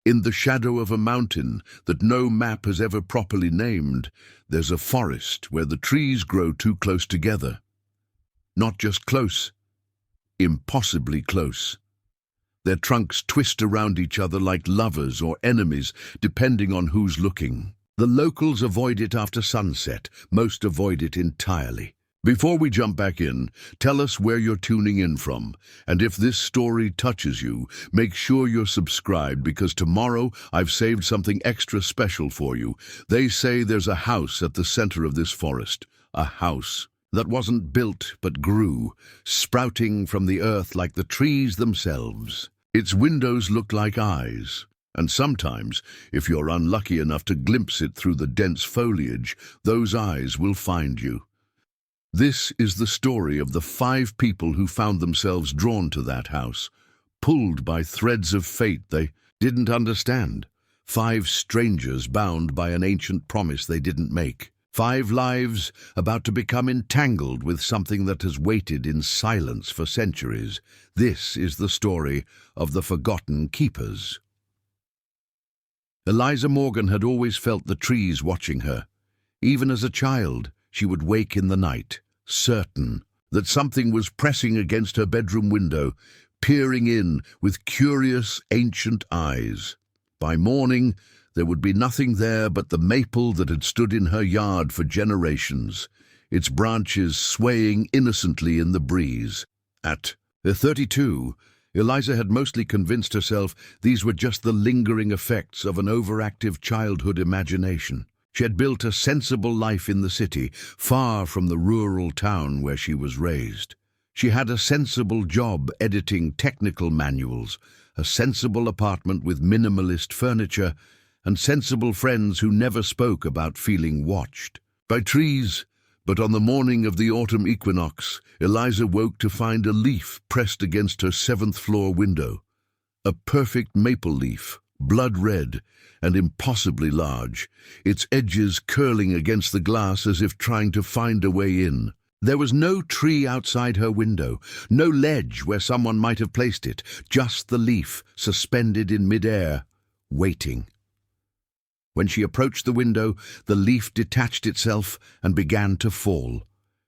In the shadow of a mountain that no map has ever properly named, there's a forest where the trees grow too close together. Not just close, impossibly close. Their trunks twist around each other like lovers or enemies, depending on who's looking. The locals avoid it after sunset, most avoid it entirely. Before we jump back in, tell us where you're tuning in from, and if this story touches you, make sure you're subscribed because tomorrow I've saved something extra special for you. They say there's a house at the center of this forest, a house that wasn't built but grew, sprouting from the earth like the trees themselves. Its windows look like eyes, and sometimes, if you're unlucky enough to glimpse it through the dense foliage, those eyes will find you. This is the story of the 5 people who found themselves drawn to that house, pulled by threads of fate they didn't understand. 5 strangers bound by an ancient promise they didn't make. 5 lives about to become entangled with something that has waited in silence for centuries. This is the story of the Forgotten Keepers. Eliza Morgan had always felt the trees watching her. Even as a child, she would wake in the night, certain that something was pressing against her bedroom window, peering in with curious, ancient eyes. By morning, there would be nothing there but the maple that had stood in her yard for generations, its branches swaying innocently in the breeze. At 32, Eliza had mostly convinced herself these were just the lingering effects of an overactive childhood imagination. She had built a sensible life in the city, far from the rural town where she was raised. She had a sensible job editing technical manuals, a sensible apartment with minimalist furniture, and sensible friends who never spoke about feeling watched by trees. But on the morning of the autumn equinox, Eliza woke to find a leaf pressed against her 7th-floor window. A perfect maple leaf, blood red, and impossibly large, its edges curling against the glass as if trying to find a way in. There was no tree outside her window, no ledge where someone might have placed it, just the leaf suspended in mid-air, waiting. When she approached the window, the leaf detached itself and began to fall.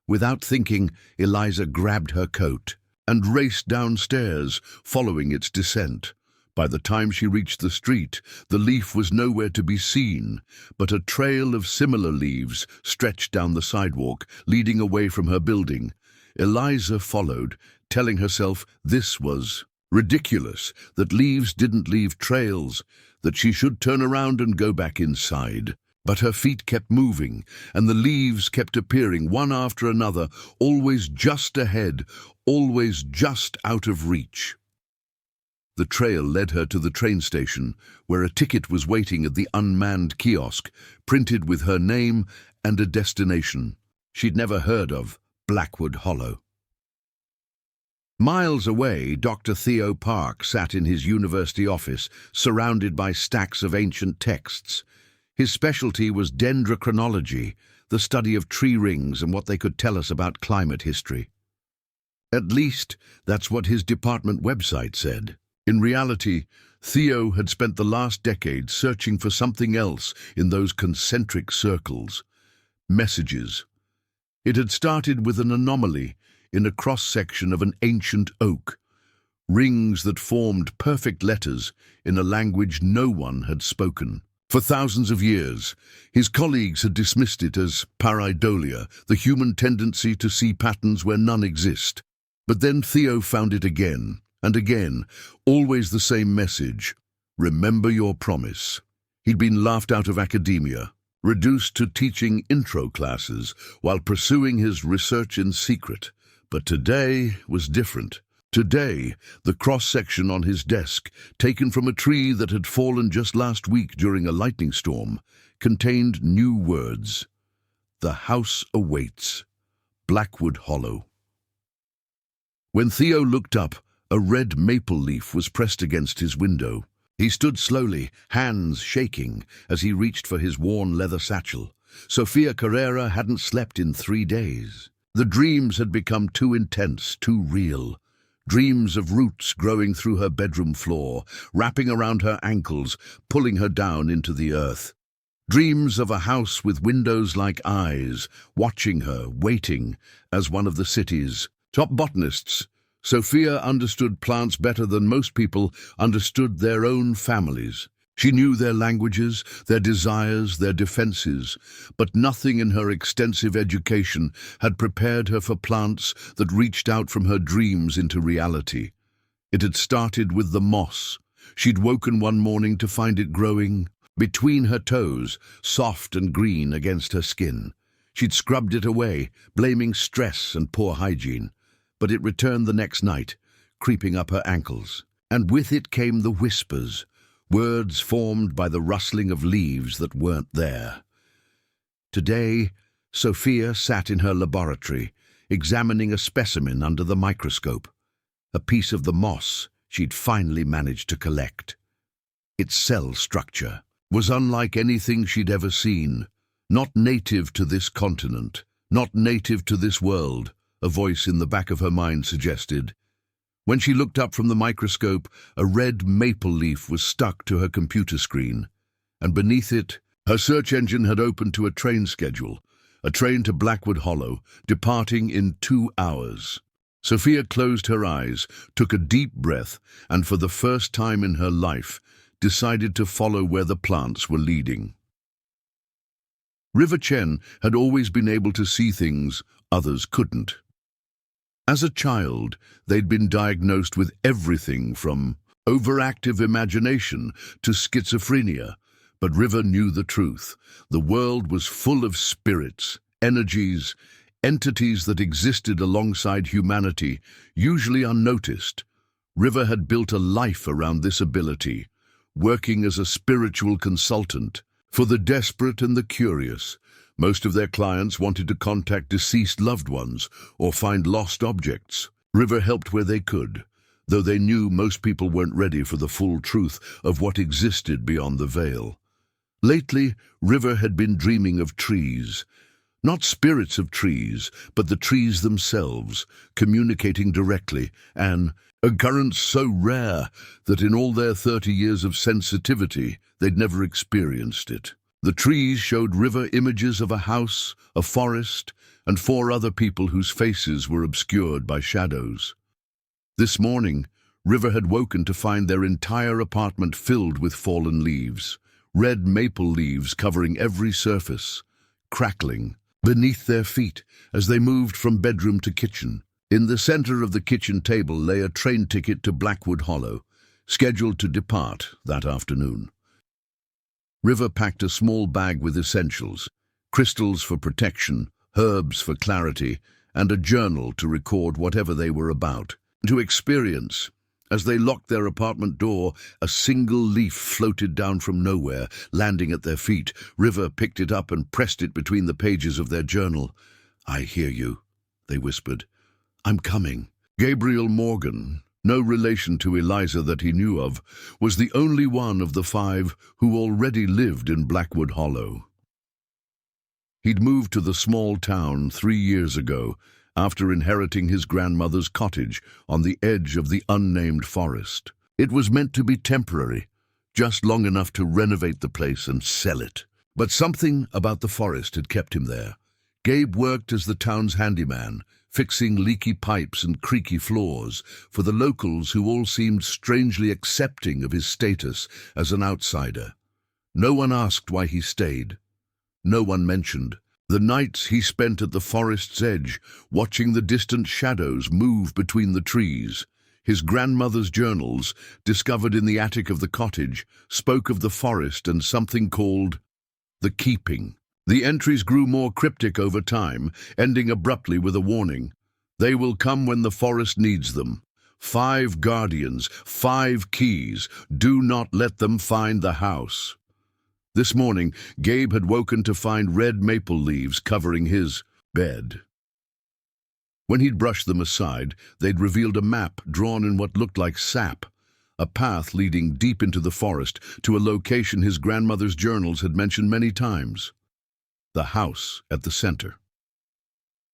Without thinking, Eliza grabbed her coat and raced downstairs, following its descent. By the time she reached the street, the leaf was nowhere to be seen, but a trail of similar leaves stretched down the sidewalk, leading away from her building. Eliza followed, telling herself this was ridiculous, that leaves didn't leave trails, that she should turn around and go back inside. But her feet kept moving, and the leaves kept appearing one after another, always just ahead, always just out of reach. The trail led her to the train station, where a ticket was waiting at the unmanned kiosk, printed with her name and a destination she'd never heard of, Blackwood Hollow. Miles away, Dr. Theo Park sat in his university office, surrounded by stacks of ancient texts. His specialty was dendrochronology, the study of tree rings and what they could tell us about climate history. At least, that's what his department website said. In reality, Theo had spent the last decade searching for something else in those concentric circles. Messages. It had started with an anomaly in a cross-section of an ancient oak, rings that formed perfect letters in a language no one had spoken. For thousands of years, his colleagues had dismissed it as pareidolia, the human tendency to see patterns where none exist. But then Theo found it again. And again, always the same message: remember your promise. He'd been laughed out of academia, reduced to teaching intro classes while pursuing his research in secret. But today was different. Today, the cross-section on his desk, taken from a tree that had fallen just last week during a lightning storm, contained new words. The house awaits. Blackwood Hollow. When Theo looked up, a red maple leaf was pressed against his window. He stood slowly, hands shaking, as he reached for his worn leather satchel. Sofia Carrera hadn't slept in 3 days. The dreams had become too intense, too real. dreams of roots growing through her bedroom floor, wrapping around her ankles, pulling her down into the earth. Dreams of a house with windows like eyes, watching her, waiting, as one of the city's top botanists. Sophia understood plants better than most people understood their own families. She knew their languages, their desires, their defenses, but nothing in her extensive education had prepared her for plants that reached out from her dreams into reality. It had started with the moss. She'd woken one morning to find it growing between her toes, soft and green against her skin. She'd scrubbed it away, blaming stress and poor hygiene. But it returned the next night, creeping up her ankles. And with it came the whispers, words formed by the rustling of leaves that weren't there. Today, Sophia sat in her laboratory, examining a specimen under the microscope, a piece of the moss she'd finally managed to collect. Its cell structure was unlike anything she'd ever seen, not native to this continent, not native to this world, a voice in the back of her mind suggested. When she looked up from the microscope, a red maple leaf was stuck to her computer screen, and beneath it, her search engine had opened to a train schedule, a train to Blackwood Hollow, departing in 2 hours. Sophia closed her eyes, took a deep breath, and for the first time in her life, decided to follow where the plants were leading. River Chen had always been able to see things others couldn't. As a child, they'd been diagnosed with everything from overactive imagination to schizophrenia, but River knew the truth. The world was full of spirits, energies, entities that existed alongside humanity, usually unnoticed. River had built a life around this ability, working as a spiritual consultant for the desperate and the curious. Most of their clients wanted to contact deceased loved ones or find lost objects. River helped where they could, though they knew most people weren't ready for the full truth of what existed beyond the veil. Lately, River had been dreaming of trees. Not spirits of trees, but the trees themselves, communicating directly, an occurrence so rare that in all their 30 years of sensitivity, they'd never experienced it. The trees showed River images of a house, a forest, and 4 other people whose faces were obscured by shadows. This morning, River had woken to find their entire apartment filled with fallen leaves, red maple leaves covering every surface, crackling beneath their feet as they moved from bedroom to kitchen. In the center of the kitchen table lay a train ticket to Blackwood Hollow, scheduled to depart that afternoon. River packed a small bag with essentials, crystals for protection, herbs for clarity, and a journal to record whatever they were about to experience. As they locked their apartment door, a single leaf floated down from nowhere, landing at their feet. River picked it up and pressed it between the pages of their journal. "I hear you," they whispered. "I'm coming." Gabriel Morgan, no relation to Eliza that he knew of, was the only one of the 5 who already lived in Blackwood Hollow. He'd moved to the small town 3 years ago, after inheriting his grandmother's cottage on the edge of the unnamed forest. It was meant to be temporary, just long enough to renovate the place and sell it. But something about the forest had kept him there. Gabe worked as the town's handyman, fixing leaky pipes and creaky floors for the locals who all seemed strangely accepting of his status as an outsider. No one asked why he stayed. No one mentioned the nights he spent at the forest's edge, watching the distant shadows move between the trees. His grandmother's journals, discovered in the attic of the cottage, spoke of the forest and something called the keeping. The entries grew more cryptic over time, ending abruptly with a warning. They will come when the forest needs them. 5 guardians, 5 keys. Do not let them find the house. This morning, Gabe had woken to find red maple leaves covering his bed. When he'd brushed them aside, they'd revealed a map drawn in what looked like sap, a path leading deep into the forest to a location his grandmother's journals had mentioned many times. The house at the center.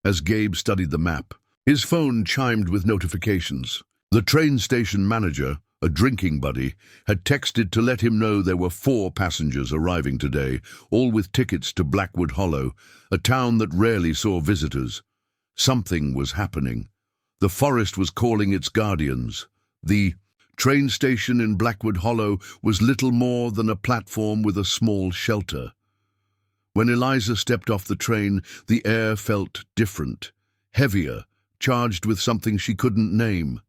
As Gabe studied the map, his phone chimed with notifications. The train station manager, a drinking buddy, had texted to let him know there were 4 passengers arriving today, all with tickets to Blackwood Hollow, a town that rarely saw visitors. Something was happening. The forest was calling its guardians. The train station in Blackwood Hollow was little more than a platform with a small shelter. When Eliza stepped off the train, the air felt different, heavier, charged with something she couldn't name.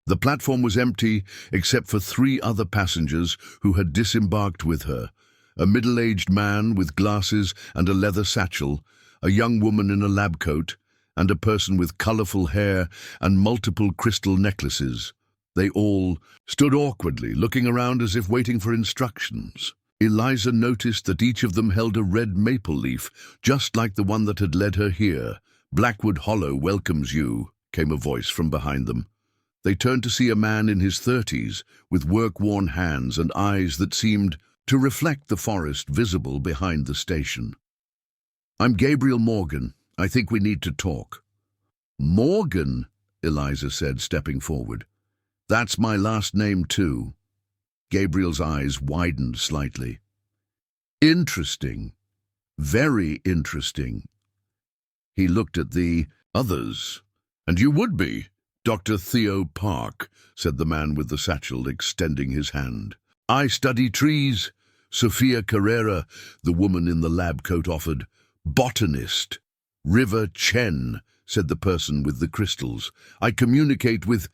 The platform was empty except for 3 other passengers who had disembarked with her: a middle-aged man with glasses and a leather satchel, a young woman in a lab coat, and a person with colorful hair and multiple crystal necklaces. They all stood awkwardly, looking around as if waiting for instructions. Eliza noticed that each of them held a red maple leaf, just like the one that had led her here. "Blackwood Hollow welcomes you," came a voice from behind them. They turned to see a man in his 30s, with work-worn hands and eyes that seemed to reflect the forest visible behind the station. "I'm Gabriel Morgan. I think we need to talk." "Morgan?" Eliza said, stepping forward. "That's my last name too." Gabriel's eyes widened slightly. "Interesting. Very interesting." He looked at the others. "And you would be. Dr. Theo Park," said the man with the satchel, extending his hand. "I study trees." Sophia Carrera, the woman in the lab coat, offered. "Botanist." "River Chen," said the person with the crystals. "I communicate with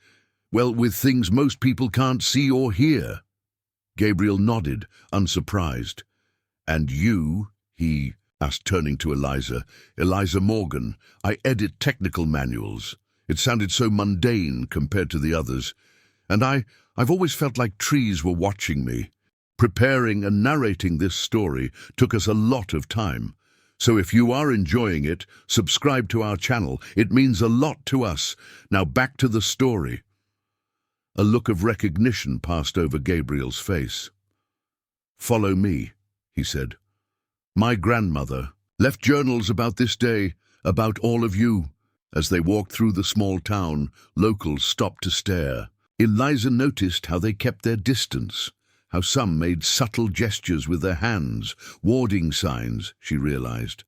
things most people can't see or hear." Gabriel nodded, unsurprised. "And you?" he asked, turning to Eliza. "Eliza Morgan. I edit technical manuals." It sounded so mundane compared to the others. "And I've always felt like trees were watching me. Preparing and narrating this story took us a lot of time. So if you are enjoying it, subscribe to our channel. It means a lot to us. Now back to the story." A look of recognition passed over Gabriel's face. "Follow me," he said. "My grandmother left journals about this day, about all of you." As they walked through the small town, locals stopped to stare. Eliza noticed how they kept their distance, how some made subtle gestures with their hands, warding signs, she realized.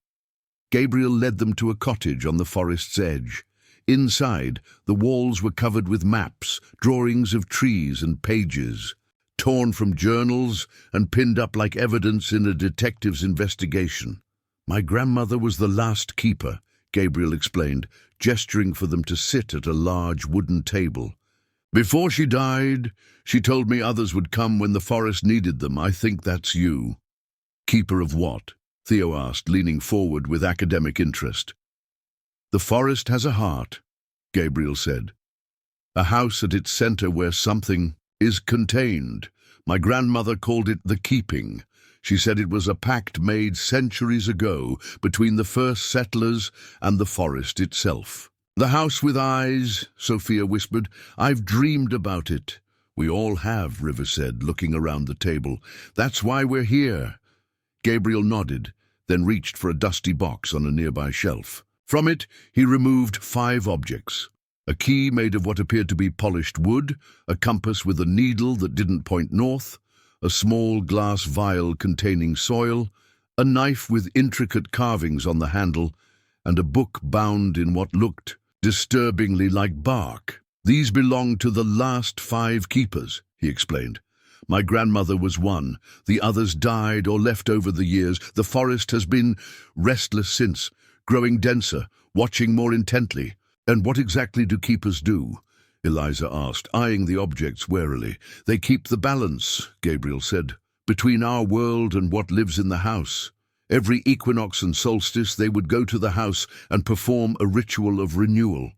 Gabriel led them to a cottage on the forest's edge. Inside, the walls were covered with maps, drawings of trees and pages, torn from journals and pinned up like evidence in a detective's investigation. "My grandmother was the last keeper," Gabriel explained, gesturing for them to sit at a large wooden table. "Before she died, she told me others would come when the forest needed them. I think that's you." "Keeper of what?" Theo asked, leaning forward with academic interest. "The forest has a heart," Gabriel said. "A house at its center where something is contained. My grandmother called it the keeping. She said it was a pact made centuries ago between the first settlers and the forest itself." "The house with eyes," Sophia whispered. "I've dreamed about it." "We all have," River said, looking around the table. "That's why we're here." Gabriel nodded, then reached for a dusty box on a nearby shelf. From it, he removed 5 objects. A key made of what appeared to be polished wood, a compass with a needle that didn't point north, a small glass vial containing soil, a knife with intricate carvings on the handle, and a book bound in what looked disturbingly like bark. "These belong to the last 5 keepers," he explained. "My grandmother was one. The others died or left over the years. The forest has been restless since, growing denser, watching more intently." "And what exactly do keepers do?" Eliza asked, eyeing the objects warily. "They keep the balance," Gabriel said, "between our world and what lives in the house. Every equinox and solstice they would go to the house and perform a ritual of renewal."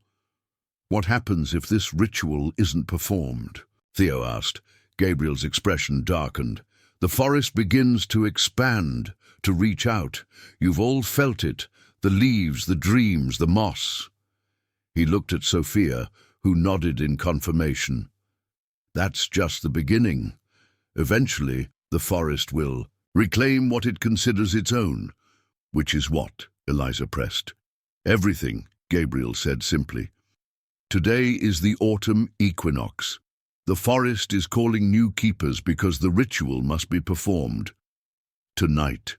"What happens if this ritual isn't performed?" Theo asked. Gabriel's expression darkened. "The forest begins to expand, to reach out. You've all felt it, the leaves, the dreams, the moss." He looked at Sophia, who nodded in confirmation. "That's just the beginning. Eventually, the forest will reclaim what it considers its own." "Which is what?" Eliza pressed. "Everything," Gabriel said simply. Today is the autumn equinox. The forest is calling new keepers because the ritual must be performed. Tonight.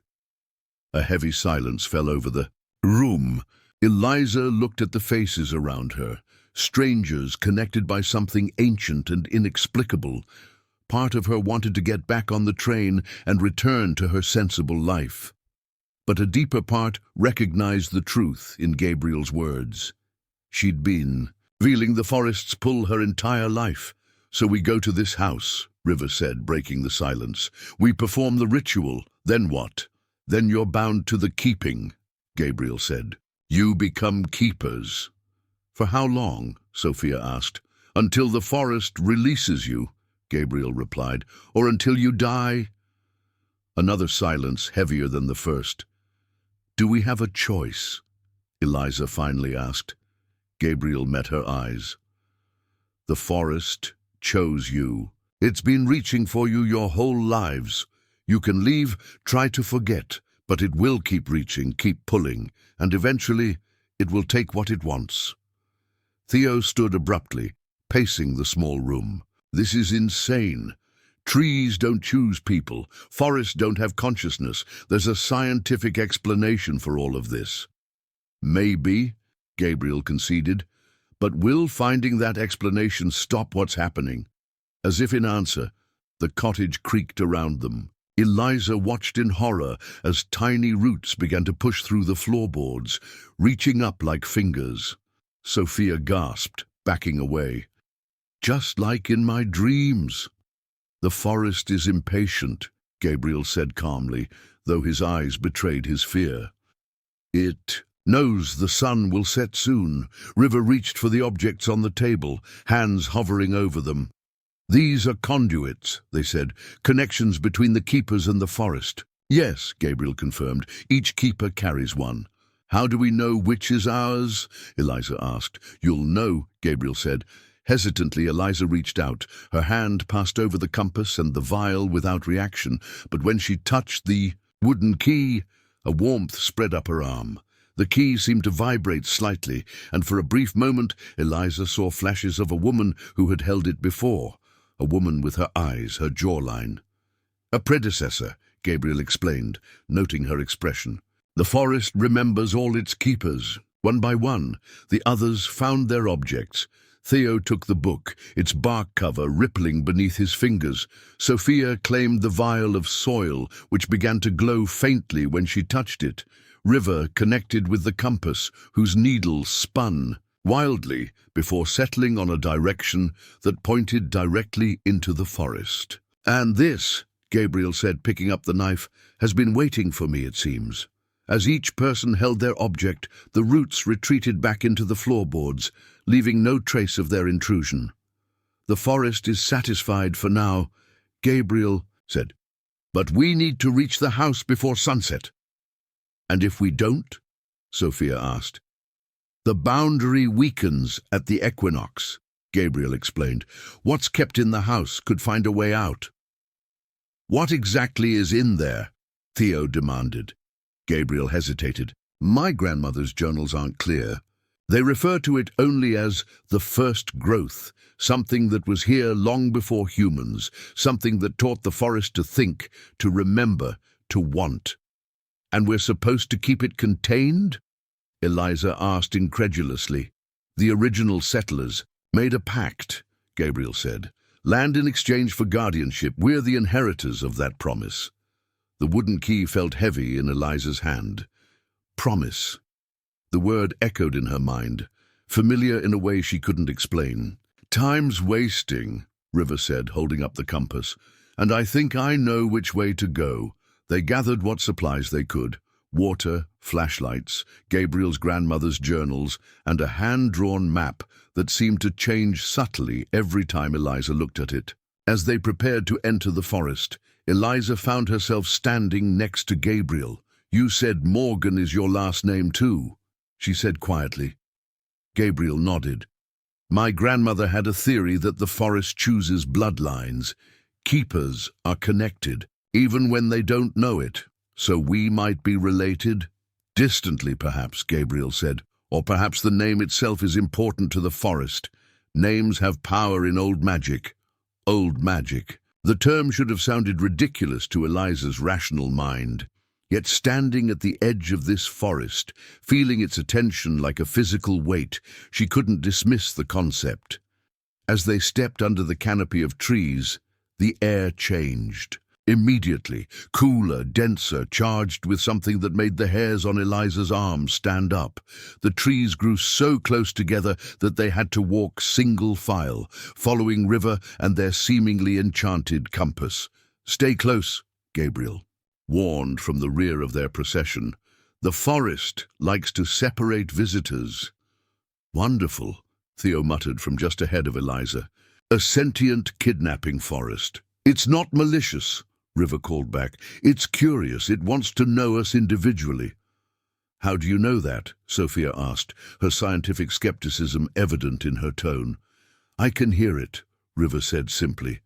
A heavy silence fell over the room. Eliza looked at the faces around her, strangers connected by something ancient and inexplicable. Part of her wanted to get back on the train and return to her sensible life. But a deeper part recognized the truth in Gabriel's words. She'd been feeling the forest's pull her entire life. So we go to this house, River said, breaking the silence. We perform the ritual, then what? Then you're bound to the keeping, Gabriel said. You become keepers. For how long? Sophia asked. Until the forest releases you, Gabriel replied. Or until you die? Another silence, heavier than the first. Do we have a choice? Eliza finally asked. Gabriel met her eyes. The forest chose you. It's been reaching for you your whole lives. You can leave, try to forget, but it will keep reaching, keep pulling, and eventually it will take what it wants. Theo stood abruptly, pacing the small room. This is insane. Trees don't choose people. Forests don't have consciousness. There's a scientific explanation for all of this. Maybe, Gabriel conceded, but will finding that explanation stop what's happening? As if in answer, the cottage creaked around them. Eliza watched in horror as tiny roots began to push through the floorboards, reaching up like fingers. Sophia gasped, backing away. Just like in my dreams. The forest is impatient, Gabriel said calmly, though his eyes betrayed his fear. It knows the sun will set soon. River reached for the objects on the table, hands hovering over them. These are conduits, they said, connections between the keepers and the forest. Yes, Gabriel confirmed, each keeper carries one. How do we know which is ours? Eliza asked. You'll know, Gabriel said. Hesitantly, Eliza reached out. Her hand passed over the compass and the vial without reaction, but when she touched the wooden key, a warmth spread up her arm. The key seemed to vibrate slightly, and for a brief moment Eliza saw flashes of a woman who had held it before. A woman with her eyes, her jawline. A predecessor, Gabriel explained, noting her expression. The forest remembers all its keepers. One by one, the others found their objects. Theo took the book, its bark cover rippling beneath his fingers. Sophia claimed the vial of soil, which began to glow faintly when she touched it. River connected with the compass, whose needle spun wildly before settling on a direction that pointed directly into the forest. And this, Gabriel said, picking up the knife, has been waiting for me, it seems. As each person held their object, the roots retreated back into the floorboards, leaving no trace of their intrusion. The forest is satisfied for now, Gabriel said. But we need to reach the house before sunset. And if we don't? Sophia asked. The boundary weakens at the equinox, Gabriel explained. What's kept in the house could find a way out. What exactly is in there? Theo demanded. Gabriel hesitated. My grandmother's journals aren't clear. They refer to it only as the first growth, something that was here long before humans, something that taught the forest to think, to remember, to want. And we're supposed to keep it contained? Eliza asked incredulously. The original settlers made a pact, Gabriel said. Land in exchange for guardianship. We're the inheritors of that promise. The wooden key felt heavy in Eliza's hand. Promise. The word echoed in her mind, familiar in a way she couldn't explain. Time's wasting, River said, holding up the compass, and I think I know which way to go. They gathered what supplies they could. Water, flashlights, Gabriel's grandmother's journals, and a hand-drawn map that seemed to change subtly every time Eliza looked at it. As they prepared to enter the forest, Eliza found herself standing next to Gabriel. You said Morgan is your last name too, she said quietly. Gabriel nodded. My grandmother had a theory that the forest chooses bloodlines. Keepers are connected, even when they don't know it. So we might be related? Distantly, perhaps, Gabriel said. Or perhaps the name itself is important to the forest. Names have power in old magic. Old magic. The term should have sounded ridiculous to Eliza's rational mind. Yet standing at the edge of this forest, feeling its attention like a physical weight, she couldn't dismiss the concept. As they stepped under the canopy of trees, the air changed. Immediately, cooler, denser, charged with something that made the hairs on Eliza's arms stand up. The trees grew so close together that they had to walk single file, following River and their seemingly enchanted compass. "Stay close," Gabriel warned from the rear of their procession. "The forest likes to separate visitors." "Wonderful," Theo muttered from just ahead of Eliza. "A sentient kidnapping forest." "It's not malicious," River called back. "It's curious. It wants to know us individually." "How do you know that?" Sophia asked, her scientific skepticism evident in her tone. "I can hear it," River said simply.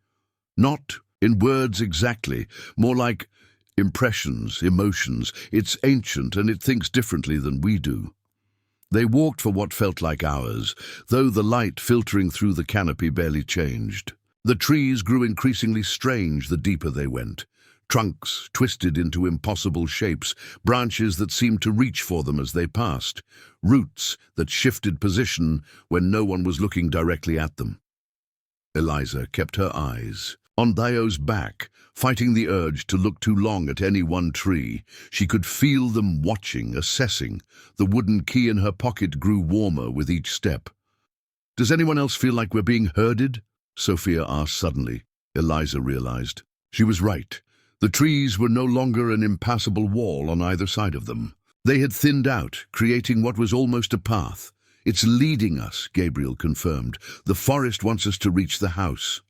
"Not in words exactly, more like impressions, emotions. It's ancient and it thinks differently than we do." They walked for what felt like hours, though the light filtering through the canopy barely changed. The trees grew increasingly strange the deeper they went. Trunks twisted into impossible shapes, branches that seemed to reach for them as they passed, roots that shifted position when no one was looking directly at them. Eliza kept her eyes on Theo's back, fighting the urge to look too long at any one tree. She could feel them watching, assessing. The wooden key in her pocket grew warmer with each step. "Does anyone else feel like we're being herded?" Sophia asked suddenly. Eliza realized. She was right. The trees were no longer an impassable wall on either side of them. They had thinned out, creating what was almost a path. "It's leading us," Gabriel confirmed. "The forest wants us to reach the house."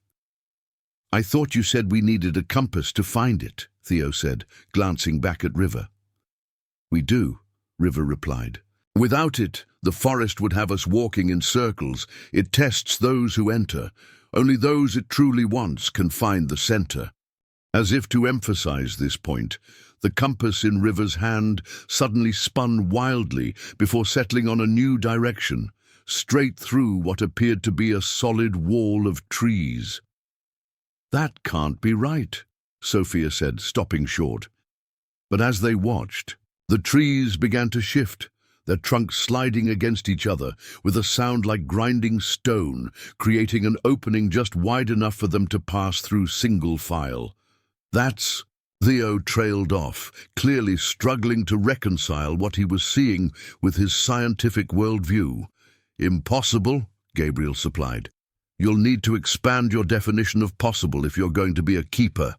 "I thought you said we needed a compass to find it," Theo said, glancing back at River. "We do," River replied. "Without it, the forest would have us walking in circles. It tests those who enter. Only those it truly wants can find the center." As if to emphasize this point, the compass in River's hand suddenly spun wildly before settling on a new direction, straight through what appeared to be a solid wall of trees. "That can't be right," Sophia said, stopping short. But as they watched, the trees began to shift, their trunks sliding against each other with a sound like grinding stone, creating an opening just wide enough for them to pass through single file. "That's—" Theo trailed off, clearly struggling to reconcile what he was seeing with his scientific worldview. "Impossible," Gabriel supplied. "You'll need to expand your definition of possible if you're going to be a keeper."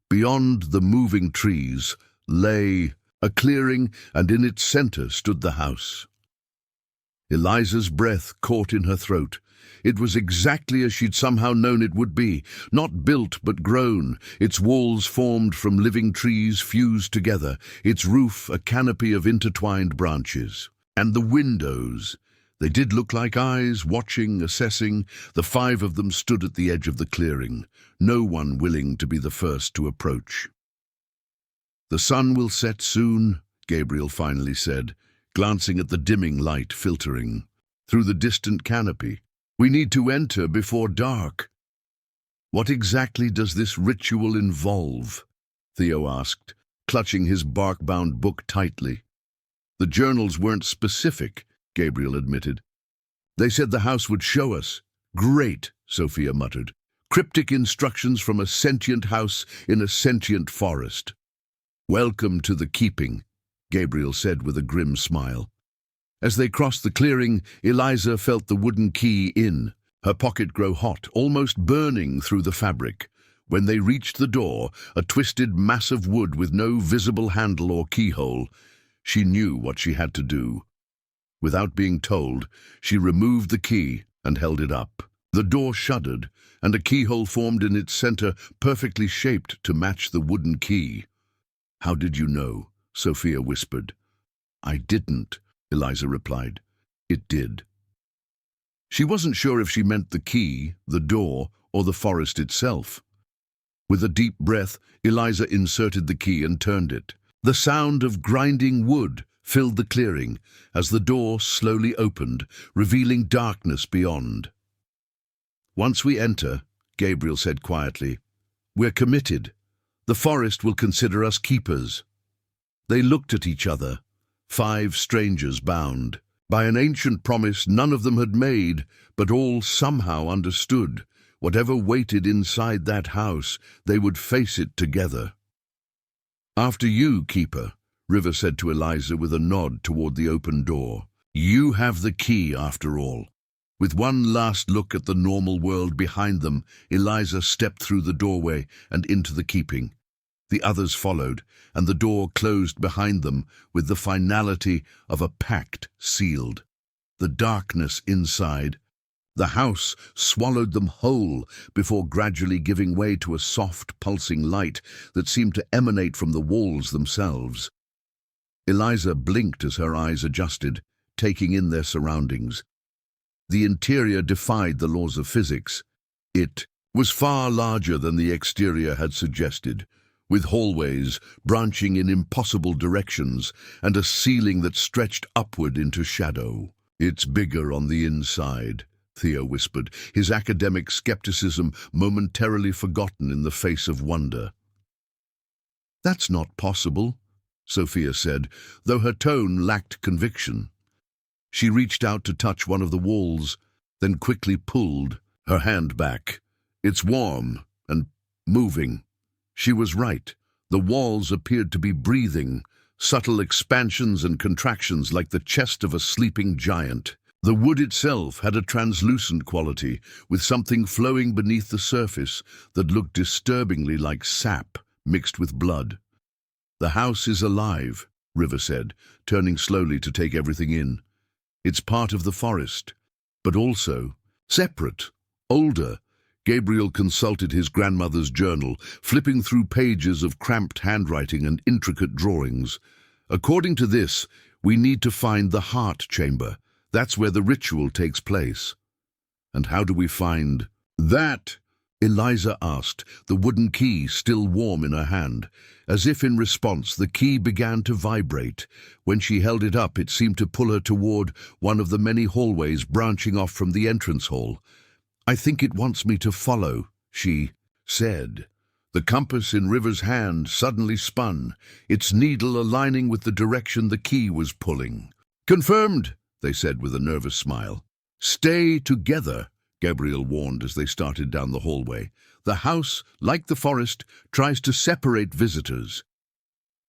Beyond the moving trees lay a clearing, and in its center stood the house. Eliza's breath caught in her throat. It was exactly as she'd somehow known it would be, not built but grown, its walls formed from living trees fused together, its roof a canopy of intertwined branches. And the windows, they did look like eyes, watching, assessing. The 5 of them stood at the edge of the clearing, no one willing to be the first to approach. "The sun will set soon," Gabriel finally said, glancing at the dimming light filtering through the distant canopy. "We need to enter before dark." "What exactly does this ritual involve?" Theo asked, clutching his bark-bound book tightly. "The journals weren't specific," Gabriel admitted. "They said the house would show us." "Great," Sophia muttered. "Cryptic instructions from a sentient house in a sentient forest." "Welcome to the keeping," Gabriel said with a grim smile. As they crossed the clearing, Eliza felt the wooden key in, her pocket grow hot, almost burning through the fabric. When they reached the door, a twisted mass of wood with no visible handle or keyhole, she knew what she had to do. Without being told, she removed the key and held it up. The door shuddered, and a keyhole formed in its center, perfectly shaped to match the wooden key. "How did you know?" Sophia whispered. "I didn't," Eliza replied. "It did." She wasn't sure if she meant the key, the door, or the forest itself. With a deep breath, Eliza inserted the key and turned it. The sound of grinding wood filled the clearing as the door slowly opened, revealing darkness beyond. "Once we enter," Gabriel said quietly, "we're committed. The forest will consider us keepers." They looked at each other, 5 strangers bound by an ancient promise none of them had made, but all somehow understood. Whatever waited inside that house, they would face it together. "After you, Keeper," River said to Eliza with a nod toward the open door. "You have the key, after all." With one last look at the normal world behind them, Eliza stepped through the doorway and into the keeping. The others followed, and the door closed behind them with the finality of a pact sealed. The darkness inside, the house, swallowed them whole before gradually giving way to a soft, pulsing light that seemed to emanate from the walls themselves. Eliza blinked as her eyes adjusted, taking in their surroundings. The interior defied the laws of physics. It was far larger than the exterior had suggested, with hallways branching in impossible directions and a ceiling that stretched upward into shadow. "It's bigger on the inside," Theo whispered, his academic skepticism momentarily forgotten in the face of wonder. "That's not possible," Sophia said, though her tone lacked conviction. She reached out to touch one of the walls, then quickly pulled her hand back. "It's warm and moving." She was right. The walls appeared to be breathing, subtle expansions and contractions like the chest of a sleeping giant. The wood itself had a translucent quality, with something flowing beneath the surface that looked disturbingly like sap mixed with blood. "The house is alive," River said, turning slowly to take everything in. "It's part of the forest, but also separate, older." Gabriel consulted his grandmother's journal, flipping through pages of cramped handwriting and intricate drawings. "According to this, we need to find the heart chamber. That's where the ritual takes place." "And how do we find that?" Eliza asked, the wooden key still warm in her hand. As if in response, the key began to vibrate. When she held it up, it seemed to pull her toward one of the many hallways branching off from the entrance hall. "I think it wants me to follow," she said. The compass in River's hand suddenly spun, its needle aligning with the direction the key was pulling. "Confirmed," they said with a nervous smile. "Stay together," Gabriel warned as they started down the hallway. "The house, like the forest, tries to separate visitors."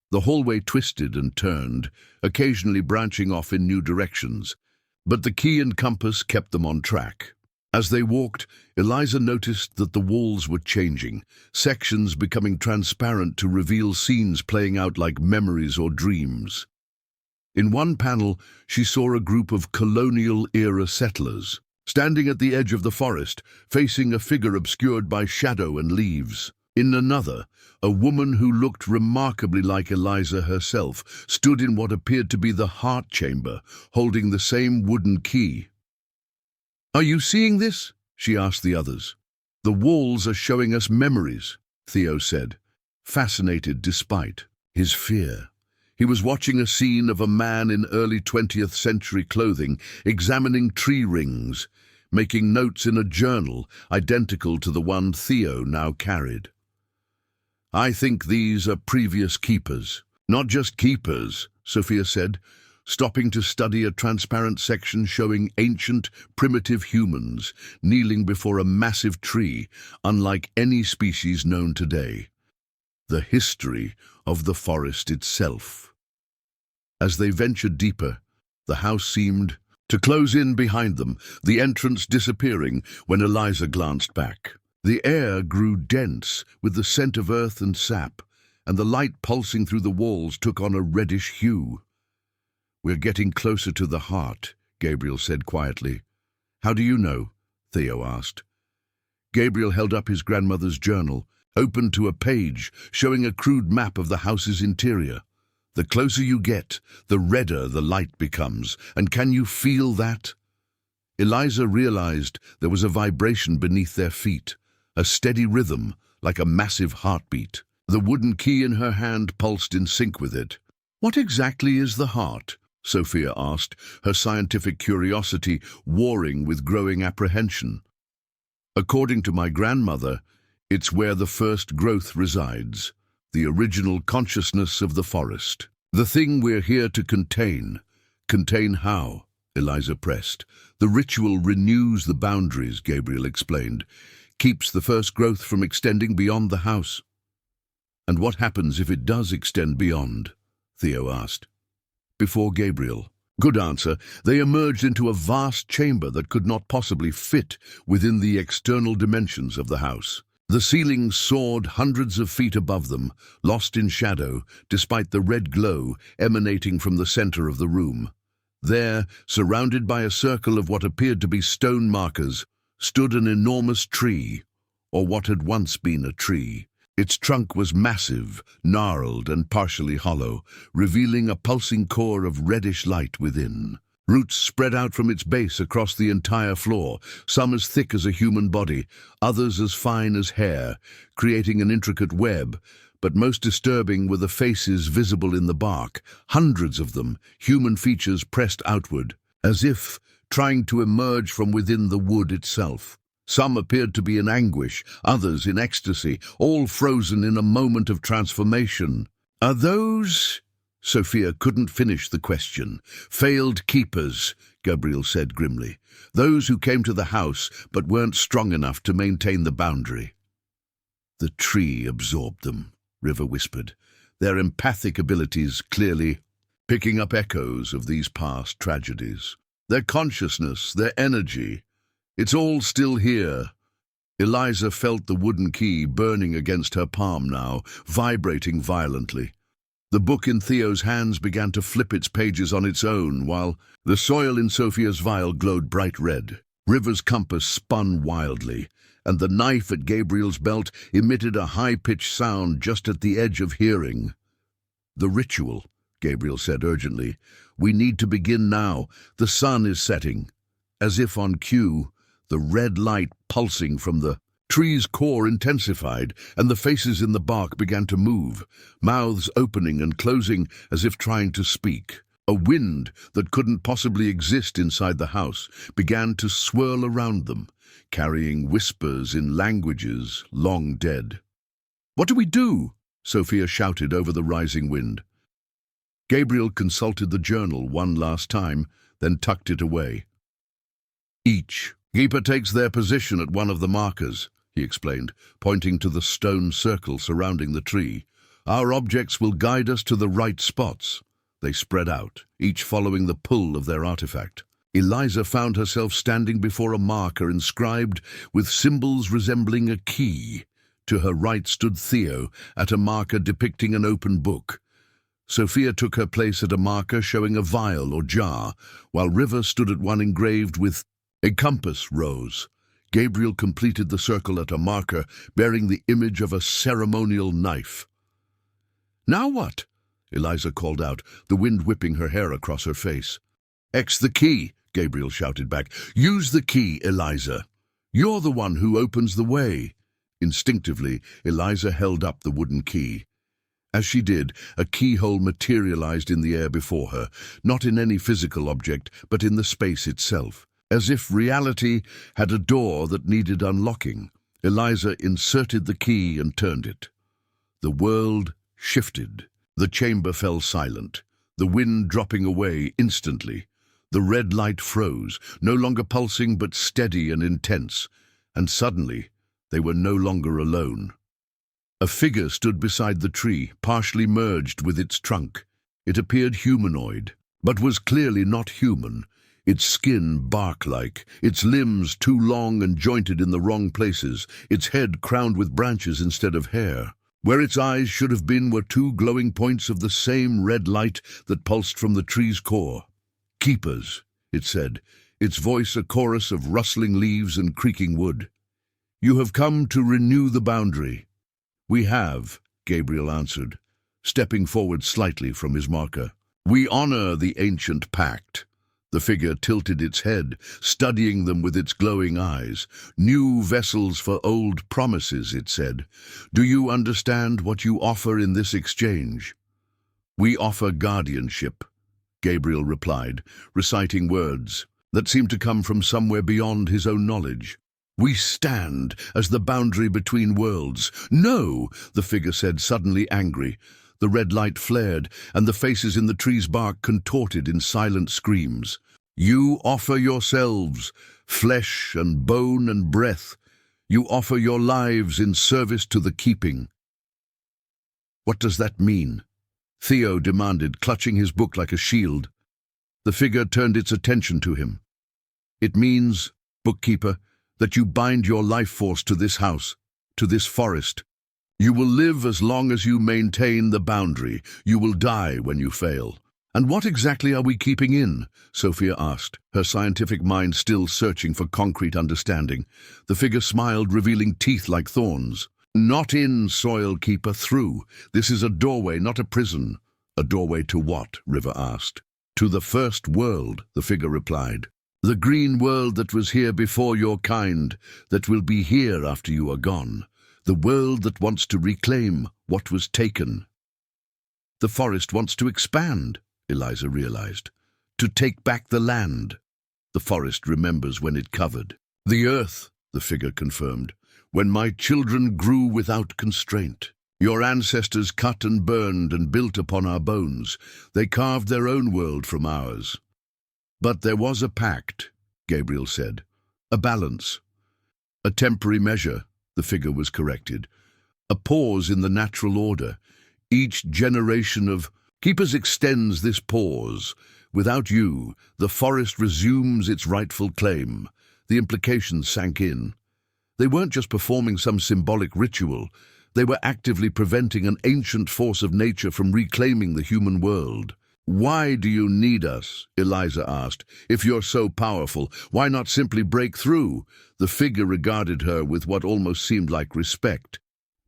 The hallway twisted and turned, occasionally branching off in new directions, but the key and compass kept them on track. As they walked, Eliza noticed that the walls were changing, sections becoming transparent to reveal scenes playing out like memories or dreams. In one panel, she saw a group of colonial-era settlers, standing at the edge of the forest, facing a figure obscured by shadow and leaves. In another, a woman who looked remarkably like Eliza herself stood in what appeared to be the heart chamber, holding the same wooden key. "Are you seeing this?" she asked the others. "The walls are showing us memories," Theo said, fascinated despite his fear. He was watching a scene of a man in early 20th century clothing, examining tree rings, making notes in a journal identical to the one Theo now carried. "I think these are previous keepers." "Not just keepers," Sophia said, stopping to study a transparent section showing ancient, primitive humans kneeling before a massive tree, unlike any species known today. The history of the forest itself. As they ventured deeper, the house seemed to close in behind them, the entrance disappearing when Eliza glanced back. The air grew dense with the scent of earth and sap, and the light pulsing through the walls took on a reddish hue. "We're getting closer to the heart," Gabriel said quietly. "How do you know?" Theo asked. Gabriel held up his grandmother's journal, opened to a page showing a crude map of the house's interior. "The closer you get, the redder the light becomes, and can you feel that?" Eliza realized there was a vibration beneath their feet, a steady rhythm, like a massive heartbeat. The wooden key in her hand pulsed in sync with it. "What exactly is the heart?" Sophia asked, her scientific curiosity warring with growing apprehension. "According to my grandmother, it's where the first growth resides, the original consciousness of the forest. The thing we're here to contain." "Contain how?" Eliza pressed. "The ritual renews the boundaries," Gabriel explained. "Keeps the first growth from extending beyond the house." "And what happens if it does extend beyond?" Theo asked. Before Gabriel. Good answer. They emerged into a vast chamber that could not possibly fit within the external dimensions of the house. The ceiling soared hundreds of feet above them, lost in shadow, despite the red glow emanating from the center of the room. There, surrounded by a circle of what appeared to be stone markers, stood an enormous tree, or what had once been a tree. Its trunk was massive, gnarled and partially hollow, revealing a pulsing core of reddish light within. Roots spread out from its base across the entire floor, some as thick as a human body, others as fine as hair, creating an intricate web. But most disturbing were the faces visible in the bark, hundreds of them, human features pressed outward, as if trying to emerge from within the wood itself. Some appeared to be in anguish, others in ecstasy, all frozen in a moment of transformation. "Are those—" Sophia couldn't finish the question. "Failed keepers," Gabriel said grimly. "Those who came to the house but weren't strong enough to maintain the boundary." "The tree absorbed them," River whispered, their empathic abilities clearly picking up echoes of these past tragedies. "Their consciousness, their energy, it's all still here." Eliza felt the wooden key burning against her palm now, vibrating violently. The book in Theo's hands began to flip its pages on its own, while the soil in Sophia's vial glowed bright red. River's compass spun wildly, and the knife at Gabriel's belt emitted a high-pitched sound just at the edge of hearing. "The ritual," Gabriel said urgently. "We need to begin now. The sun is setting." As if on cue, the red light pulsing from the tree's core intensified, and the faces in the bark began to move, mouths opening and closing as if trying to speak. A wind that couldn't possibly exist inside the house began to swirl around them, carrying whispers in languages long dead. "What do we do?" Sophia shouted over the rising wind. Gabriel consulted the journal one last time, then tucked it away. "Each keeper takes their position at one of the markers," he explained, pointing to the stone circle surrounding the tree. "Our objects will guide us to the right spots." They spread out, each following the pull of their artifact. Eliza found herself standing before a marker inscribed with symbols resembling a key. To her right stood Theo, at a marker depicting an open book. Sophia took her place at a marker showing a vial or jar, while River stood at one engraved with a compass rose. Gabriel completed the circle at a marker bearing the image of a ceremonial knife. "Now what?" Eliza called out, the wind whipping her hair across her face. "X the key," Gabriel shouted back. "Use the key, Eliza. You're the one who opens the way." Instinctively, Eliza held up the wooden key. As she did, a keyhole materialized in the air before her, not in any physical object, but in the space itself. As if reality had a door that needed unlocking, Eliza inserted the key and turned it. The world shifted. The chamber fell silent, the wind dropping away instantly. The red light froze, no longer pulsing but steady and intense, and suddenly they were no longer alone. A figure stood beside the tree, partially merged with its trunk. It appeared humanoid, but was clearly not human. Its skin bark-like, its limbs too long and jointed in the wrong places, its head crowned with branches instead of hair. Where its eyes should have been were two glowing points of the same red light that pulsed from the tree's core. "Keepers," it said, its voice a chorus of rustling leaves and creaking wood. "You have come to renew the boundary." "We have," Gabriel answered, stepping forward slightly from his marker. "We honor the ancient pact." The figure tilted its head, studying them with its glowing eyes. "New vessels for old promises," it said. "Do you understand what you offer in this exchange?" "We offer guardianship," Gabriel replied, reciting words that seemed to come from somewhere beyond his own knowledge. "We stand as the boundary between worlds." "No," the figure said, suddenly angry. The red light flared, and the faces in the tree's bark contorted in silent screams. "You offer yourselves, flesh and bone and breath. You offer your lives in service to the keeping." "What does that mean?" Theo demanded, clutching his book like a shield. The figure turned its attention to him. "It means, bookkeeper, that you bind your life force to this house, to this forest. You will live as long as you maintain the boundary. You will die when you fail." "And what exactly are we keeping in?" Sophia asked, her scientific mind still searching for concrete understanding. The figure smiled, revealing teeth like thorns. "Not in, Soil Keeper, through. This is a doorway, not a prison." "A doorway to what?" River asked. "To the first world," the figure replied. "The green world that was here before your kind, that will be here after you are gone. The world that wants to reclaim what was taken." "The forest wants to expand," Eliza realized. "To take back the land." "The forest remembers when it covered." "The earth," the figure confirmed. "When my children grew without constraint. Your ancestors cut and burned and built upon our bones. They carved their own world from ours." "But there was a pact," Gabriel said. "A balance. A temporary measure," the figure was corrected. "A pause in the natural order. Each generation of keepers extends this pause. Without you, the forest resumes its rightful claim." The implications sank in. They weren't just performing some symbolic ritual. They were actively preventing an ancient force of nature from reclaiming the human world. "Why do you need us?" Eliza asked. "If you're so powerful, why not simply break through?" The figure regarded her with what almost seemed like respect.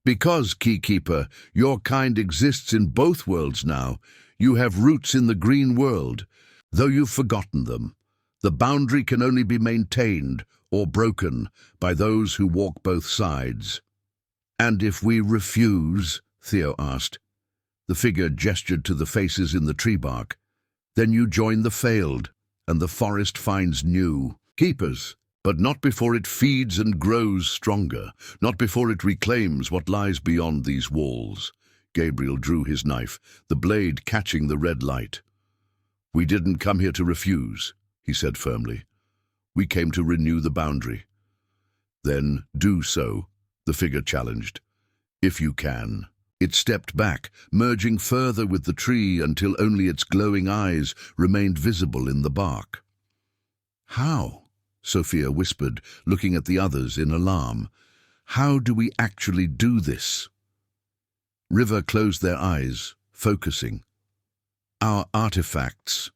"Because, Keykeeper, your kind exists in both worlds now. You have roots in the green world, though you've forgotten them. The boundary can only be maintained or broken by those who walk both sides." "And if we refuse?" Theo asked. The figure gestured to the faces in the tree bark. "Then you join the failed, and the forest finds new keepers. But not before it feeds and grows stronger, not before it reclaims what lies beyond these walls." Gabriel drew his knife, the blade catching the red light. "We didn't come here to refuse," he said firmly. "We came to renew the boundary." "Then do so," the figure challenged. "If you can." It stepped back, merging further with the tree until only its glowing eyes remained visible in the bark. "How?" Sophia whispered, looking at the others in alarm. "How do we actually do this?" River closed their eyes, focusing. "Our artifacts,"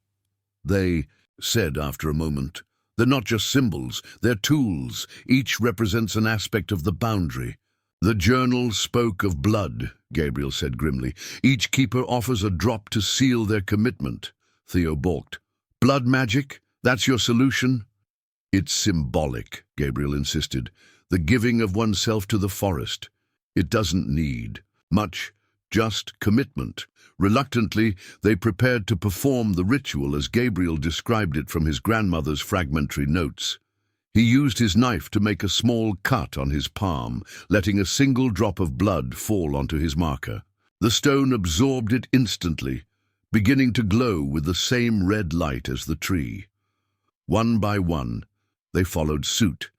they said after a moment. "They're not just symbols, they're tools. Each represents an aspect of the boundary." "The journal spoke of blood," Gabriel said grimly. "Each keeper offers a drop to seal their commitment." Theo balked. "Blood magic? That's your solution?" "It's symbolic," Gabriel insisted. "The giving of oneself to the forest. It doesn't need much, just commitment." Reluctantly, they prepared to perform the ritual as Gabriel described it from his grandmother's fragmentary notes. He used his knife to make a small cut on his palm, letting a single drop of blood fall onto his marker. The stone absorbed it instantly, beginning to glow with the same red light as the tree. One by one, they followed suit.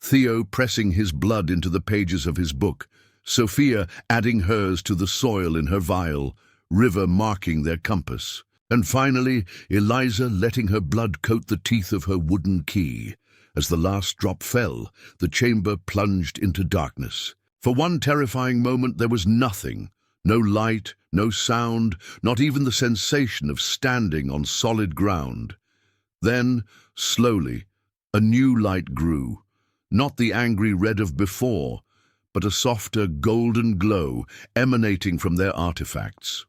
Theo pressing his blood into the pages of his book, Sophia adding hers to the soil in her vial, River marking their compass, and finally Eliza letting her blood coat the teeth of her wooden key. As the last drop fell, the chamber plunged into darkness. For one terrifying moment there was nothing. No light, no sound, not even the sensation of standing on solid ground. Then, slowly, a new light grew. Not the angry red of before, but a softer golden glow emanating from their artifacts.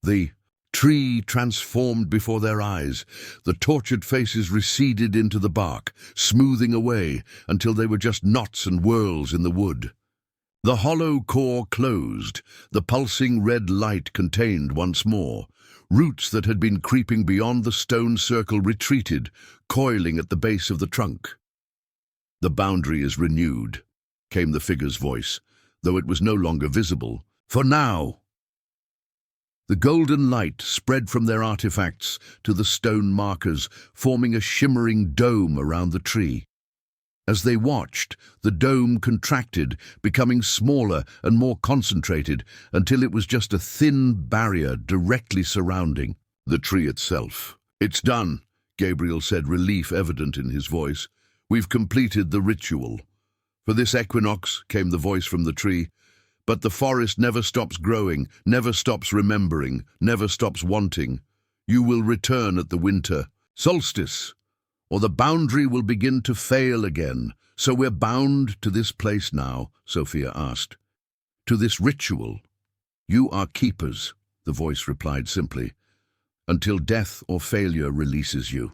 The tree transformed before their eyes. The tortured faces receded into the bark, smoothing away until they were just knots and whorls in the wood. The hollow core closed, the pulsing red light contained once more. Roots that had been creeping beyond the stone circle retreated, coiling at the base of the trunk. "The boundary is renewed," came the figure's voice, though it was no longer visible. "For now." The golden light spread from their artifacts to the stone markers, forming a shimmering dome around the tree. As they watched, the dome contracted, becoming smaller and more concentrated until it was just a thin barrier directly surrounding the tree itself. "It's done," Gabriel said, relief evident in his voice. "We've completed the ritual." "For this equinox," came the voice from the tree, "but the forest never stops growing, never stops remembering, never stops wanting. You will return at the winter solstice, or the boundary will begin to fail again." "So we're bound to this place now?" Sophia asked. "To this ritual?" "You are keepers," the voice replied simply, "until death or failure releases you."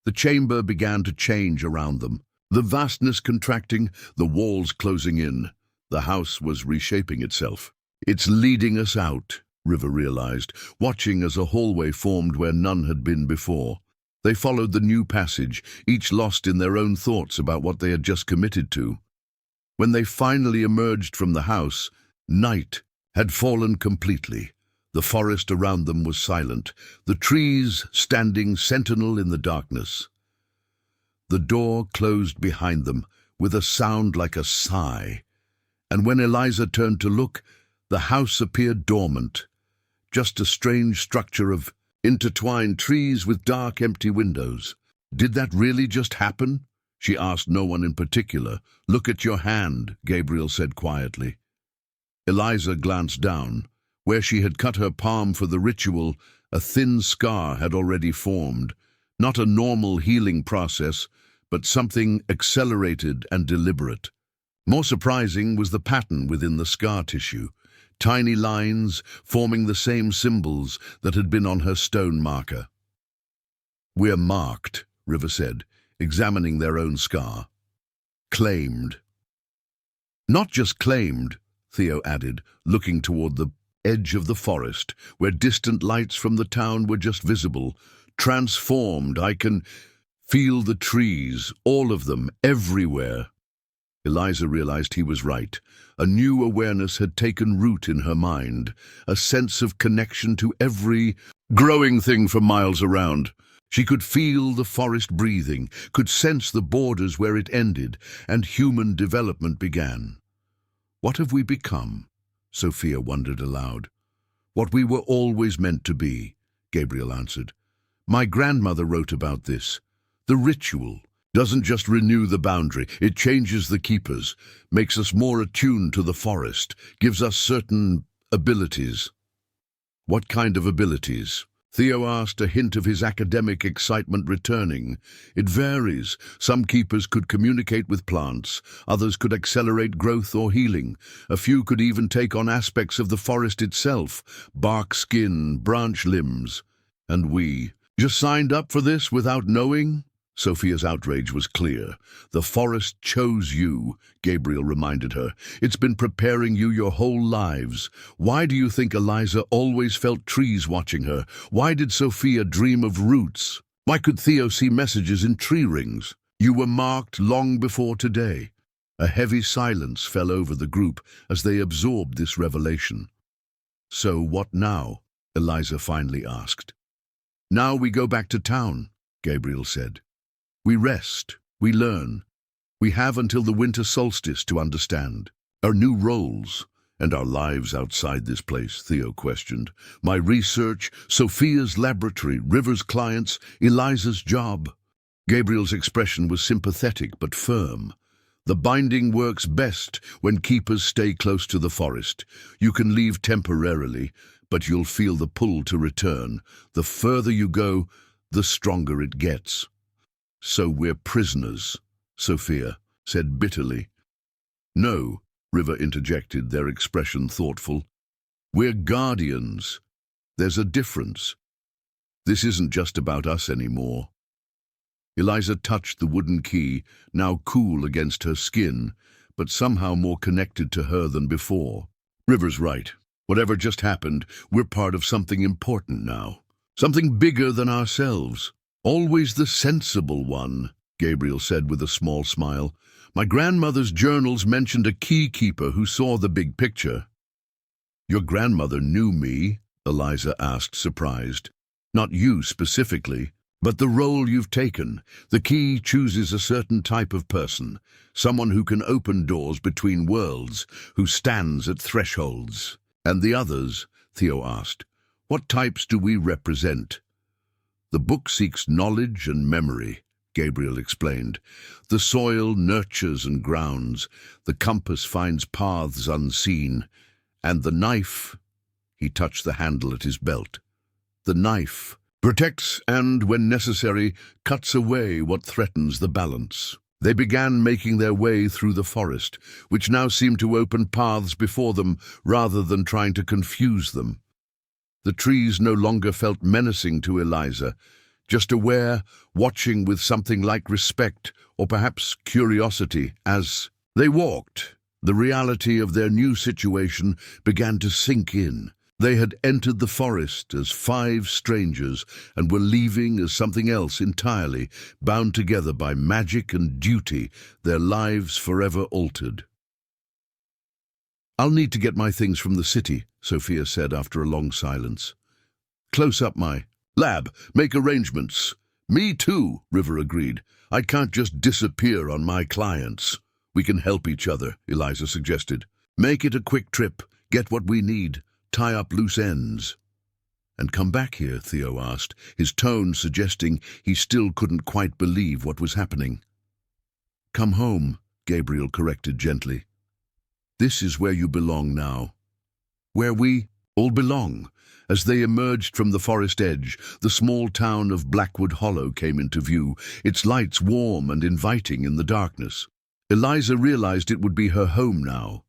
The chamber began to change around them, the vastness contracting, the walls closing in. The house was reshaping itself. "It's leading us out," River realized, watching as a hallway formed where none had been before. They followed the new passage, each lost in their own thoughts about what they had just committed to. When they finally emerged from the house, night had fallen completely. The forest around them was silent, the trees standing sentinel in the darkness. The door closed behind them with a sound like a sigh, and when Eliza turned to look, the house appeared dormant, just a strange structure of intertwined trees with dark, empty windows. "Did that really just happen?" she asked no one in particular. "Look at your hand," Gabriel said quietly. Eliza glanced down. Where she had cut her palm for the ritual, a thin scar had already formed. Not a normal healing process, but something accelerated and deliberate. More surprising was the pattern within the scar tissue. Tiny lines forming the same symbols that had been on her stone marker. "We're marked," River said, examining their own scar. "Claimed." "Not just claimed," Theo added, looking toward the edge of the forest, where distant lights from the town were just visible. "Transformed. I can feel the trees, all of them, everywhere." Eliza realized he was right. A new awareness had taken root in her mind, a sense of connection to every growing thing for miles around. She could feel the forest breathing, could sense the borders where it ended, and human development began. "What have we become?" Sophia wondered aloud. "What we were always meant to be," Gabriel answered. "My grandmother wrote about this. The ritual doesn't just renew the boundary, it changes the keepers, makes us more attuned to the forest, gives us certain abilities." "What kind of abilities?" Theo asked, a hint of his academic excitement returning. "It varies. Some keepers could communicate with plants, others could accelerate growth or healing. A few could even take on aspects of the forest itself, bark, skin, branch limbs. And we just signed up for this without knowing?" Sophia's outrage was clear. "The forest chose you," Gabriel reminded her. "It's been preparing you your whole lives. Why do you think Eliza always felt trees watching her? Why did Sophia dream of roots? Why could Theo see messages in tree rings? You were marked long before today." A heavy silence fell over the group as they absorbed this revelation. "So what now?" Eliza finally asked. "Now we go back to town," Gabriel said. "We rest, we learn. We have until the winter solstice to understand our new roles and our lives outside this place," Theo questioned. "My research, Sophia's laboratory, River's clients, Eliza's job." Gabriel's expression was sympathetic but firm. "The binding works best when keepers stay close to the forest. You can leave temporarily, but you'll feel the pull to return. The further you go, the stronger it gets." "So we're prisoners," Sophia said bitterly. "No," River interjected, their expression thoughtful. "We're guardians. There's a difference. This isn't just about us anymore." Eliza touched the wooden key, now cool against her skin, but somehow more connected to her than before. River's right. Whatever just happened, we're part of something important now. Something bigger than ourselves. Always the sensible one, Gabriel said with a small smile. My grandmother's journals mentioned a key-keeper who saw the big picture. Your grandmother knew me? Eliza asked, surprised. Not you specifically, but the role you've taken. The key chooses a certain type of person, someone who can open doors between worlds, who stands at thresholds. And the others? Theo asked. What types do we represent? The book seeks knowledge and memory, Gabriel explained. The soil nurtures and grounds, the compass finds paths unseen, and the knife, he touched the handle at his belt, the knife protects and, when necessary, cuts away what threatens the balance. They began making their way through the forest, which now seemed to open paths before them rather than trying to confuse them. The trees no longer felt menacing to Eliza, just aware, watching with something like respect or perhaps curiosity as they walked. The reality of their new situation began to sink in. They had entered the forest as 5 strangers and were leaving as something else entirely, bound together by magic and duty, their lives forever altered. I'll need to get my things from the city, Sophia said after a long silence. Close up my lab, make arrangements. Me too, River agreed. I can't just disappear on my clients. We can help each other, Eliza suggested. Make it a quick trip, get what we need, tie up loose ends. And come back here, Theo asked, his tone suggesting he still couldn't quite believe what was happening. Come home, Gabriel corrected gently. This is where you belong now. Where we all belong. As they emerged from the forest edge, the small town of Blackwood Hollow came into view, its lights warm and inviting in the darkness. Eliza realized it would be her home now.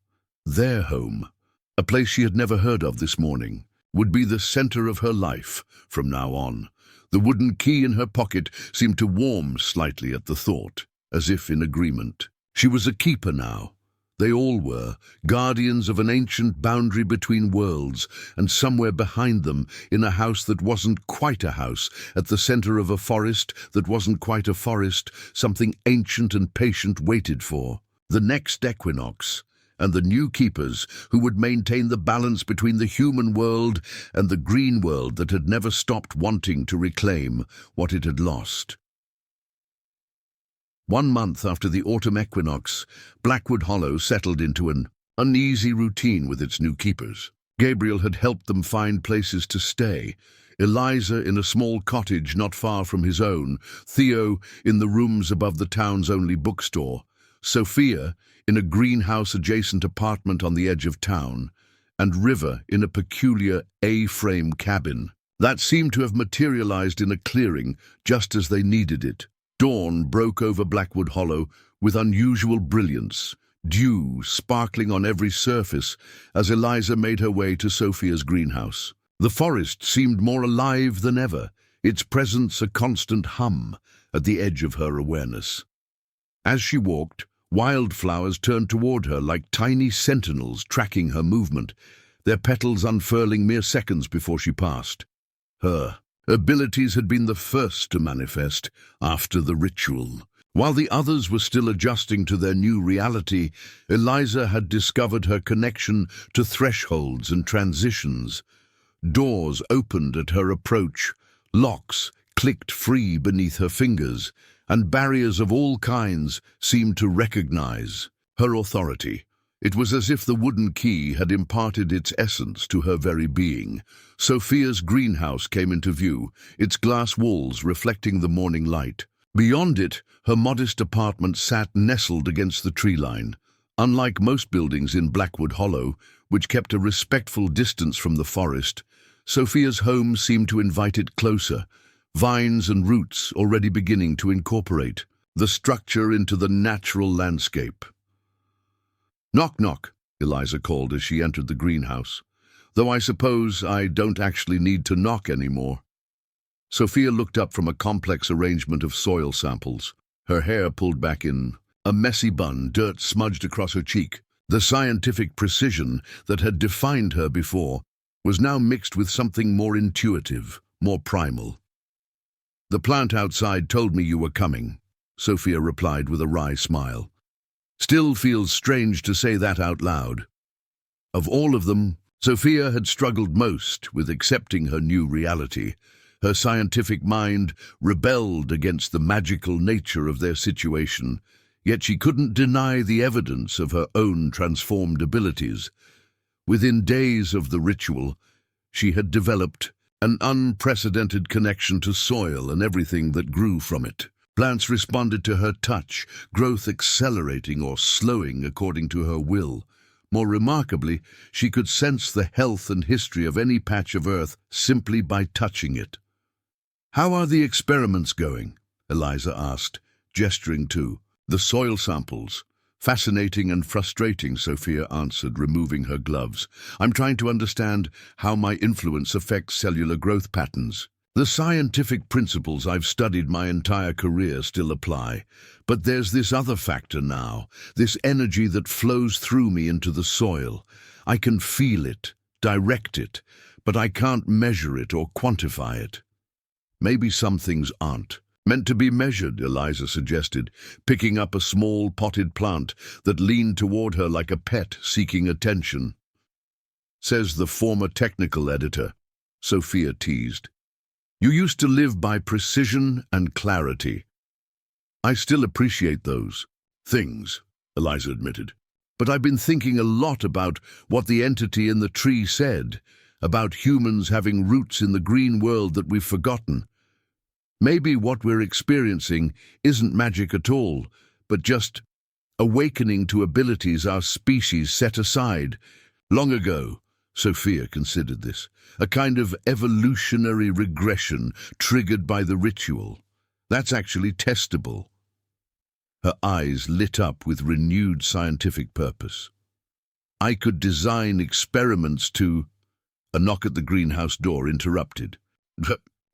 Their home. A place she had never heard of this morning. Would be the center of her life from now on. The wooden key in her pocket seemed to warm slightly at the thought, as if in agreement. She was a keeper now. They all were, guardians of an ancient boundary between worlds, and somewhere behind them, in a house that wasn't quite a house, at the center of a forest that wasn't quite a forest, something ancient and patient waited for. The next equinox, and the new keepers who would maintain the balance between the human world and the green world that had never stopped wanting to reclaim what it had lost. 1 month after the autumn equinox, Blackwood Hollow settled into an uneasy routine with its new keepers. Gabriel had helped them find places to stay. Eliza in a small cottage not far from his own, Theo in the rooms above the town's only bookstore, Sophia in a greenhouse-adjacent apartment on the edge of town, and River in a peculiar A-frame cabin that seemed to have materialized in a clearing just as they needed it. Dawn broke over Blackwood Hollow with unusual brilliance, dew sparkling on every surface as Eliza made her way to Sophia's greenhouse. The forest seemed more alive than ever, its presence a constant hum at the edge of her awareness. As she walked, wildflowers turned toward her like tiny sentinels tracking her movement, their petals unfurling mere seconds before she passed. Her abilities had been the first to manifest after the ritual. While the others were still adjusting to their new reality, Eliza had discovered her connection to thresholds and transitions. Doors opened at her approach, locks clicked free beneath her fingers, and barriers of all kinds seemed to recognize her authority. It was as if the wooden key had imparted its essence to her very being. Sophia's greenhouse came into view, its glass walls reflecting the morning light. Beyond it, her modest apartment sat nestled against the tree line. Unlike most buildings in Blackwood Hollow, which kept a respectful distance from the forest, Sophia's home seemed to invite it closer, vines and roots already beginning to incorporate the structure into the natural landscape. "Knock, knock," Eliza called as she entered the greenhouse, "though I suppose I don't actually need to knock anymore." Sophia looked up from a complex arrangement of soil samples, her hair pulled back in A messy bun, dirt smudged across her cheek. The scientific precision that had defined her before was now mixed with something more intuitive, more primal. "The plant outside told me you were coming," Sophia replied with a wry smile. "Still feels strange to say that out loud." Of all of them, Sophia had struggled most with accepting her new reality. Her scientific mind rebelled against the magical nature of their situation, yet she couldn't deny the evidence of her own transformed abilities. Within days of the ritual, she had developed an unprecedented connection to soil and everything that grew from it. Plants responded to her touch, growth accelerating or slowing according to her will. More remarkably, she could sense the health and history of any patch of earth simply by touching it. "How are the experiments going?" Eliza asked, gesturing to the soil samples. "Fascinating and frustrating," Sophia answered, removing her gloves. "I'm trying to understand how my influence affects cellular growth patterns. The scientific principles I've studied my entire career still apply, but there's this other factor now, this energy that flows through me into the soil. I can feel it, direct it, but I can't measure it or quantify it." "Maybe some things aren't meant to be measured," Eliza suggested, picking up a small potted plant that leaned toward her like a pet seeking attention. "Says the former technical editor," Sophia teased. "You used to live by precision and clarity." "I still appreciate those things," Eliza admitted. "But I've been thinking a lot about what the entity in the tree said, about humans having roots in the green world that we've forgotten. Maybe what we're experiencing isn't magic at all, but just awakening to abilities our species set aside long ago." Sophia considered this, "a kind of evolutionary regression triggered by the ritual. That's actually testable." Her eyes lit up with renewed scientific purpose. "I could design experiments to—" A knock at the greenhouse door interrupted.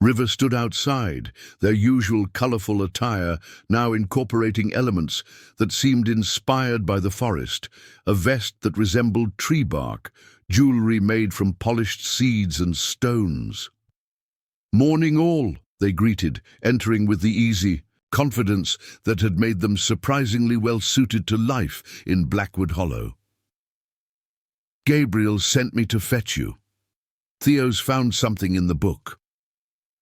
River stood outside, their usual colorful attire now incorporating elements that seemed inspired by the forest, a vest that resembled tree bark, jewelry made from polished seeds and stones. "Morning all," they greeted, entering with the easy confidence that had made them surprisingly well suited to life in Blackwood Hollow. "Gabriel sent me to fetch you. Theo's found something in the book."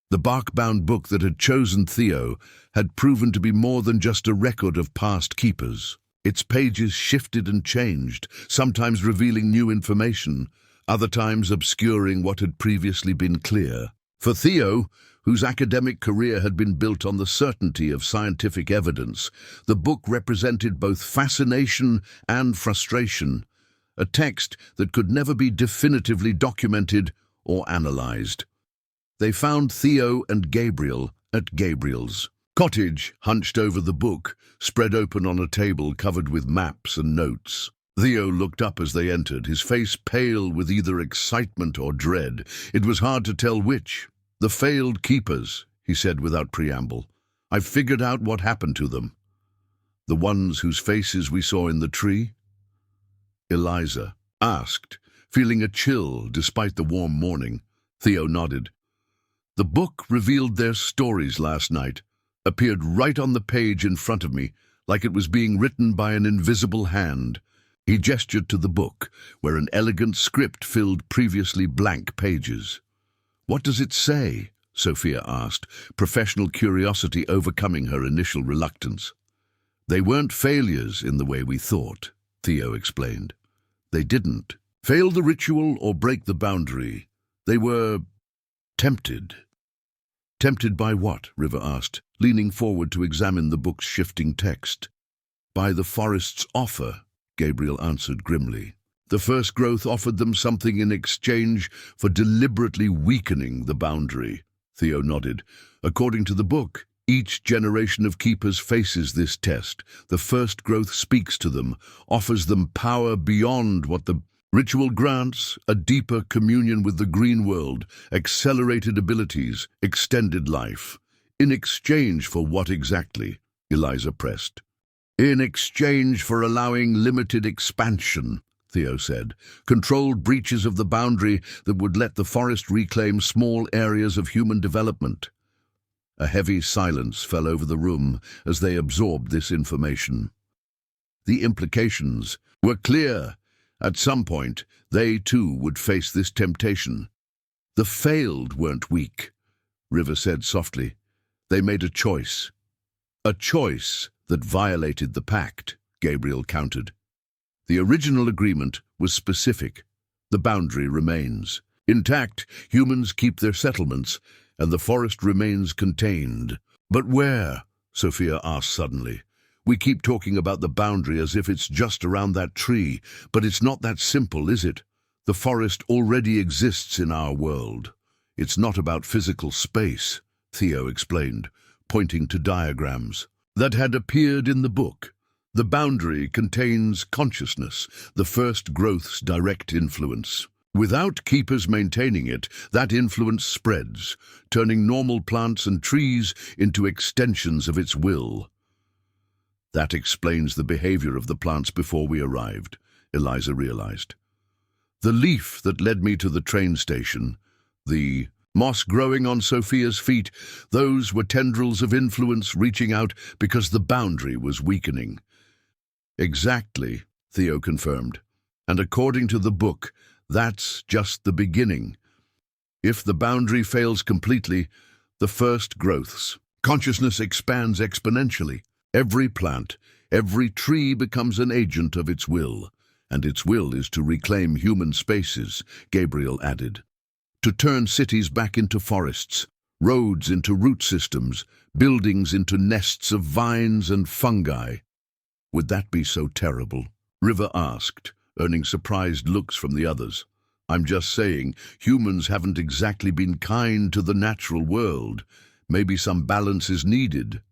The bark-bound book that had chosen Theo had proven to be more than just a record of past keepers. Its pages shifted and changed, sometimes revealing new information, other times obscuring what had previously been clear. For Theo, whose academic career had been built on the certainty of scientific evidence, the book represented both fascination and frustration, a text that could never be definitively documented or analyzed. They found Theo and Gabriel at Gabriel's cottage, hunched over the book, spread open on a table covered with maps and notes. Theo looked up as they entered, his face pale with either excitement or dread. It was hard to tell which. "The failed keepers," he said without preamble. "I've figured out what happened to them." "The ones whose faces we saw in the tree?" Eliza asked, feeling a chill despite the warm morning. Theo nodded. "The book revealed their stories last night, appeared right on the page in front of me, like it was being written by an invisible hand." He gestured to the book, where an elegant script filled previously blank pages. "What does it say?" Sophia asked, professional curiosity overcoming her initial reluctance. "They weren't failures in the way we thought," Theo explained. "They didn't fail the ritual or break the boundary. They were tempted." "Tempted by what?" River asked, leaning forward to examine the book's shifting text. "By the forest's offer," Gabriel answered grimly. "The first growth offered them something in exchange for deliberately weakening the boundary." Theo nodded. "According to the book, each generation of keepers faces this test. The first growth speaks to them, offers them power beyond what the ritual grants, a deeper communion with the green world, accelerated abilities, extended life. In exchange for what exactly?" Eliza pressed. In exchange for allowing limited expansion, Theo said, controlled breaches of the boundary that would let the forest reclaim small areas of human development. A heavy silence fell over the room as they absorbed this information. The implications were clear. At some point, they too would face this temptation. The failed weren't weak, River said softly. They made a choice. A choice that violated the pact, Gabriel countered. The original agreement was specific. The boundary remains. Intact, humans keep their settlements, and the forest remains contained. But where? Sophia asked suddenly. We keep talking about the boundary as if it's just around that tree, but it's not that simple, is it? The forest already exists in our world. It's not about physical space, Theo explained, pointing to diagrams that had appeared in the book. The boundary contains consciousness, the first growth's direct influence. Without keepers maintaining it, that influence spreads, turning normal plants and trees into extensions of its will. That explains the behavior of the plants before we arrived, Eliza realized. The leaf that led me to the train station, the moss growing on Sophia's feet, those were tendrils of influence reaching out because the boundary was weakening. Exactly, Theo confirmed. And according to the book, that's just the beginning. If the boundary fails completely, the first growths. Consciousness expands exponentially. Every plant, every tree becomes an agent of its will, and its will is to reclaim human spaces, Gabriel added. To turn cities back into forests, roads into root systems, buildings into nests of vines and fungi. Would that be so terrible? River asked, earning surprised looks from the others. I'm just saying, humans haven't exactly been kind to the natural world. Maybe some balance is needed.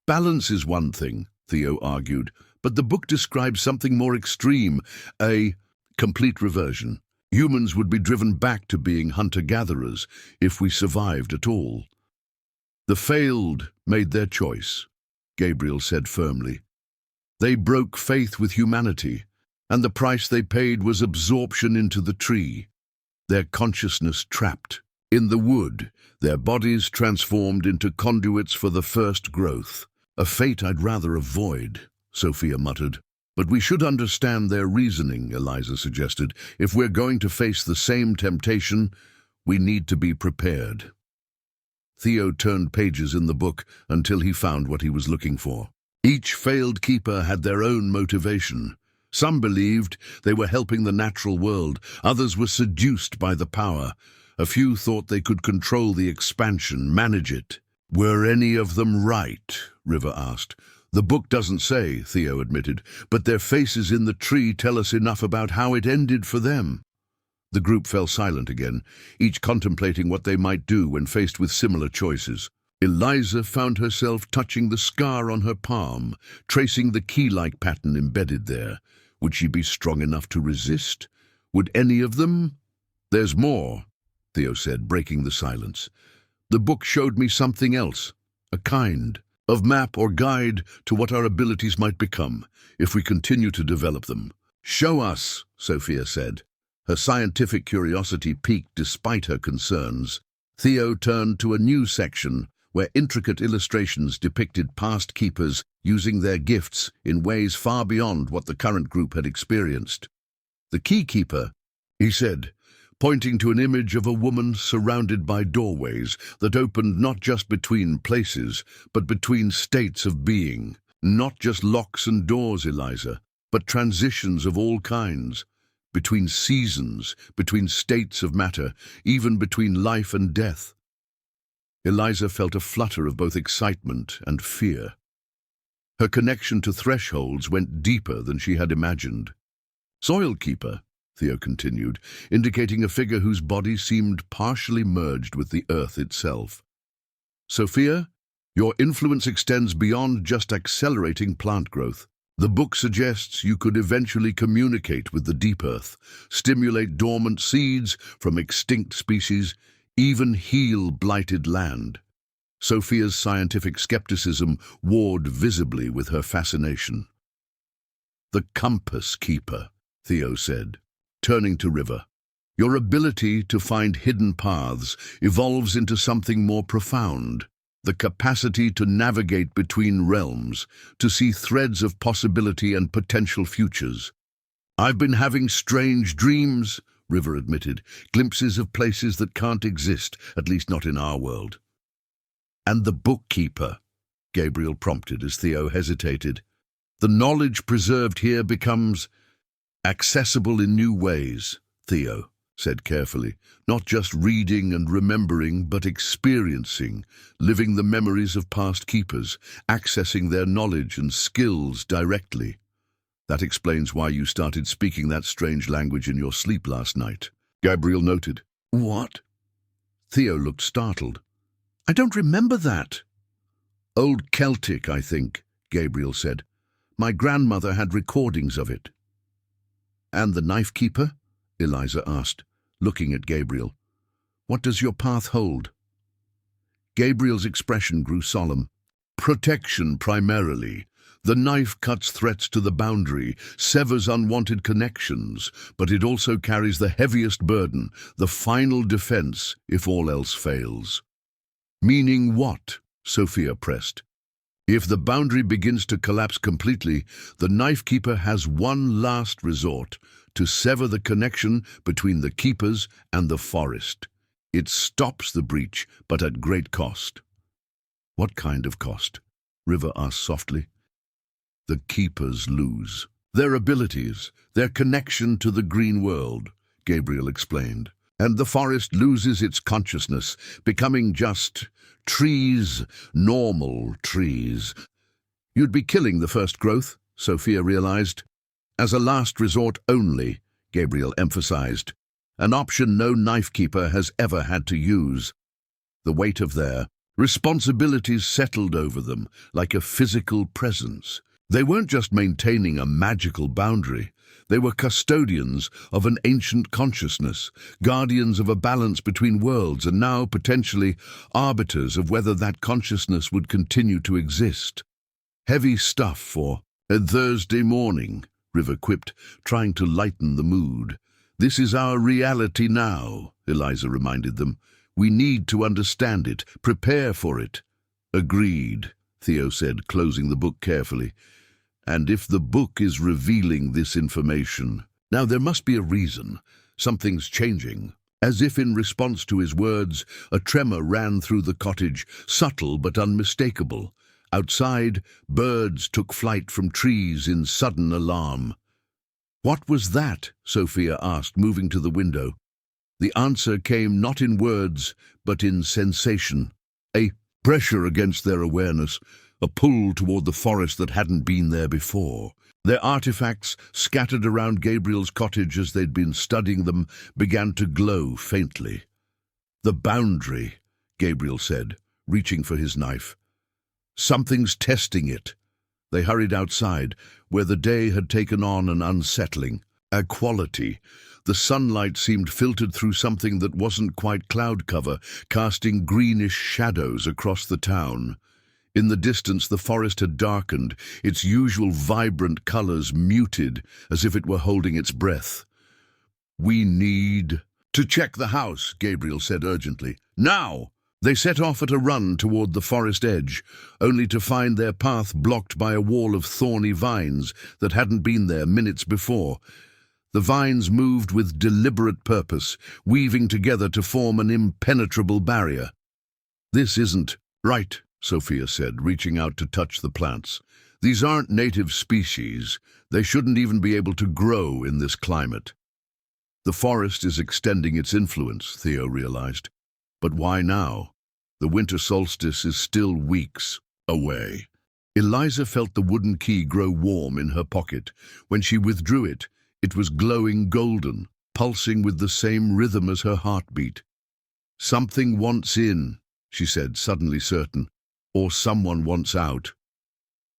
Balance is one thing, Theo argued, but the book describes something more extreme, a complete reversion. Humans would be driven back to being hunter-gatherers if we survived at all. The failed made their choice, Gabriel said firmly. They broke faith with humanity, and the price they paid was absorption into the tree, their consciousness trapped. In the wood, their bodies transformed into conduits for the first growth. A fate I'd rather avoid, Sophia muttered. But we should understand their reasoning, Eliza suggested. If we're going to face the same temptation, we need to be prepared. Theo turned pages in the book until he found what he was looking for. Each failed keeper had their own motivation. Some believed they were helping the natural world, others were seduced by the power. A few thought they could control the expansion, manage it. Were any of them right? River asked. The book doesn't say, Theo admitted, but their faces in the tree tell us enough about how it ended for them. The group fell silent again, each contemplating what they might do when faced with similar choices. Eliza found herself touching the scar on her palm, tracing the key-like pattern embedded there. Would she be strong enough to resist? Would any of them? There's more, Theo said, breaking the silence. The book showed me something else, a kind of map or guide to what our abilities might become if we continue to develop them. Show us, Sophia said. Her scientific curiosity piqued despite her concerns. Theo turned to a new section where intricate illustrations depicted past keepers using their gifts in ways far beyond what the current group had experienced. The key keeper, he said, pointing to an image of a woman surrounded by doorways that opened not just between places, but between states of being. Not just locks and doors, Eliza, but transitions of all kinds. Between seasons, between states of matter, even between life and death. Eliza felt a flutter of both excitement and fear. Her connection to thresholds went deeper than she had imagined. Soil keeper, Theo continued, indicating a figure whose body seemed partially merged with the earth itself. Sophia, your influence extends beyond just accelerating plant growth. The book suggests you could eventually communicate with the deep earth, stimulate dormant seeds from extinct species, even heal blighted land. Sophia's scientific skepticism warred visibly with her fascination. The compass keeper, Theo said, turning to River. Your ability to find hidden paths evolves into something more profound. The capacity to navigate between realms, to see threads of possibility and potential futures. I've been having strange dreams, River admitted, glimpses of places that can't exist, at least not in our world. And the bookkeeper, Gabriel prompted as Theo hesitated. The knowledge preserved here becomes accessible in new ways, Theo said carefully, not just reading and remembering, but experiencing, living the memories of past keepers, accessing their knowledge and skills directly. That explains why you started speaking that strange language in your sleep last night, Gabriel noted. What? Theo looked startled. I don't remember that. Old Celtic, I think, Gabriel said. My grandmother had recordings of it. And the knife keeper? Eliza asked, looking at Gabriel. What does your path hold? Gabriel's expression grew solemn. Protection primarily. The knife cuts threats to the boundary, severs unwanted connections, but it also carries the heaviest burden, the final defense, if all else fails. Meaning what? Sophia pressed. If the boundary begins to collapse completely, the knife keeper has one last resort, to sever the connection between the keepers and the forest. It stops the breach, but at great cost. What kind of cost? River asked softly. The keepers lose their abilities, their connection to the green world, Gabriel explained. And the forest loses its consciousness, becoming just trees, normal trees. You'd be killing the first growth, Sophia realized. As a last resort only, Gabriel emphasized, an option no knife keeper has ever had to use. The weight of their responsibilities settled over them like a physical presence. They weren't just maintaining a magical boundary. They were custodians of an ancient consciousness, guardians of a balance between worlds, and now, potentially, arbiters of whether that consciousness would continue to exist. Heavy stuff for a Thursday morning, River quipped, trying to lighten the mood. This is our reality now, Eliza reminded them. We need to understand it, prepare for it. Agreed, Theo said, closing the book carefully. And if the book is revealing this information, now there must be a reason. Something's changing. As if in response to his words, a tremor ran through the cottage, subtle but unmistakable. Outside, birds took flight from trees in sudden alarm. What was that? Sophia asked, moving to the window. The answer came not in words, but in sensation. A pressure against their awareness, a pull toward the forest that hadn't been there before. Their artifacts, scattered around Gabriel's cottage as they'd been studying them, began to glow faintly. The boundary, Gabriel said, reaching for his knife. Something's testing it. They hurried outside, where the day had taken on an unsettling quality. The sunlight seemed filtered through something that wasn't quite cloud cover, casting greenish shadows across the town. In the distance, the forest had darkened, its usual vibrant colors muted, as if it were holding its breath. We need to check the house, Gabriel said urgently. Now! They set off at a run toward the forest edge, only to find their path blocked by a wall of thorny vines that hadn't been there minutes before. The vines moved with deliberate purpose, weaving together to form an impenetrable barrier. This isn't right, Sophia said, reaching out to touch the plants. These aren't native species. They shouldn't even be able to grow in this climate. The forest is extending its influence, Theo realized. But why now? The winter solstice is still weeks away. Eliza felt the wooden key grow warm in her pocket. When she withdrew it, it was glowing golden, pulsing with the same rhythm as her heartbeat. Something wants in, she said, suddenly certain, or someone wants out.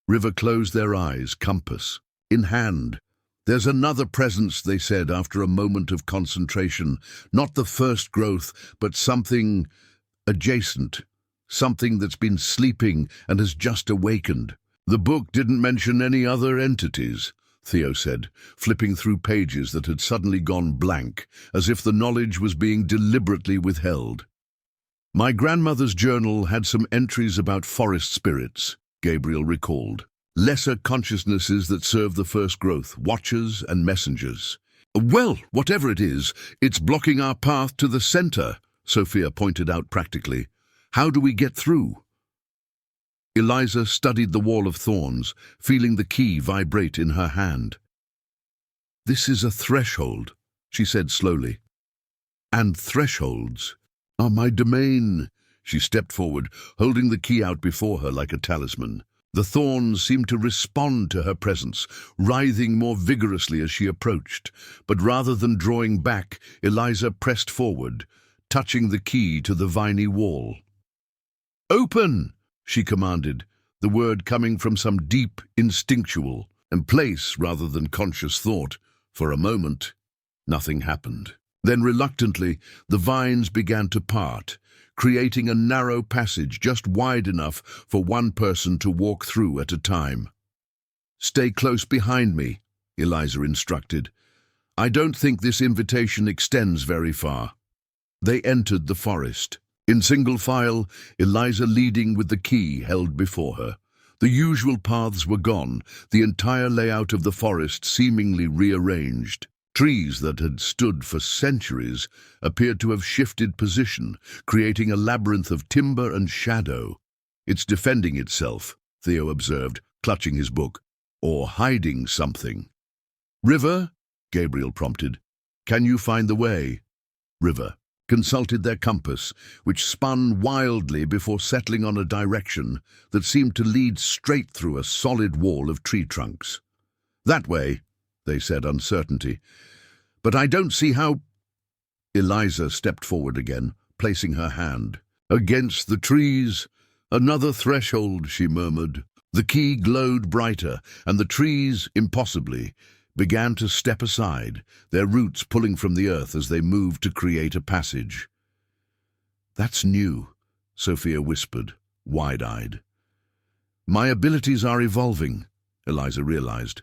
River closed their eyes, compass in hand. There's another presence, they said after a moment of concentration. Not the first growth, but something adjacent. Something that's been sleeping and has just awakened. The book didn't mention any other entities, Theo said, flipping through pages that had suddenly gone blank, as if the knowledge was being deliberately withheld. My grandmother's journal had some entries about forest spirits, Gabriel recalled. Lesser consciousnesses that serve the first growth, watchers and messengers. Well, whatever it is, it's blocking our path to the center, Sophia pointed out practically. How do we get through? Eliza studied the wall of thorns, feeling the key vibrate in her hand. This is a threshold, she said slowly. And thresholds are my domain. She stepped forward, holding the key out before her like a talisman. The thorns seemed to respond to her presence, writhing more vigorously as she approached. But rather than drawing back, Eliza pressed forward, touching the key to the viny wall. "Open!" she commanded, the word coming from some deep, instinctual, and place rather than conscious thought. For a moment, nothing happened. Then reluctantly, the vines began to part, creating a narrow passage just wide enough for one person to walk through at a time. "Stay close behind me," Eliza instructed. "I don't think this invitation extends very far." They entered the forest. In single file, Eliza leading with the key held before her. The usual paths were gone, the entire layout of the forest seemingly rearranged. Trees that had stood for centuries appeared to have shifted position, creating a labyrinth of timber and shadow. "It's defending itself," Theo observed, clutching his book. "Or hiding something." "River?" Gabriel prompted. "Can you find the way?" River consulted their compass, which spun wildly before settling on a direction that seemed to lead straight through a solid wall of tree trunks. "That way," they said, uncertainty. "But I don't see how—" Eliza stepped forward again, placing her hand. "Against the trees, another threshold," she murmured. The key glowed brighter, and the trees, impossibly, began to step aside, their roots pulling from the earth as they moved to create a passage. "That's new," Sophia whispered, wide-eyed. "My abilities are evolving," Eliza realized.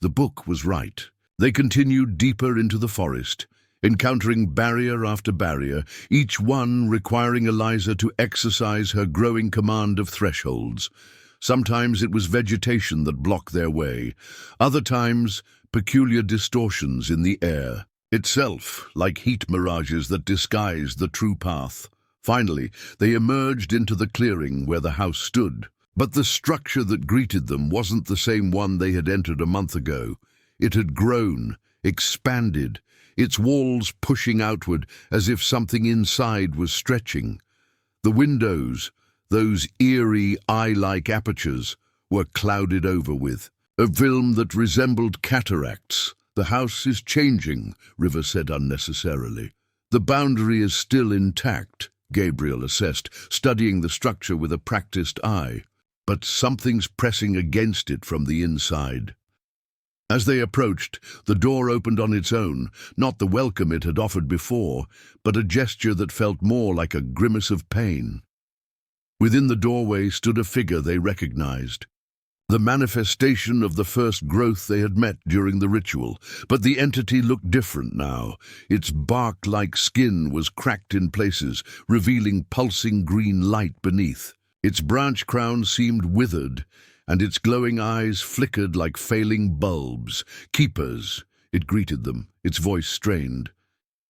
The book was right. They continued deeper into the forest, encountering barrier after barrier, each one requiring Eliza to exercise her growing command of thresholds. Sometimes it was vegetation that blocked their way, other times peculiar distortions in the air, itself like heat mirages that disguised the true path. Finally, they emerged into the clearing where the house stood. But the structure that greeted them wasn't the same one they had entered a month ago. It had grown, expanded, its walls pushing outward as if something inside was stretching. The windows, those eerie eye-like apertures, were clouded over with a film that resembled cataracts. "The house is changing," River said unnecessarily. "The boundary is still intact," Gabriel assessed, studying the structure with a practiced eye. "But something's pressing against it from the inside." As they approached, the door opened on its own, not the welcome it had offered before, but a gesture that felt more like a grimace of pain. Within the doorway stood a figure they recognized, the manifestation of the first growth they had met during the ritual. But the entity looked different now. Its bark-like skin was cracked in places, revealing pulsing green light beneath. Its branch crown seemed withered, and its glowing eyes flickered like failing bulbs. "Keepers," it greeted them, its voice strained.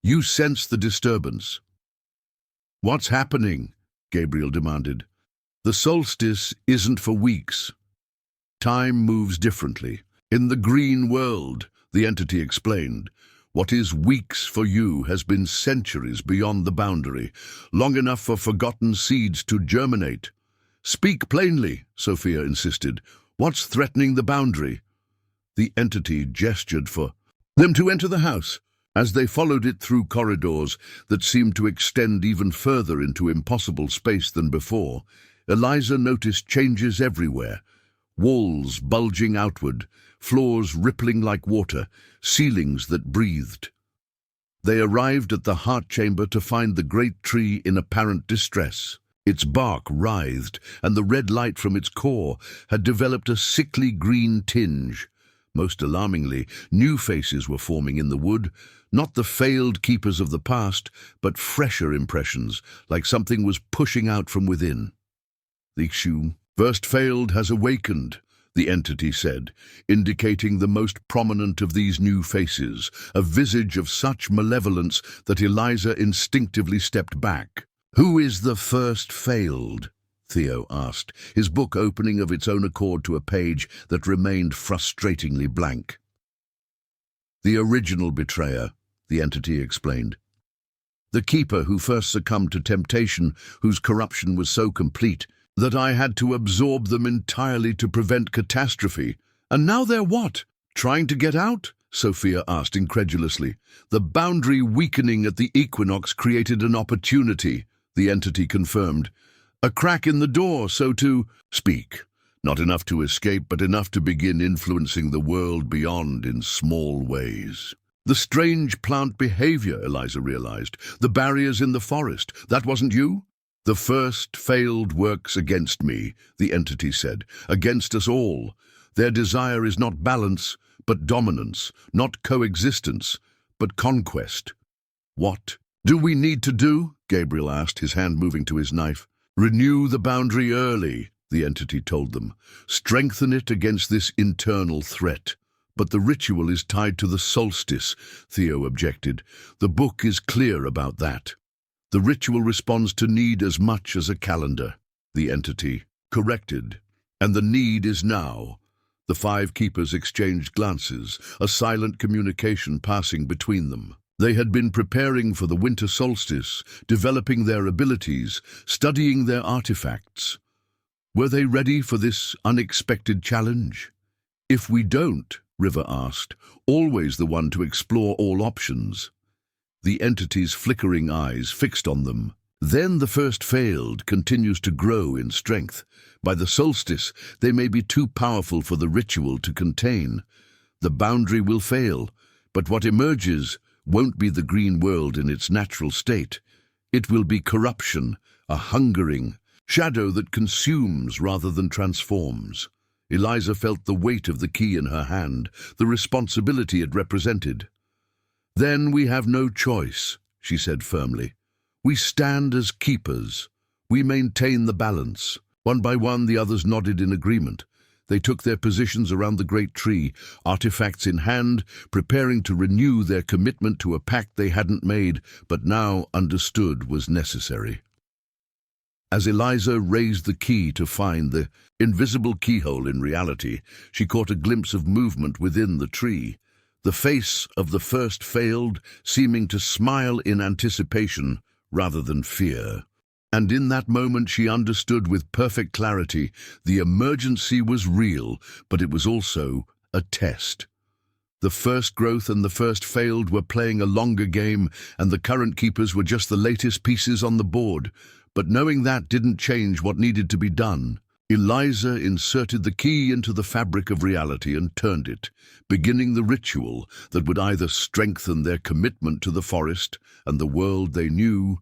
"You sense the disturbance." "What's happening?" Gabriel demanded. "The solstice isn't for weeks. Time moves differently. In the green world," the entity explained, "what is weeks for you has been centuries beyond the boundary, long enough for forgotten seeds to germinate." "Speak plainly," Sophia insisted. "What's threatening the boundary?" The entity gestured for them to enter the house. As they followed it through corridors that seemed to extend even further into impossible space than before, Eliza noticed changes everywhere. Walls bulging outward, floors rippling like water, ceilings that breathed. They arrived at the heart chamber to find the great tree in apparent distress. Its bark writhed, and the red light from its core had developed a sickly green tinge. Most alarmingly, new faces were forming in the wood, not the failed keepers of the past, but fresher impressions, like something was pushing out from within. The first failed has awakened, the entity said, indicating the most prominent of these new faces, a visage of such malevolence that Eliza instinctively stepped back. "Who is the first failed?" Theo asked, his book opening of its own accord to a page that remained frustratingly blank. "The original betrayer," the entity explained. "The keeper who first succumbed to temptation, whose corruption was so complete that I had to absorb them entirely to prevent catastrophe. And now they're what? Trying to get out?" Sophia asked incredulously. "The boundary weakening at the equinox created an opportunity," the entity confirmed. "A crack in the door, so to speak. Not enough to escape, but enough to begin influencing the world beyond in small ways." "The strange plant behavior," Eliza realized. "The barriers in the forest. That wasn't you?" "The first failed works against me," the entity said. "Against us all. Their desire is not balance, but dominance. Not coexistence, but conquest." "What do we need to do?" Gabriel asked, his hand moving to his knife. "Renew the boundary early," the entity told them. "Strengthen it against this internal threat." "But the ritual is tied to the solstice," Theo objected. "The book is clear about that." "The ritual responds to need as much as a calendar," the entity corrected. "And the need is now." The 5 keepers exchanged glances, a silent communication passing between them. They had been preparing for the winter solstice, developing their abilities, studying their artifacts. Were they ready for this unexpected challenge? "If we don't," River asked, always the one to explore all options. The entity's flickering eyes fixed on them. "Then the first failed continues to grow in strength. By the solstice, they may be too powerful for the ritual to contain. The boundary will fail, but what emerges won't be the green world in its natural state. It will be corruption, a hungering shadow that consumes rather than transforms." Eliza felt the weight of the key in her hand, the responsibility it represented. "Then we have no choice," she said firmly. "We stand as keepers. We maintain the balance." One by one, the others nodded in agreement. They took their positions around the great tree, artifacts in hand, preparing to renew their commitment to a pact they hadn't made, but now understood was necessary. As Eliza raised the key to find the invisible keyhole in reality, she caught a glimpse of movement within the tree. The face of the first failed, seeming to smile in anticipation rather than fear. And in that moment she understood with perfect clarity the emergency was real, but it was also a test. The first growth and the first failed were playing a longer game, and the current keepers were just the latest pieces on the board. But knowing that didn't change what needed to be done. Eliza inserted the key into the fabric of reality and turned it, beginning the ritual that would either strengthen their commitment to the forest and the world they knew,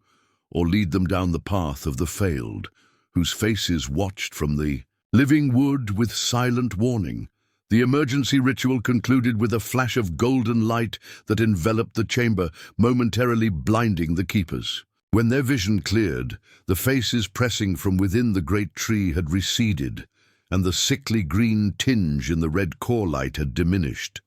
or lead them down the path of the failed, whose faces watched from the living wood with silent warning. The emergency ritual concluded with a flash of golden light that enveloped the chamber, momentarily blinding the keepers. When their vision cleared, the faces pressing from within the great tree had receded, and the sickly green tinge in the red core light had diminished.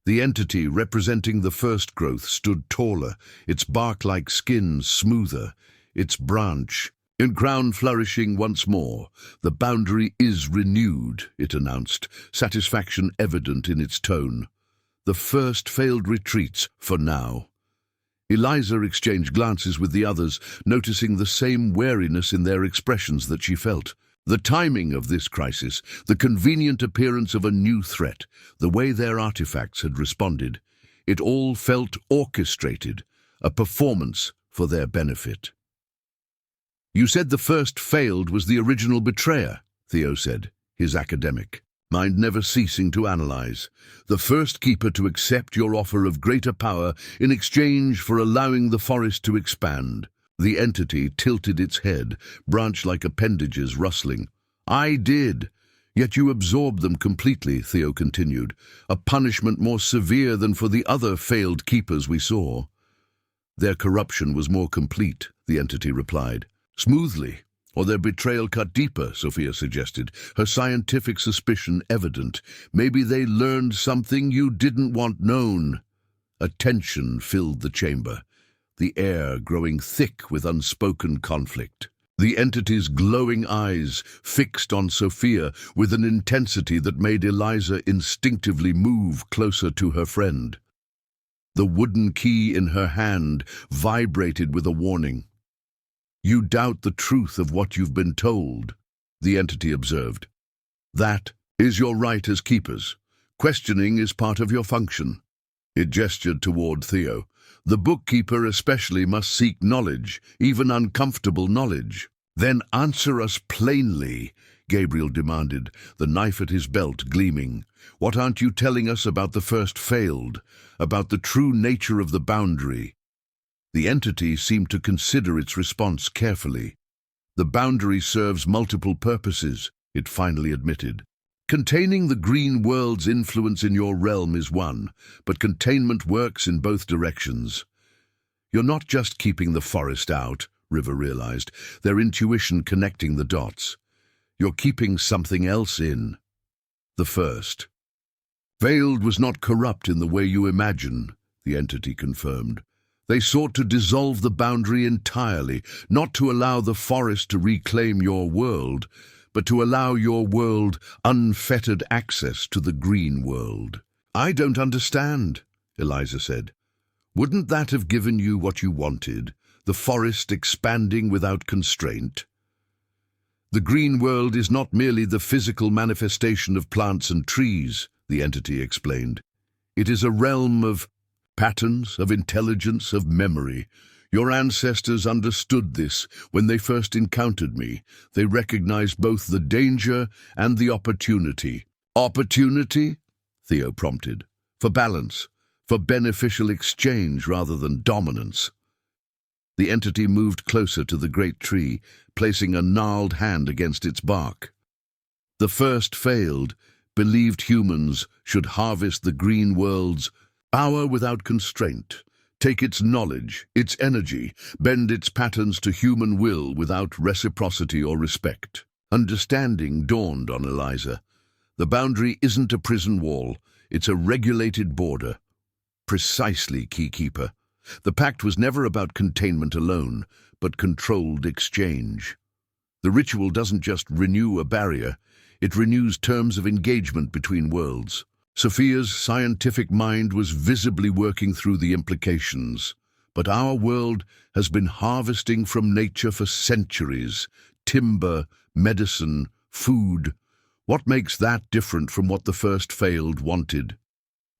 The entity representing the first growth stood taller, its bark-like skin smoother, its branch in crown flourishing once more. "The boundary is renewed," it announced, satisfaction evident in its tone. "The first failed retreats for now." Eliza exchanged glances with the others, noticing the same wariness in their expressions that she felt. The timing of this crisis, the convenient appearance of a new threat, the way their artifacts had responded, it all felt orchestrated, a performance for their benefit. "You said the first failed was the original betrayer," Theo said, his academic mind never ceasing to analyze. "The first keeper to accept your offer of greater power in exchange for allowing the forest to expand." The entity tilted its head, branch-like appendages rustling. "I did. Yet you absorbed them completely, Theo continued, a punishment more severe than for the other failed keepers we saw. Their corruption was more complete, the entity replied. Smoothly, or their betrayal cut deeper, Sophia suggested, her scientific suspicion evident. Maybe they learned something you didn't want known. A tension filled the chamber, the air growing thick with unspoken conflict. The entity's glowing eyes fixed on Sophia with an intensity that made Eliza instinctively move closer to her friend. The wooden key in her hand vibrated with a warning. You doubt the truth of what you've been told, the entity observed. That is your right as keepers. Questioning is part of your function. It gestured toward Theo. The bookkeeper especially must seek knowledge, even uncomfortable knowledge. Then answer us plainly, Gabriel demanded, the knife at his belt gleaming. What aren't you telling us about the first failed, about the true nature of the boundary? The entity seemed to consider its response carefully. The boundary serves multiple purposes, it finally admitted. Containing the green world's influence in your realm is one, but containment works in both directions. You're not just keeping the forest out, River realized, their intuition connecting the dots. You're keeping something else in. The first. Veiled was not corrupt in the way you imagine, the entity confirmed. They sought to dissolve the boundary entirely, not to allow the forest to reclaim your world, but to allow your world unfettered access to the green world. I don't understand, Eliza said. Wouldn't that have given you what you wanted, the forest expanding without constraint? The green world is not merely the physical manifestation of plants and trees, the entity explained. It is a realm of patterns, of intelligence, of memory. Your ancestors understood this when they first encountered me. They recognized both the danger and the opportunity. Opportunity? Theo prompted. For balance, for beneficial exchange rather than dominance. The entity moved closer to the great tree, placing a gnarled hand against its bark. The first failed, believed humans should harvest the green world's power without constraint, take its knowledge, its energy, bend its patterns to human will without reciprocity or respect. Understanding dawned on Eliza. The boundary isn't a prison wall, it's a regulated border. Precisely, Keykeeper. The pact was never about containment alone, but controlled exchange. The ritual doesn't just renew a barrier, it renews terms of engagement between worlds. Sophia's scientific mind was visibly working through the implications, but our world has been harvesting from nature for centuries. Timber, medicine, food. What makes that different from what the first failed wanted?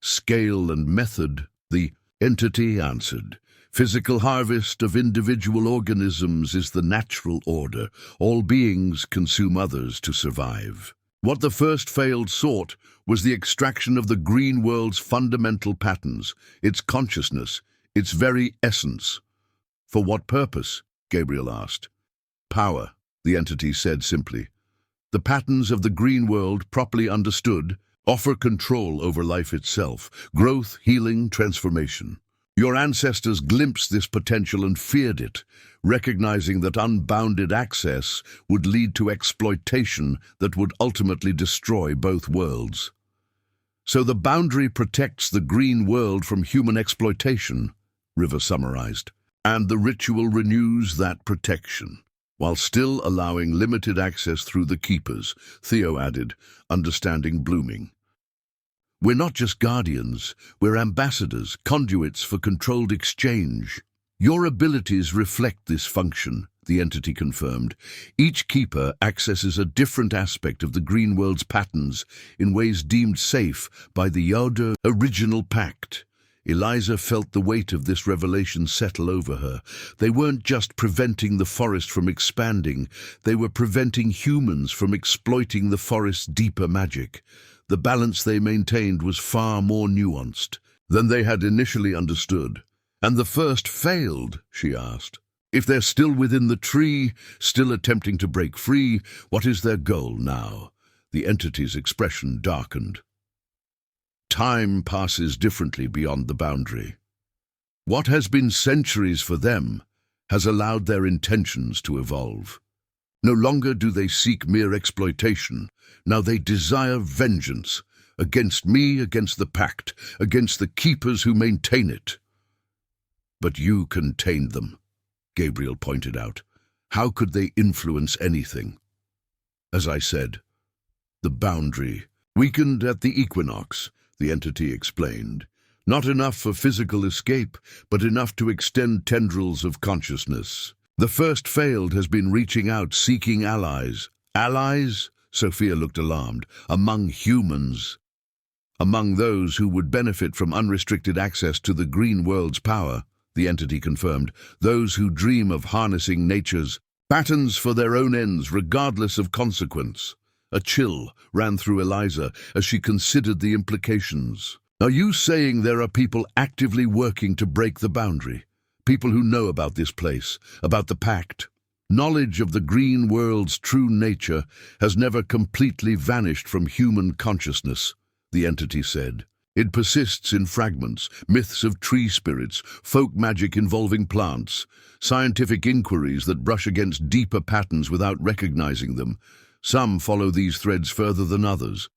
Scale and method, the entity answered. Physical harvest of individual organisms is the natural order. All beings consume others to survive. What the first failed sought was the extraction of the green world's fundamental patterns, its consciousness, its very essence. For what purpose? Gabriel asked. Power, the entity said simply. The patterns of the green world, properly understood, offer control over life itself, growth, healing, transformation. Your ancestors glimpsed this potential and feared it, recognizing that unbounded access would lead to exploitation that would ultimately destroy both worlds. So the boundary protects the green world from human exploitation, River summarized, and the ritual renews that protection, while still allowing limited access through the keepers, Theo added, understanding blooming. We're not just guardians, we're ambassadors, conduits for controlled exchange. Your abilities reflect this function, the entity confirmed. Each keeper accesses a different aspect of the green world's patterns in ways deemed safe by the Yoda original pact. Eliza felt the weight of this revelation settle over her. They weren't just preventing the forest from expanding, they were preventing humans from exploiting the forest's deeper magic. The balance they maintained was far more nuanced than they had initially understood. And the first failed, she asked. If they're still within the tree, still attempting to break free, what is their goal now? The entity's expression darkened. Time passes differently beyond the boundary. What has been centuries for them has allowed their intentions to evolve. No longer do they seek mere exploitation. Now they desire vengeance against me, against the pact, against the keepers who maintain it. But you contained them, Gabriel pointed out. How could they influence anything? As I said, the boundary weakened at the equinox, the entity explained. Not enough for physical escape, but enough to extend tendrils of consciousness. The first failed has been reaching out, seeking allies. Allies? Sophia looked alarmed. Among humans. Among those who would benefit from unrestricted access to the green world's power, the entity confirmed. Those who dream of harnessing nature's patterns for their own ends, regardless of consequence. A chill ran through Eliza as she considered the implications. Are you saying there are people actively working to break the boundary? People who know about this place, about the pact? Knowledge of the green world's true nature has never completely vanished from human consciousness, the entity said. It persists in fragments, myths of tree spirits, folk magic involving plants, scientific inquiries that brush against deeper patterns without recognizing them. Some follow these threads further than others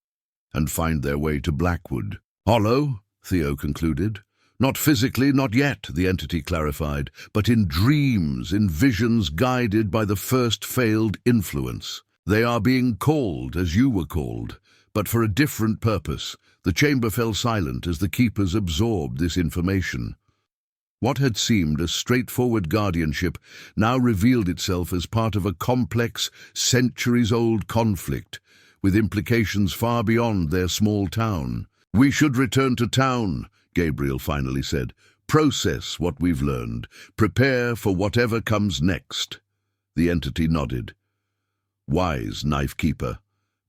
and find their way to Blackwood. Hollow, Theo concluded. Not physically, not yet, the entity clarified, but in dreams, in visions guided by the first failed influence. They are being called as you were called, but for a different purpose. The chamber fell silent as the keepers absorbed this information. What had seemed a straightforward guardianship now revealed itself as part of a complex, centuries-old conflict, with implications far beyond their small town. We should return to town, Gabriel finally said. Process what we've learned. Prepare for whatever comes next. The entity nodded. Wise, Knife Keeper.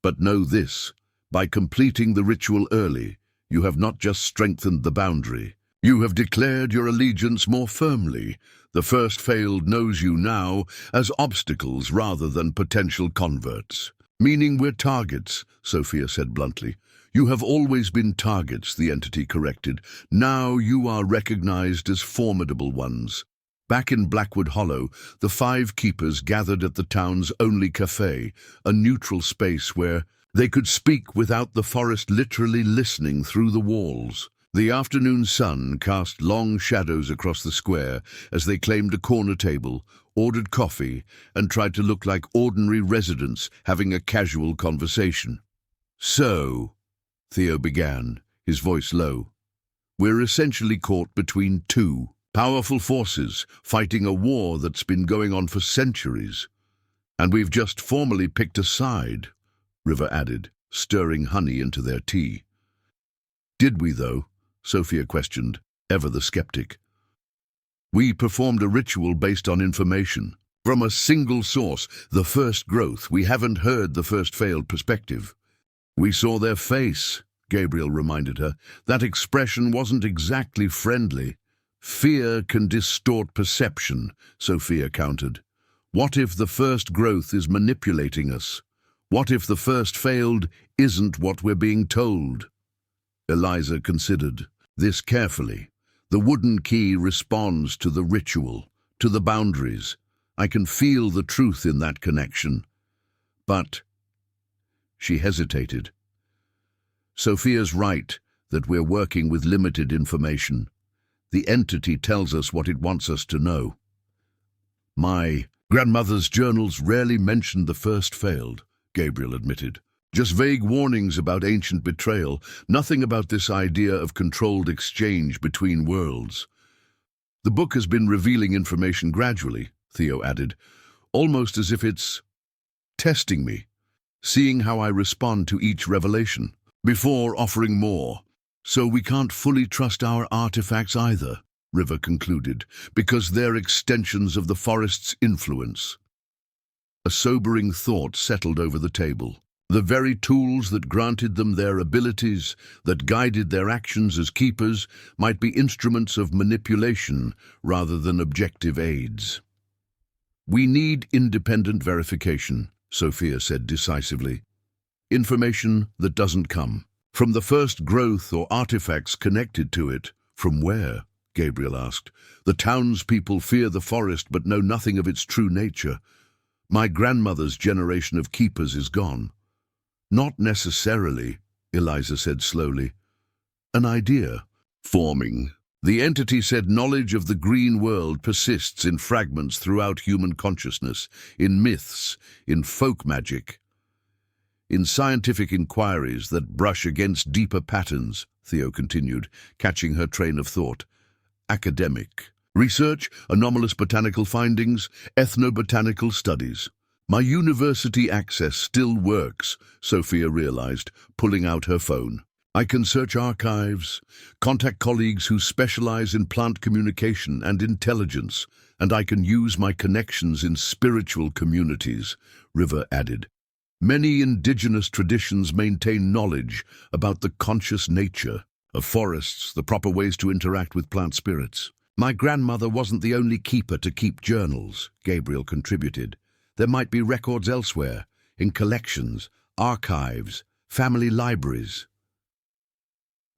But know this. By completing the ritual early, you have not just strengthened the boundary. You have declared your allegiance more firmly. The first failed knows you now as obstacles rather than potential converts. Meaning we're targets, Sophia said bluntly. You have always been targets, the entity corrected. Now you are recognized as formidable ones. Back in Blackwood Hollow, the 5 keepers gathered at the town's only cafe, a neutral space where they could speak without the forest literally listening through the walls. The afternoon sun cast long shadows across the square as they claimed a corner table, ordered coffee, and tried to look like ordinary residents having a casual conversation. So, Theo began, his voice low, we're essentially caught between 2 powerful forces fighting a war that's been going on for centuries. And we've just formally picked a side, River added, stirring honey into their tea. Did we, though? Sophia questioned, ever the skeptic. We performed a ritual based on information. From a single source, the first growth. We haven't heard the first failed perspective. We saw their face, Gabriel reminded her. That expression wasn't exactly friendly. Fear can distort perception, Sophia countered. What if the first growth is manipulating us? What if the first failed isn't what we're being told? Eliza considered this carefully. The wooden key responds to the ritual, to the boundaries. I can feel the truth in that connection. But she hesitated. Sophia's right that we're working with limited information. The entity tells us what it wants us to know. My grandmother's journals rarely mentioned the first failed, Gabriel admitted. Just vague warnings about ancient betrayal, nothing about this idea of controlled exchange between worlds. The book has been revealing information gradually, Theo added, almost as if it's testing me, seeing how I respond to each revelation, before offering more. So we can't fully trust our artifacts either, River concluded, because they're extensions of the forest's influence. A sobering thought settled over the table. The very tools that granted them their abilities, that guided their actions as keepers, might be instruments of manipulation rather than objective aids. We need independent verification, Sophia said decisively. Information that doesn't come. From the first growth or artifacts connected to it. From where? Gabriel asked. The townspeople fear the forest but know nothing of its true nature. My grandmother's generation of keepers is gone. Not necessarily, Eliza said slowly. An idea. Forming. The entity said knowledge of the green world persists in fragments throughout human consciousness, in myths, in folk magic. In scientific inquiries that brush against deeper patterns, Theo continued, catching her train of thought. Academic. Research, anomalous botanical findings, ethnobotanical studies. My university access still works, Sophia realized, pulling out her phone. I can search archives, contact colleagues who specialize in plant communication and intelligence, and I can use my connections in spiritual communities, River added. Many indigenous traditions maintain knowledge about the conscious nature of forests, the proper ways to interact with plant spirits. My grandmother wasn't the only keeper to keep journals, Gabriel contributed. There might be records elsewhere, in collections, archives, family libraries.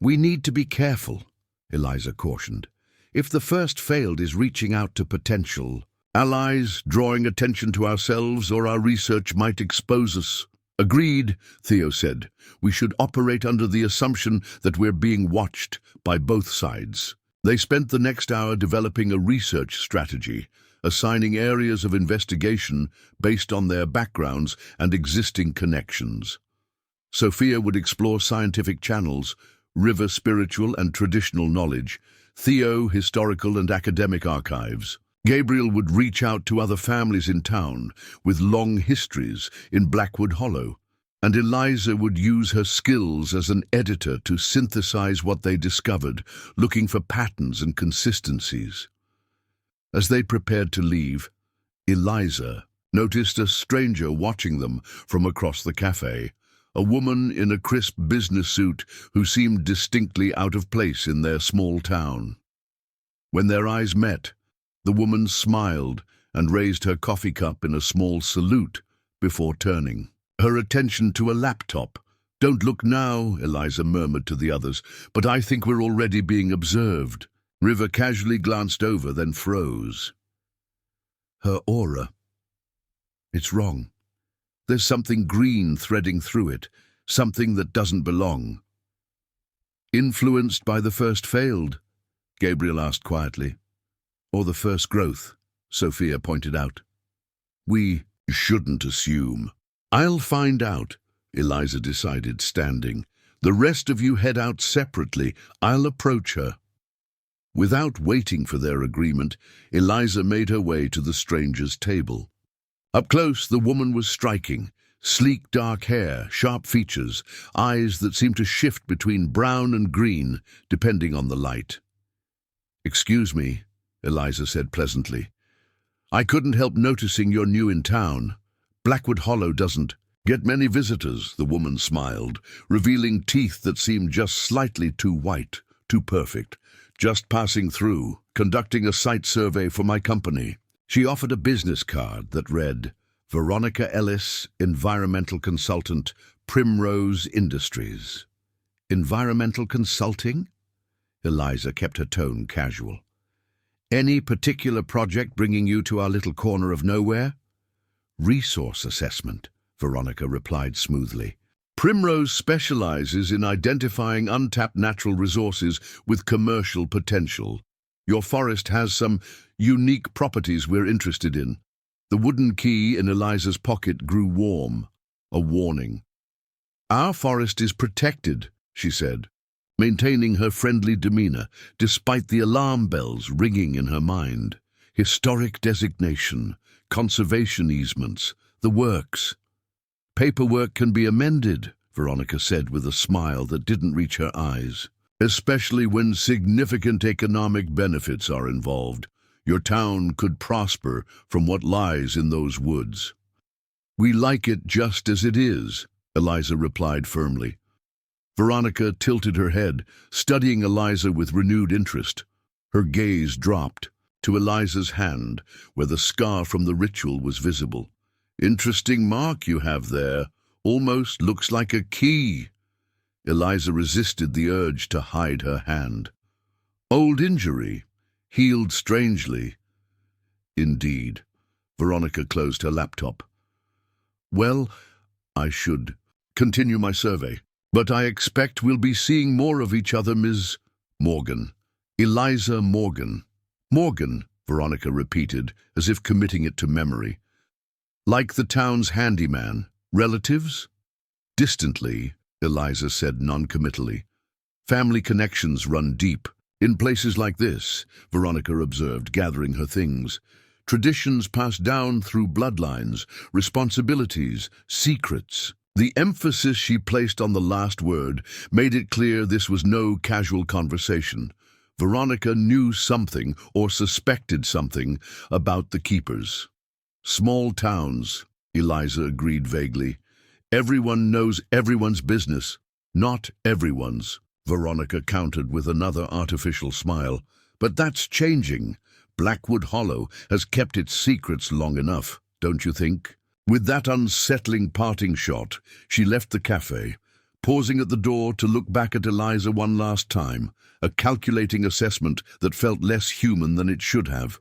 We need to be careful, Eliza cautioned. If the first failed is reaching out to potential allies, drawing attention to ourselves or our research might expose us. Agreed, Theo said. We should operate under the assumption that we're being watched by both sides. They spent the next hour developing a research strategy, assigning areas of investigation based on their backgrounds and existing connections. Sophia would explore scientific channels, River spiritual and traditional knowledge, Theo historical and academic archives. Gabriel would reach out to other families in town with long histories in Blackwood Hollow, and Eliza would use her skills as an editor to synthesize what they discovered, looking for patterns and consistencies. As they prepared to leave, Eliza noticed a stranger watching them from across the cafe, a woman in a crisp business suit who seemed distinctly out of place in their small town. When their eyes met, the woman smiled and raised her coffee cup in a small salute before turning. Her attention to a laptop. Don't look now, Eliza murmured to the others, but I think we're already being observed. River casually glanced over, then froze. Her aura. It's wrong. There's something green threading through it, something that doesn't belong. Influenced by the first failed? Gabriel asked quietly. Or the first growth, Sophia pointed out. We shouldn't assume. I'll find out, Eliza decided, standing. The rest of you head out separately. I'll approach her. Without waiting for their agreement, Eliza made her way to the stranger's table. Up close, the woman was striking. Sleek dark hair, sharp features, eyes that seemed to shift between brown and green, depending on the light. Excuse me, Eliza said pleasantly. I couldn't help noticing you're new in town. Blackwood Hollow doesn't get many visitors, the woman smiled, revealing teeth that seemed just slightly too white, too perfect. Just passing through, conducting a site survey for my company. She offered a business card that read, Veronica Ellis, Environmental Consultant, Primrose Industries. Environmental consulting? Eliza kept her tone casual. Any particular project bringing you to our little corner of nowhere? Resource assessment, Veronica replied smoothly. Primrose specializes in identifying untapped natural resources with commercial potential. Your forest has some unique properties we're interested in. The wooden key in Eliza's pocket grew warm, a warning. Our forest is protected, she said, maintaining her friendly demeanor despite the alarm bells ringing in her mind. Historic designation, conservation easements, the works. Paperwork can be amended, Veronica said with a smile that didn't reach her eyes. Especially when significant economic benefits are involved. Your town could prosper from what lies in those woods. We like it just as it is, Eliza replied firmly. Veronica tilted her head, studying Eliza with renewed interest. Her gaze dropped to Eliza's hand, where the scar from the ritual was visible. Interesting mark you have there, almost looks like a key. Eliza resisted the urge to hide her hand. Old injury, healed strangely. Indeed. Veronica closed her laptop. Well, I should continue my survey, but I expect we'll be seeing more of each other, Ms. Morgan. Eliza Morgan. Morgan, Veronica repeated, as if committing it to memory. Like the town's handyman. Relatives? Distantly, Eliza said noncommittally. Family connections run deep. In places like this, Veronica observed, gathering her things. Traditions passed down through bloodlines, responsibilities, secrets. The emphasis she placed on the last word made it clear this was no casual conversation. Veronica knew something, or suspected something, about the keepers. Small towns, Eliza agreed vaguely. Everyone knows everyone's business. Not everyone's, Veronica countered with another artificial smile. But that's changing. Blackwood Hollow has kept its secrets long enough, don't you think? With that unsettling parting shot, she left the cafe, pausing at the door to look back at Eliza one last time, a calculating assessment that felt less human than it should have.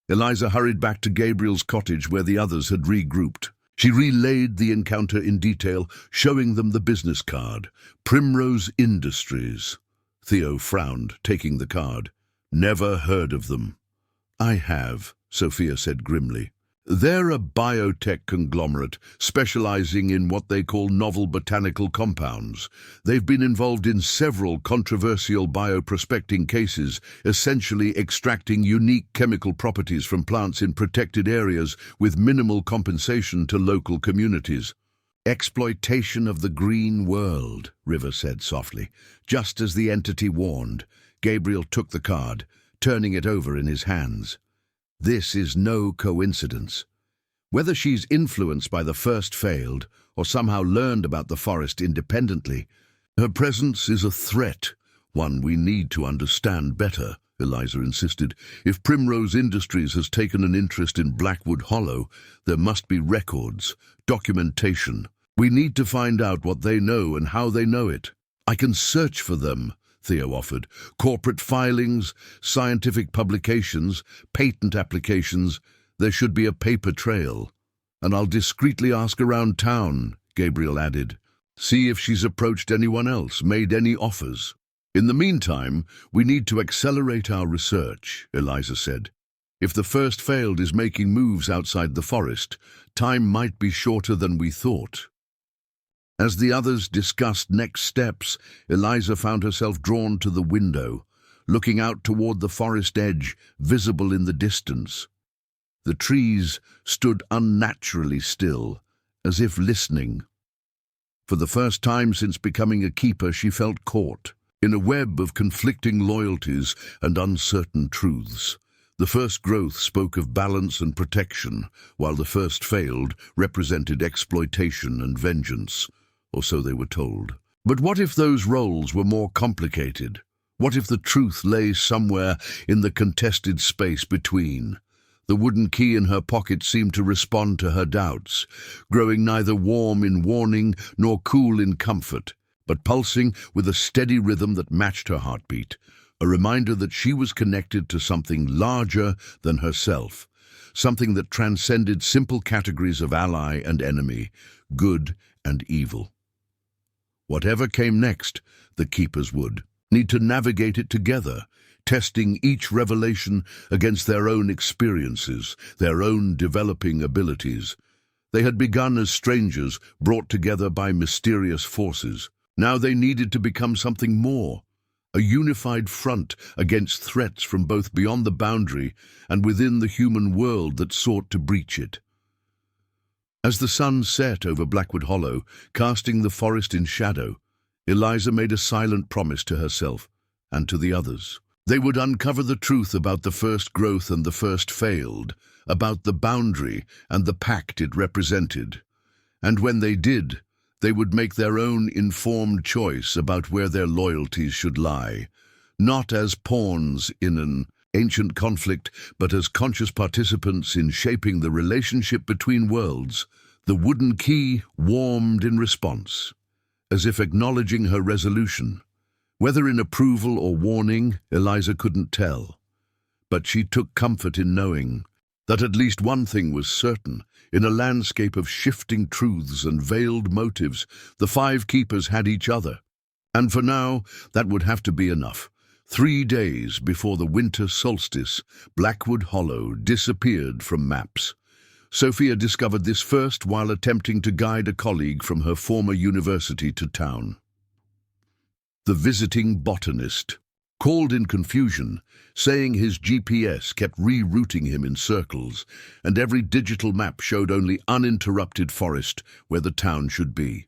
Eliza hurried back to Gabriel's cottage where the others had regrouped. She relayed the encounter in detail, showing them the business card. Primrose Industries. Theo frowned, taking the card. Never heard of them. I have, Sophia said grimly. They're a biotech conglomerate specializing in what they call novel botanical compounds. They've been involved in several controversial bioprospecting cases, essentially extracting unique chemical properties from plants in protected areas with minimal compensation to local communities. Exploitation of the green world, River said softly. Just as the entity warned, Gabriel took the card, turning it over in his hands. This is no coincidence. Whether she's influenced by the first failed, or somehow learned about the forest independently, her presence is a threat, one we need to understand better, Eliza insisted. If Primrose Industries has taken an interest in Blackwood Hollow, there must be records, documentation. We need to find out what they know and how they know it. I can search for them, Theo offered. Corporate filings, scientific publications, patent applications. There should be a paper trail. And I'll discreetly ask around town, Gabriel added. See if she's approached anyone else, made any offers. In the meantime, we need to accelerate our research, Eliza said. If the first failed is making moves outside the forest, time might be shorter than we thought. As the others discussed next steps, Eliza found herself drawn to the window, looking out toward the forest edge, visible in the distance. The trees stood unnaturally still, as if listening. For the first time since becoming a keeper, she felt caught in a web of conflicting loyalties and uncertain truths. The first growth spoke of balance and protection, while the first failed represented exploitation and vengeance. Or so they were told. But what if those roles were more complicated? What if the truth lay somewhere in the contested space between? The wooden key in her pocket seemed to respond to her doubts, growing neither warm in warning nor cool in comfort, but pulsing with a steady rhythm that matched her heartbeat, a reminder that she was connected to something larger than herself, something that transcended simple categories of ally and enemy, good and evil. Whatever came next, the keepers would need to navigate it together, testing each revelation against their own experiences, their own developing abilities. They had begun as strangers, brought together by mysterious forces. Now they needed to become something more, a unified front against threats from both beyond the boundary and within the human world that sought to breach it. As the sun set over Blackwood Hollow, casting the forest in shadow, Eliza made a silent promise to herself and to the others. They would uncover the truth about the first growth and the first failed, about the boundary and the pact it represented. And when they did, they would make their own informed choice about where their loyalties should lie, not as pawns in an ancient conflict, but as conscious participants in shaping the relationship between worlds, The wooden key warmed in response, as if acknowledging her resolution. Whether in approval or warning, Eliza couldn't tell. But she took comfort in knowing that at least one thing was certain. In a landscape of shifting truths and veiled motives, the five keepers had each other. And for now, that would have to be enough. 3 days before the winter solstice, Blackwood Hollow disappeared from maps. Sophia discovered this first while attempting to guide a colleague from her former university to town. The visiting botanist called in confusion, saying his GPS kept rerouting him in circles, and every digital map showed only uninterrupted forest where the town should be.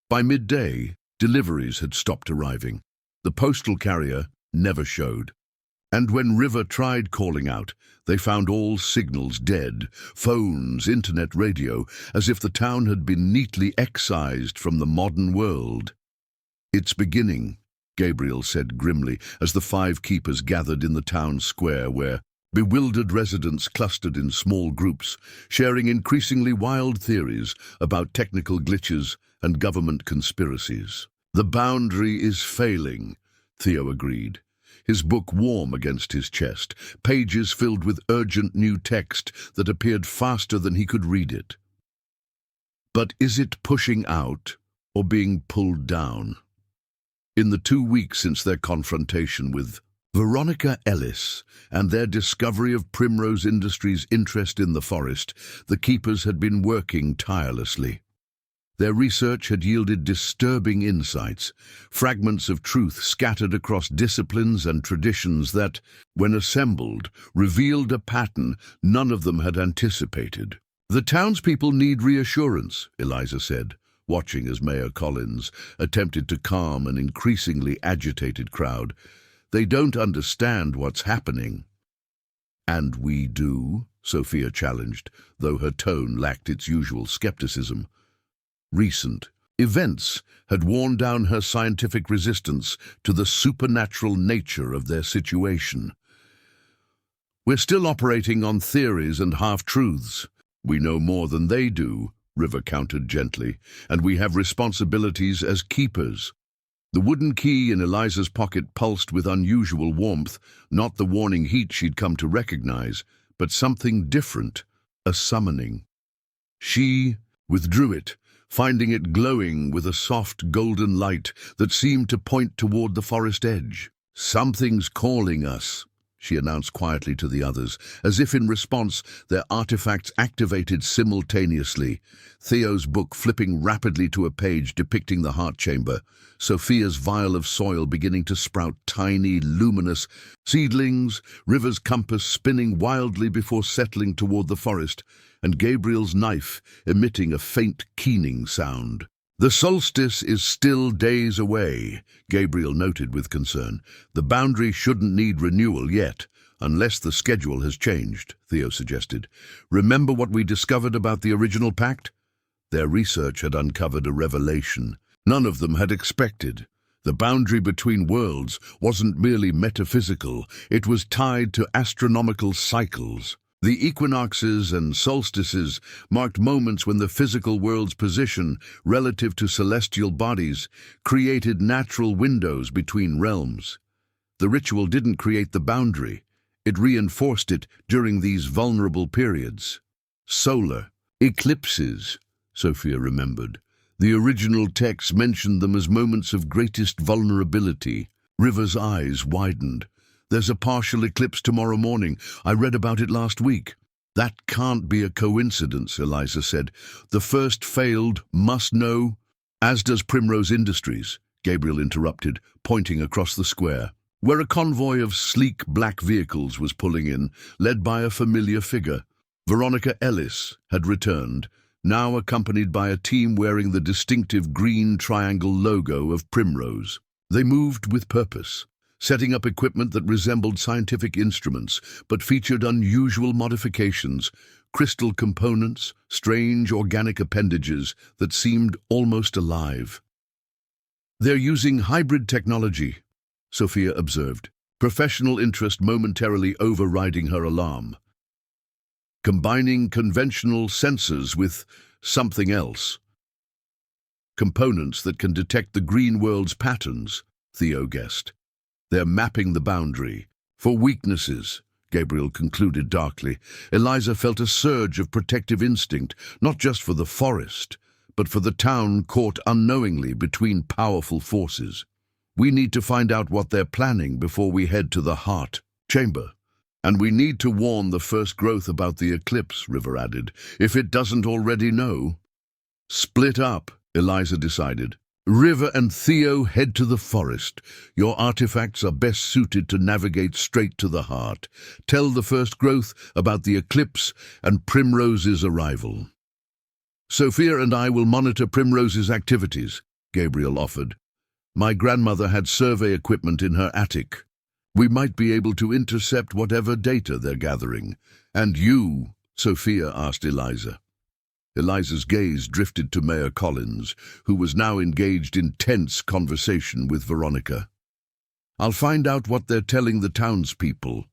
By midday, deliveries had stopped arriving. The postal carrier never showed. And when River tried calling out, they found all signals dead, phones, internet, radio, as if the town had been neatly excised from the modern world. "It's beginning," Gabriel said grimly as the five keepers gathered in the town square where bewildered residents clustered in small groups, sharing increasingly wild theories about technical glitches and government conspiracies. "The boundary is failing," Theo agreed, his book warm against his chest, pages filled with urgent new text that appeared faster than he could read it. But is it pushing out or being pulled down? In the 2 weeks since their confrontation with Veronica Ellis and their discovery of Primrose Industries' interest in the forest, the keepers had been working tirelessly. Their research had yielded disturbing insights, fragments of truth scattered across disciplines and traditions that, when assembled, revealed a pattern none of them had anticipated. "The townspeople need reassurance," Eliza said, watching as Mayor Collins attempted to calm an increasingly agitated crowd. "They don't understand what's happening." "And we do," Sophia challenged, though her tone lacked its usual skepticism. Recent events had worn down her scientific resistance to the supernatural nature of their situation. "We're still operating on theories and half-truths. We know more than they do," River countered gently, "and we have responsibilities as keepers." The wooden key in Eliza's pocket pulsed with unusual warmth, not the warning heat she'd come to recognize, but something different, a summoning. She withdrew it, finding it glowing with a soft golden light that seemed to point toward the forest edge. "Something's calling us," she announced quietly to the others, as if in response their artifacts activated simultaneously, Theo's book flipping rapidly to a page depicting the heart chamber, Sophia's vial of soil beginning to sprout tiny, luminous seedlings, River's compass spinning wildly before settling toward the forest, and Gabriel's knife emitting a faint keening sound. "The solstice is still days away," Gabriel noted with concern. "The boundary shouldn't need renewal yet, unless the schedule has changed," Theo suggested. "Remember what we discovered about the original pact?" Their research had uncovered a revelation none of them had expected. The boundary between worlds wasn't merely metaphysical, it was tied to astronomical cycles. The equinoxes and solstices marked moments when the physical world's position, relative to celestial bodies, created natural windows between realms. The ritual didn't create the boundary, it reinforced it during these vulnerable periods. Solar eclipses, Sophia remembered. The original text mentioned them as moments of greatest vulnerability. River's eyes widened. "There's a partial eclipse tomorrow morning. I read about it last week." "That can't be a coincidence," Eliza said. "The first failed must know." "As does Primrose Industries," Gabriel interrupted, pointing across the square, where a convoy of sleek black vehicles was pulling in, led by a familiar figure. Veronica Ellis had returned, now accompanied by a team wearing the distinctive green triangle logo of Primrose. They moved with purpose, setting up equipment that resembled scientific instruments, but featured unusual modifications, crystal components, strange organic appendages that seemed almost alive. "They're using hybrid technology," Sophia observed, professional interest momentarily overriding her alarm. combining conventional sensors with something else. Components that can detect the green world's patterns, Theo guessed. They're mapping the boundary. For weaknesses, Gabriel concluded darkly. Eliza felt a surge of protective instinct, not just for the forest, but for the town caught unknowingly between powerful forces. We need to find out what they're planning before we head to the heart chamber. And we need to warn the first growth about the eclipse, River added, if it doesn't already know. Split up, Eliza decided. River and Theo head to the forest. Your artifacts are best suited to navigate straight to the heart. Tell the first growth about the eclipse and Primrose's arrival. Sophia and I will monitor Primrose's activities, Gabriel offered. My grandmother had survey equipment in her attic. We might be able to intercept whatever data they're gathering. And you, Sophia asked Eliza. Eliza's gaze drifted to Mayor Collins, who was now engaged in tense conversation with Veronica. I'll find out what they're telling the townspeople.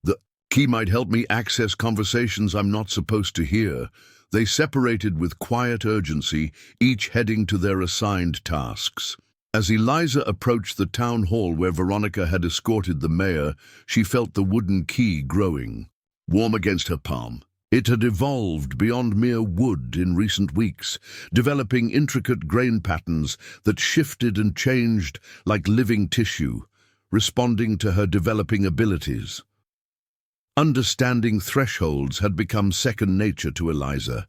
The key might help me access conversations I'm not supposed to hear. They separated with quiet urgency, each heading to their assigned tasks. As Eliza approached the town hall where Veronica had escorted the mayor, she felt the wooden key growing, warm against her palm. It had evolved beyond mere wood in recent weeks, developing intricate grain patterns that shifted and changed like living tissue, responding to her developing abilities. Understanding thresholds had become second nature to Eliza.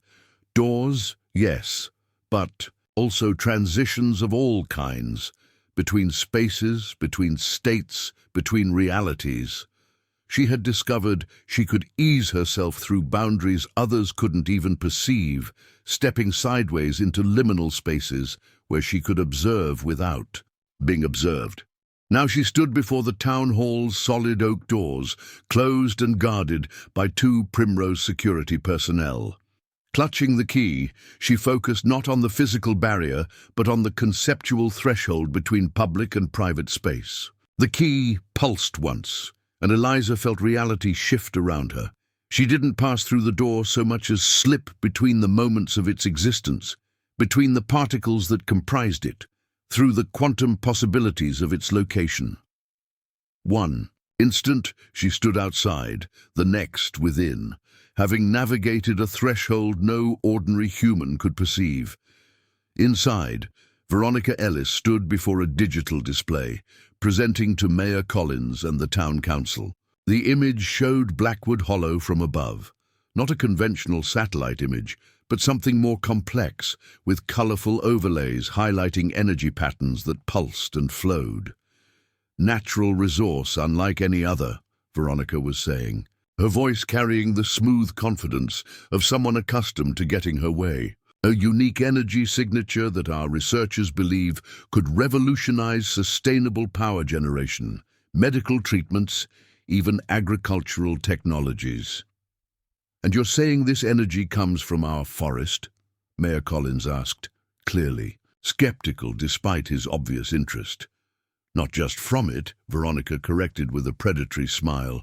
Doors, yes, but also transitions of all kinds, between spaces, between states, between realities. She had discovered she could ease herself through boundaries others couldn't even perceive, stepping sideways into liminal spaces where she could observe without being observed. Now she stood before the town hall's solid oak doors, closed and guarded by 2 Primrose security personnel. Clutching the key, she focused not on the physical barrier, but on the conceptual threshold between public and private space. The key pulsed once, and Eliza felt reality shift around her. She didn't pass through the door so much as slip between the moments of its existence, between the particles that comprised it, through the quantum possibilities of its location. One instant, she stood outside, the next within, having navigated a threshold no ordinary human could perceive. Inside, Veronica Ellis stood before a digital display, presenting to Mayor Collins and the town council. The image showed Blackwood Hollow from above, not a conventional satellite image, but something more complex, with colorful overlays highlighting energy patterns that pulsed and flowed. Natural resource unlike any other, Veronica was saying, her voice carrying the smooth confidence of someone accustomed to getting her way. A unique energy signature that our researchers believe could revolutionize sustainable power generation, medical treatments, even agricultural technologies. And you're saying this energy comes from our forest? Mayor Collins asked, clearly, skeptical despite his obvious interest. Not just from it, Veronica corrected with a predatory smile.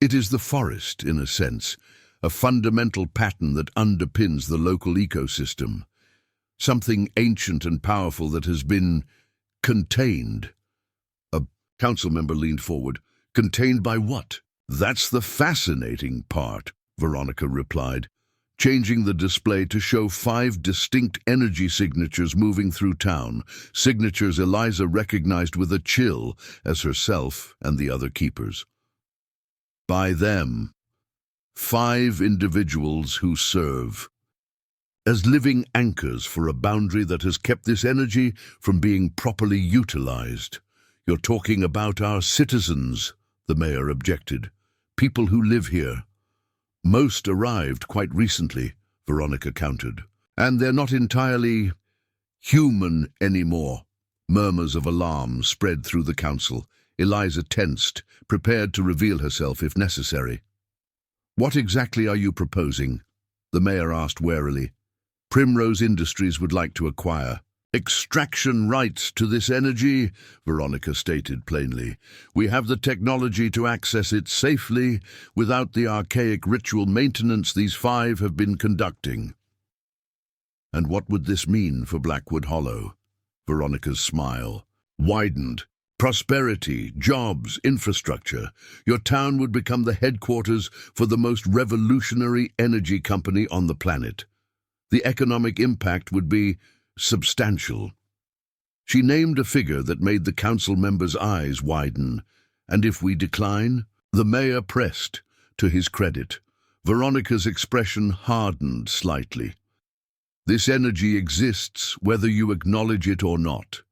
It is the forest, in a sense, a fundamental pattern that underpins the local ecosystem. Something ancient and powerful that has been contained. A council member leaned forward. Contained by what? That's the fascinating part, Veronica replied, changing the display to show 5 distinct energy signatures moving through town, signatures Eliza recognized with a chill as herself and the other keepers. By them, 5 individuals who serve as living anchors for a boundary that has kept this energy from being properly utilized. You're talking about our citizens, the mayor objected. People who live here. Most arrived quite recently, Veronica countered. And they're not entirely human anymore. Murmurs of alarm spread through the council. Eliza tensed, prepared to reveal herself if necessary. What exactly are you proposing? The mayor asked warily. Primrose Industries would like to acquire extraction rights to this energy, Veronica stated plainly. We have the technology to access it safely without the archaic ritual maintenance these five have been conducting. And what would this mean for Blackwood Hollow? Veronica's smile widened. Prosperity, jobs, infrastructure. Your town would become the headquarters for the most revolutionary energy company on the planet. The economic impact would be substantial. She named a figure that made the council members' eyes widen. And if we decline? The mayor pressed. To his credit, Veronica's expression hardened slightly. This energy exists whether you acknowledge it or not.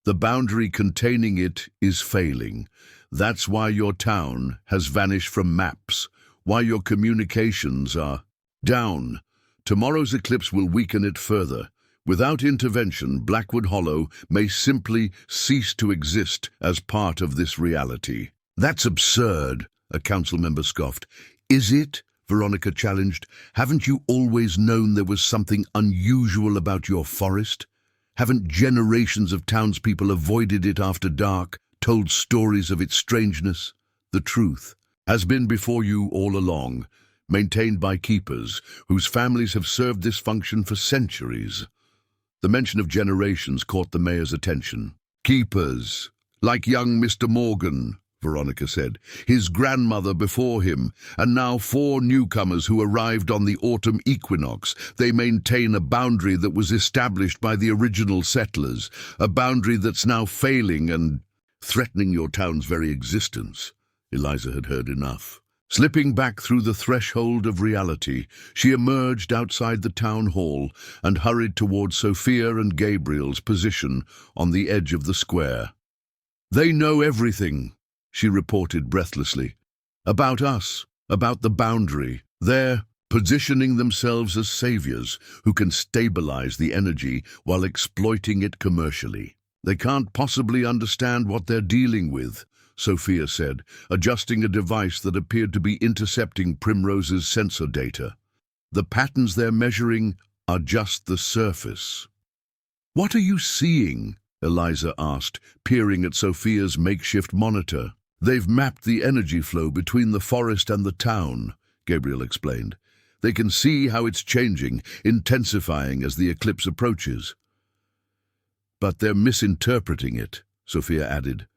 The boundary containing it is failing. That's why your town has vanished from maps, why your communications are down. Tomorrow's eclipse will weaken it further. Without intervention, Blackwood Hollow may simply cease to exist as part of this reality. That's absurd, a council member scoffed. Is it? Veronica challenged. Haven't you always known there was something unusual about your forest? Haven't generations of townspeople avoided it after dark, told stories of its strangeness? The truth has been before you all along, maintained by keepers whose families have served this function for centuries. The mention of generations caught the mayor's attention. Keepers, like young Mr. Morgan, Veronica said, his grandmother before him, and now 4 newcomers who arrived on the autumn equinox. They maintain a boundary that was established by the original settlers, a boundary that's now failing and threatening your town's very existence. Eliza had heard enough. Slipping back through the threshold of reality, she emerged outside the town hall and hurried toward Sophia and Gabriel's position on the edge of the square. They know everything, she reported breathlessly. About us, about the boundary. They're positioning themselves as saviors who can stabilize the energy while exploiting it commercially. They can't possibly understand what they're dealing with, Sophia said, adjusting a device that appeared to be intercepting Primrose's sensor data. The patterns they're measuring are just the surface. What are you seeing? Eliza asked, peering at Sophia's makeshift monitor. They've mapped the energy flow between the forest and the town, Gabriel explained. They can see how it's changing, intensifying as the eclipse approaches. But they're misinterpreting it, Sophia added.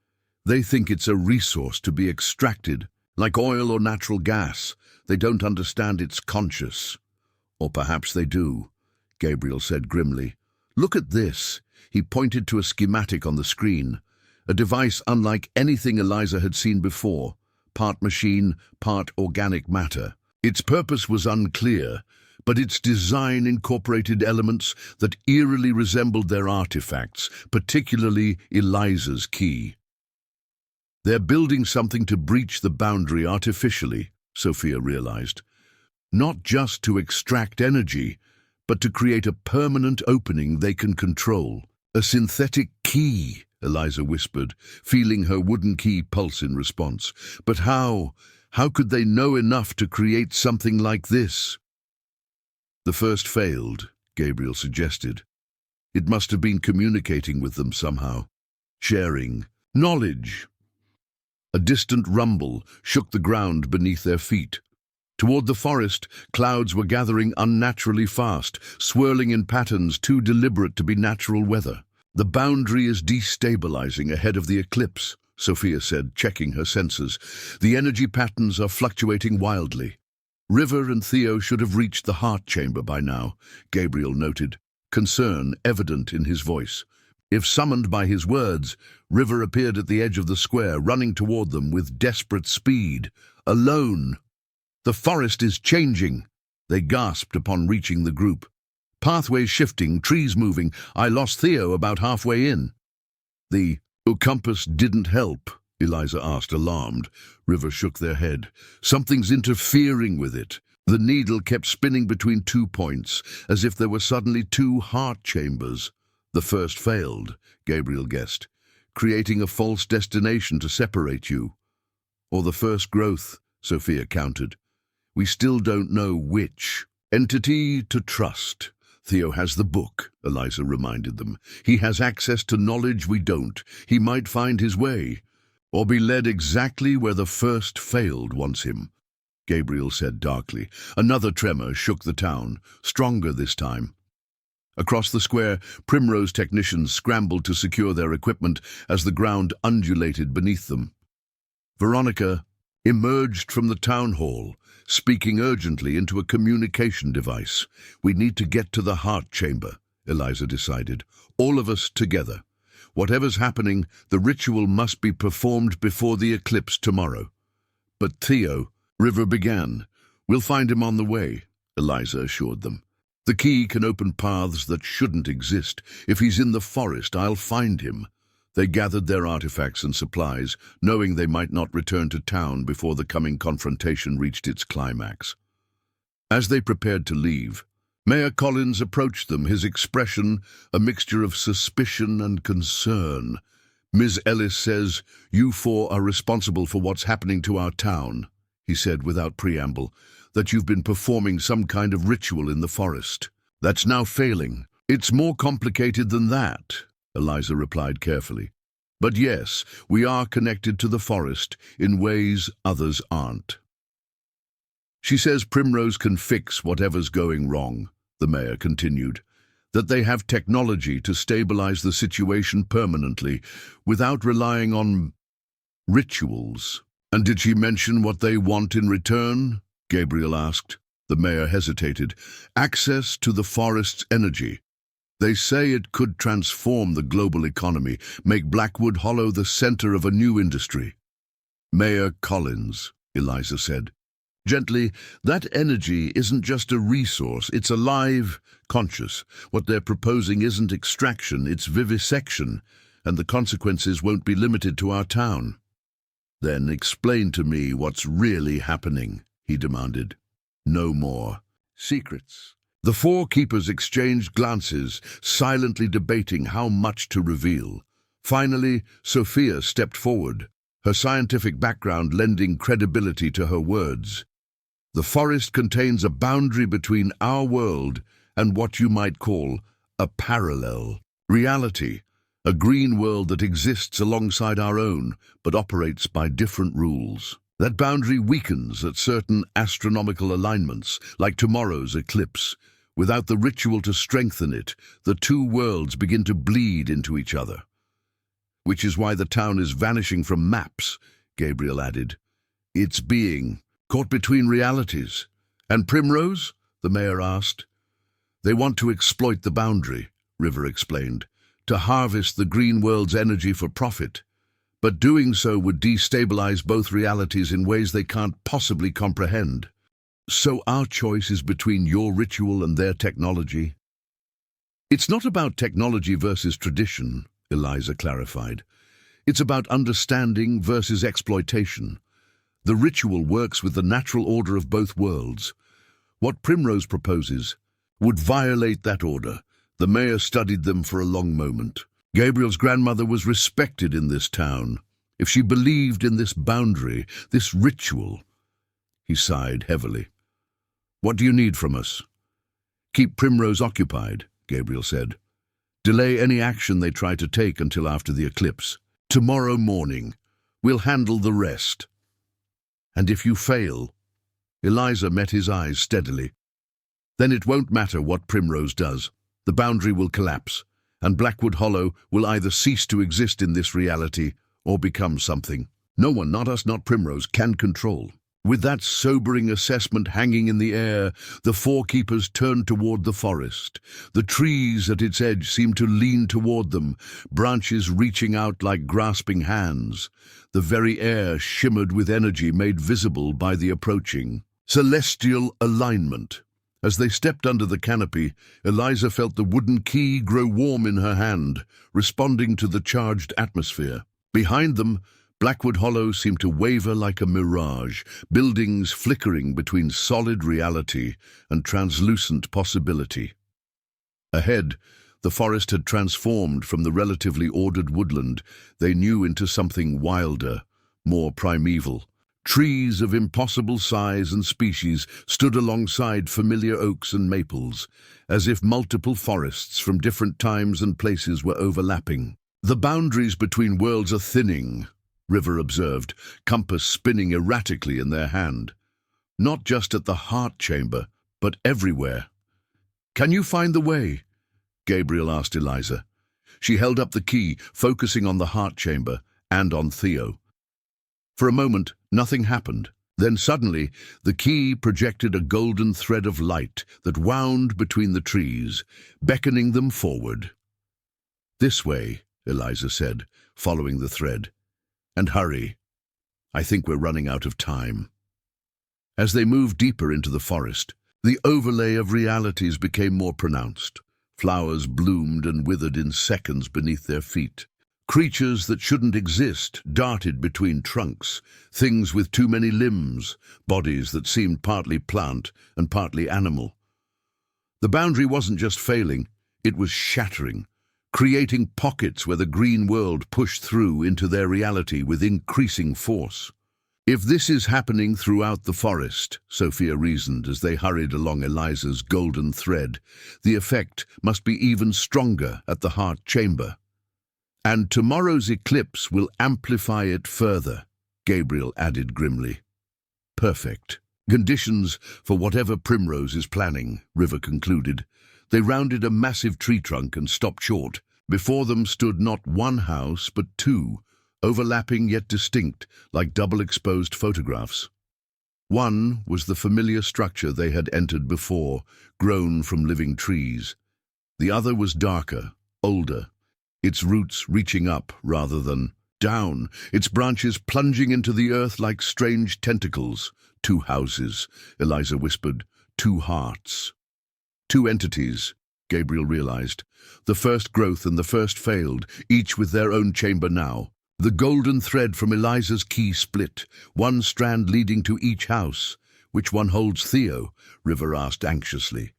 They think it's a resource to be extracted, like oil or natural gas. They don't understand it's conscious. Or perhaps they do, Gabriel said grimly. Look at this. He pointed to a schematic on the screen. A device unlike anything Eliza had seen before, part machine, part organic matter. Its purpose was unclear, but its design incorporated elements that eerily resembled their artifacts, particularly Eliza's key. They're building something to breach the boundary artificially, Sophia realized. Not just to extract energy, but to create a permanent opening they can control. A synthetic key, Eliza whispered, feeling her wooden key pulse in response. But how? How could they know enough to create something like this? The first failed, Gabriel suggested. It must have been communicating with them somehow. Sharing knowledge. A distant rumble shook the ground beneath their feet. Toward the forest, clouds were gathering unnaturally fast, swirling in patterns too deliberate to be natural weather. The boundary is destabilizing ahead of the eclipse, Sophia said, checking her sensors. The energy patterns are fluctuating wildly. River and Theo should have reached the heart chamber by now, Gabriel noted, concern evident in his voice. If summoned by his words, River appeared at the edge of the square, running toward them with desperate speed. Alone. The forest is changing, they gasped upon reaching the group. Pathways shifting, trees moving. I lost Theo about halfway in. The compass didn't help, Eliza asked, alarmed. River shook their head. Something's interfering with it. The needle kept spinning between 2 points, as if there were suddenly 2 heart chambers. The first failed, Gabriel guessed, creating a false destination to separate you. Or the first growth, Sophia countered. We still don't know which. Entity to trust. Theo has the book, Eliza reminded them. He has access to knowledge we don't. He might find his way, or be led exactly where the first failed wants him, Gabriel said darkly. Another tremor shook the town, stronger this time. Across the square, Primrose technicians scrambled to secure their equipment as the ground undulated beneath them. Veronica emerged from the town hall, speaking urgently into a communication device. We need to get to the heart chamber, Eliza decided. All of us together. Whatever's happening, the ritual must be performed before the eclipse tomorrow. But Theo, River began. We'll find him on the way, Eliza assured them. The key can open paths that shouldn't exist. If he's in the forest, I'll find him. They gathered their artifacts and supplies, knowing they might not return to town before the coming confrontation reached its climax. As they prepared to leave, Mayor Collins approached them, his expression a mixture of suspicion and concern. Ms. Ellis says, "You four are responsible for what's happening to our town," he said without preamble, "that you've been performing some kind of ritual in the forest. That's now failing. It's more complicated than that," Eliza replied carefully. "But yes, we are connected to the forest in ways others aren't." "She says Primrose can fix whatever's going wrong," the mayor continued, "that they have technology to stabilize the situation permanently without relying on rituals." "And did she mention what they want in return?" Gabriel asked. The mayor hesitated. "Access to the forest's energy. They say it could transform the global economy, make Blackwood Hollow the center of a new industry." "Mayor Collins," Eliza said gently, "that energy isn't just a resource, it's alive, conscious. What they're proposing isn't extraction, it's vivisection, and the consequences won't be limited to our town." "Then explain to me what's really happening," he demanded. "No more secrets." The four keepers exchanged glances, silently debating how much to reveal. Finally, Sophia stepped forward, her scientific background lending credibility to her words. "The forest contains a boundary between our world and what you might call a parallel reality, a green world that exists alongside our own, but operates by different rules. That boundary weakens at certain astronomical alignments, like tomorrow's eclipse. Without the ritual to strengthen it, the two worlds begin to bleed into each other. Which is why the town is vanishing from maps," Gabriel added. "It's being caught between realities." "And Primrose?" the mayor asked. "They want to exploit the boundary," River explained, "to harvest the green world's energy for profit. But doing so would destabilize both realities in ways they can't possibly comprehend. So our choice is between your ritual and their technology." "It's not about technology versus tradition," Eliza clarified. "It's about understanding versus exploitation. The ritual works with the natural order of both worlds. What Primrose proposes would violate that order." The mayor studied them for a long moment. Gabriel's grandmother was respected in this town. If she believed in this boundary, this ritual... He sighed heavily. "What do you need from us?" "Keep Primrose occupied," Gabriel said. "Delay any action they try to take until after the eclipse. Tomorrow morning, we'll handle the rest." "And if you fail?" Eliza met his eyes steadily. "Then it won't matter what Primrose does. The boundary will collapse, and Blackwood Hollow will either cease to exist in this reality or become something no one, not us, not Primrose, can control." With that sobering assessment hanging in the air, the four keepers turned toward the forest. The trees at its edge seemed to lean toward them, branches reaching out like grasping hands. The very air shimmered with energy made visible by the approaching celestial alignment. As they stepped under the canopy, Eliza felt the wooden key grow warm in her hand, responding to the charged atmosphere. Behind them, Blackwood Hollow seemed to waver like a mirage, buildings flickering between solid reality and translucent possibility. Ahead, the forest had transformed from the relatively ordered woodland they knew into something wilder, more primeval. Trees of impossible size and species stood alongside familiar oaks and maples, as if multiple forests from different times and places were overlapping. "The boundaries between worlds are thinning," River observed, compass spinning erratically in their hand. "Not just at the heart chamber, but everywhere." "Can you find the way?" Gabriel asked Eliza. She held up the key, focusing on the heart chamber and on Theo. For a moment, nothing happened. Then suddenly, the key projected a golden thread of light that wound between the trees, beckoning them forward. "This way," Eliza said, following the thread. "And hurry. I think we're running out of time." As they moved deeper into the forest, the overlay of realities became more pronounced. Flowers bloomed and withered in seconds beneath their feet. Creatures that shouldn't exist darted between trunks, things with too many limbs, bodies that seemed partly plant and partly animal. The boundary wasn't just failing, it was shattering, creating pockets where the green world pushed through into their reality with increasing force. "If this is happening throughout the forest," Sophia reasoned as they hurried along Eliza's golden thread, "the effect must be even stronger at the heart chamber. And tomorrow's eclipse will amplify it further," Gabriel added grimly. "Perfect. Conditions for whatever Primrose is planning," River concluded. They rounded a massive tree trunk and stopped short. Before them stood not one house, but two, overlapping yet distinct, like double-exposed photographs. One was the familiar structure they had entered before, grown from living trees. The other was darker, older, its roots reaching up rather than down, its branches plunging into the earth like strange tentacles. "Two houses," Eliza whispered, "two hearts." Two entities, Gabriel realized. The first growth and the first failed, each with their own chamber now. The golden thread from Eliza's key split, one strand leading to each house. "Which one holds Theo?" River asked anxiously.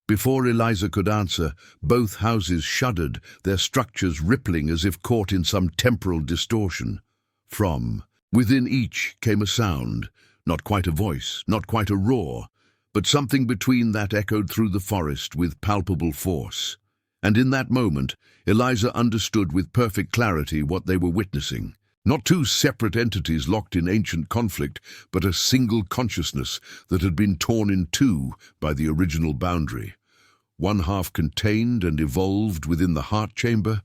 Before Eliza could answer, both houses shuddered, their structures rippling as if caught in some temporal distortion. From within each came a sound, not quite a voice, not quite a roar, but something between that echoed through the forest with palpable force. And in that moment, Eliza understood with perfect clarity what they were witnessing. Not two separate entities locked in ancient conflict, but a single consciousness that had been torn in two by the original boundary. One half contained and evolved within the heart chamber,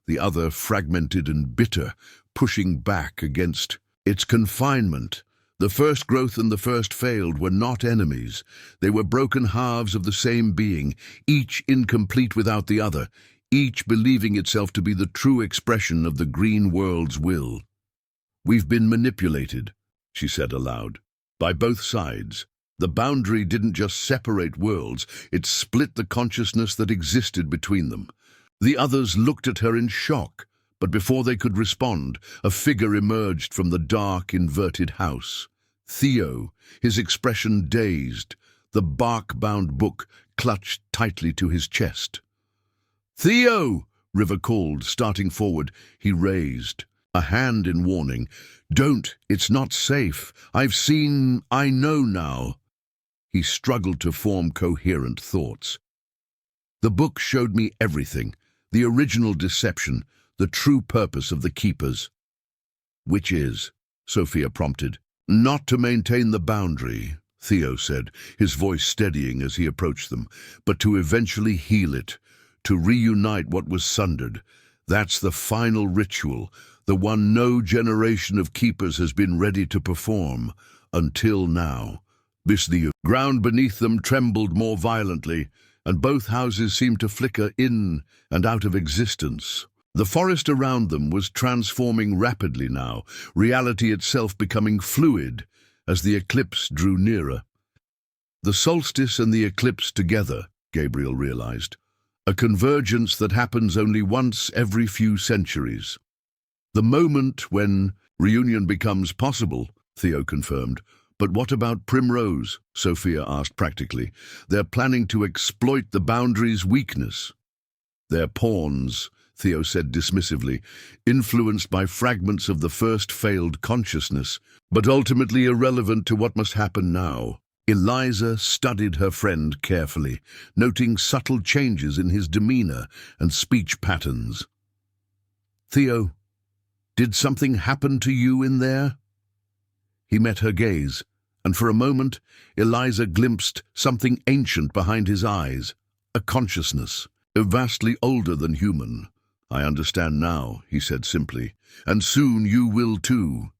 the other fragmented and bitter, pushing back against its confinement. The first growth and the first failed were not enemies. They were broken halves of the same being, each incomplete without the other, each believing itself to be the true expression of the green world's will. "We've been manipulated," she said aloud, "by both sides. The boundary didn't just separate worlds, it split the consciousness that existed between them." The others looked at her in shock, but before they could respond, a figure emerged from the dark, inverted house. Theo, his expression dazed, the bark-bound book clutched tightly to his chest. "Theo!" River called, starting forward. He raised a hand in warning. "Don't, it's not safe. I know now." He struggled to form coherent thoughts. "The book showed me everything, the original deception, the true purpose of the Keepers." "Which is?" Sophia prompted. "Not to maintain the boundary," Theo said, his voice steadying as he approached them, "but to eventually heal it, to reunite what was sundered. That's the final ritual, the one no generation of Keepers has been ready to perform, until now." The ground beneath them trembled more violently, and both houses seemed to flicker in and out of existence. The forest around them was transforming rapidly now, reality itself becoming fluid as the eclipse drew nearer. The solstice and the eclipse together, Gabriel realized. A convergence that happens only once every few centuries. "The moment when reunion becomes possible," Theo confirmed. "But what about Primrose?" Sophia asked practically. "They're planning to exploit the boundary's weakness." "They're pawns," Theo said dismissively, influenced by fragments of the first failed consciousness, but ultimately irrelevant to what must happen now. Eliza studied her friend carefully, noting subtle changes in his demeanor and speech patterns. "Theo, did something happen to you in there?" He met her gaze, and for a moment Eliza glimpsed something ancient behind his eyes, a consciousness, vastly older than human. "I understand now," he said simply, "and soon you will too."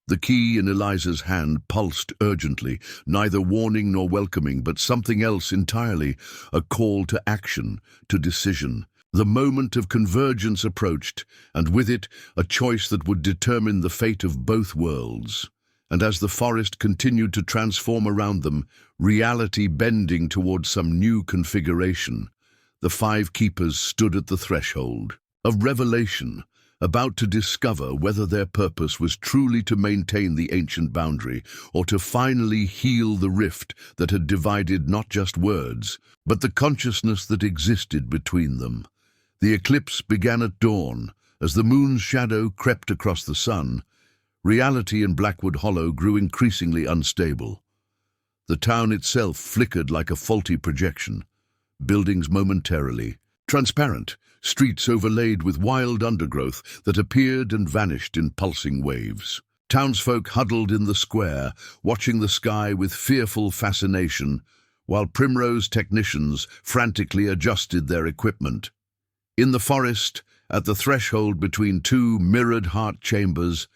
The key in Eliza's hand pulsed urgently, neither warning nor welcoming, but something else entirely, a call to action, to decision. The moment of convergence approached, and with it a choice that would determine the fate of both worlds. And as the forest continued to transform around them, reality bending towards some new configuration, the five keepers stood at the threshold of revelation, about to discover whether their purpose was truly to maintain the ancient boundary or to finally heal the rift that had divided not just words, but the consciousness that existed between them. The eclipse began at dawn. As the moon's shadow crept across the sun, reality in Blackwood Hollow grew increasingly unstable. The town itself flickered like a faulty projection, buildings momentarily transparent, streets overlaid with wild undergrowth that appeared and vanished in pulsing waves. Townsfolk huddled in the square, watching the sky with fearful fascination, while Primrose technicians frantically adjusted their equipment. In the forest, at the threshold between two mirrored heart chambers,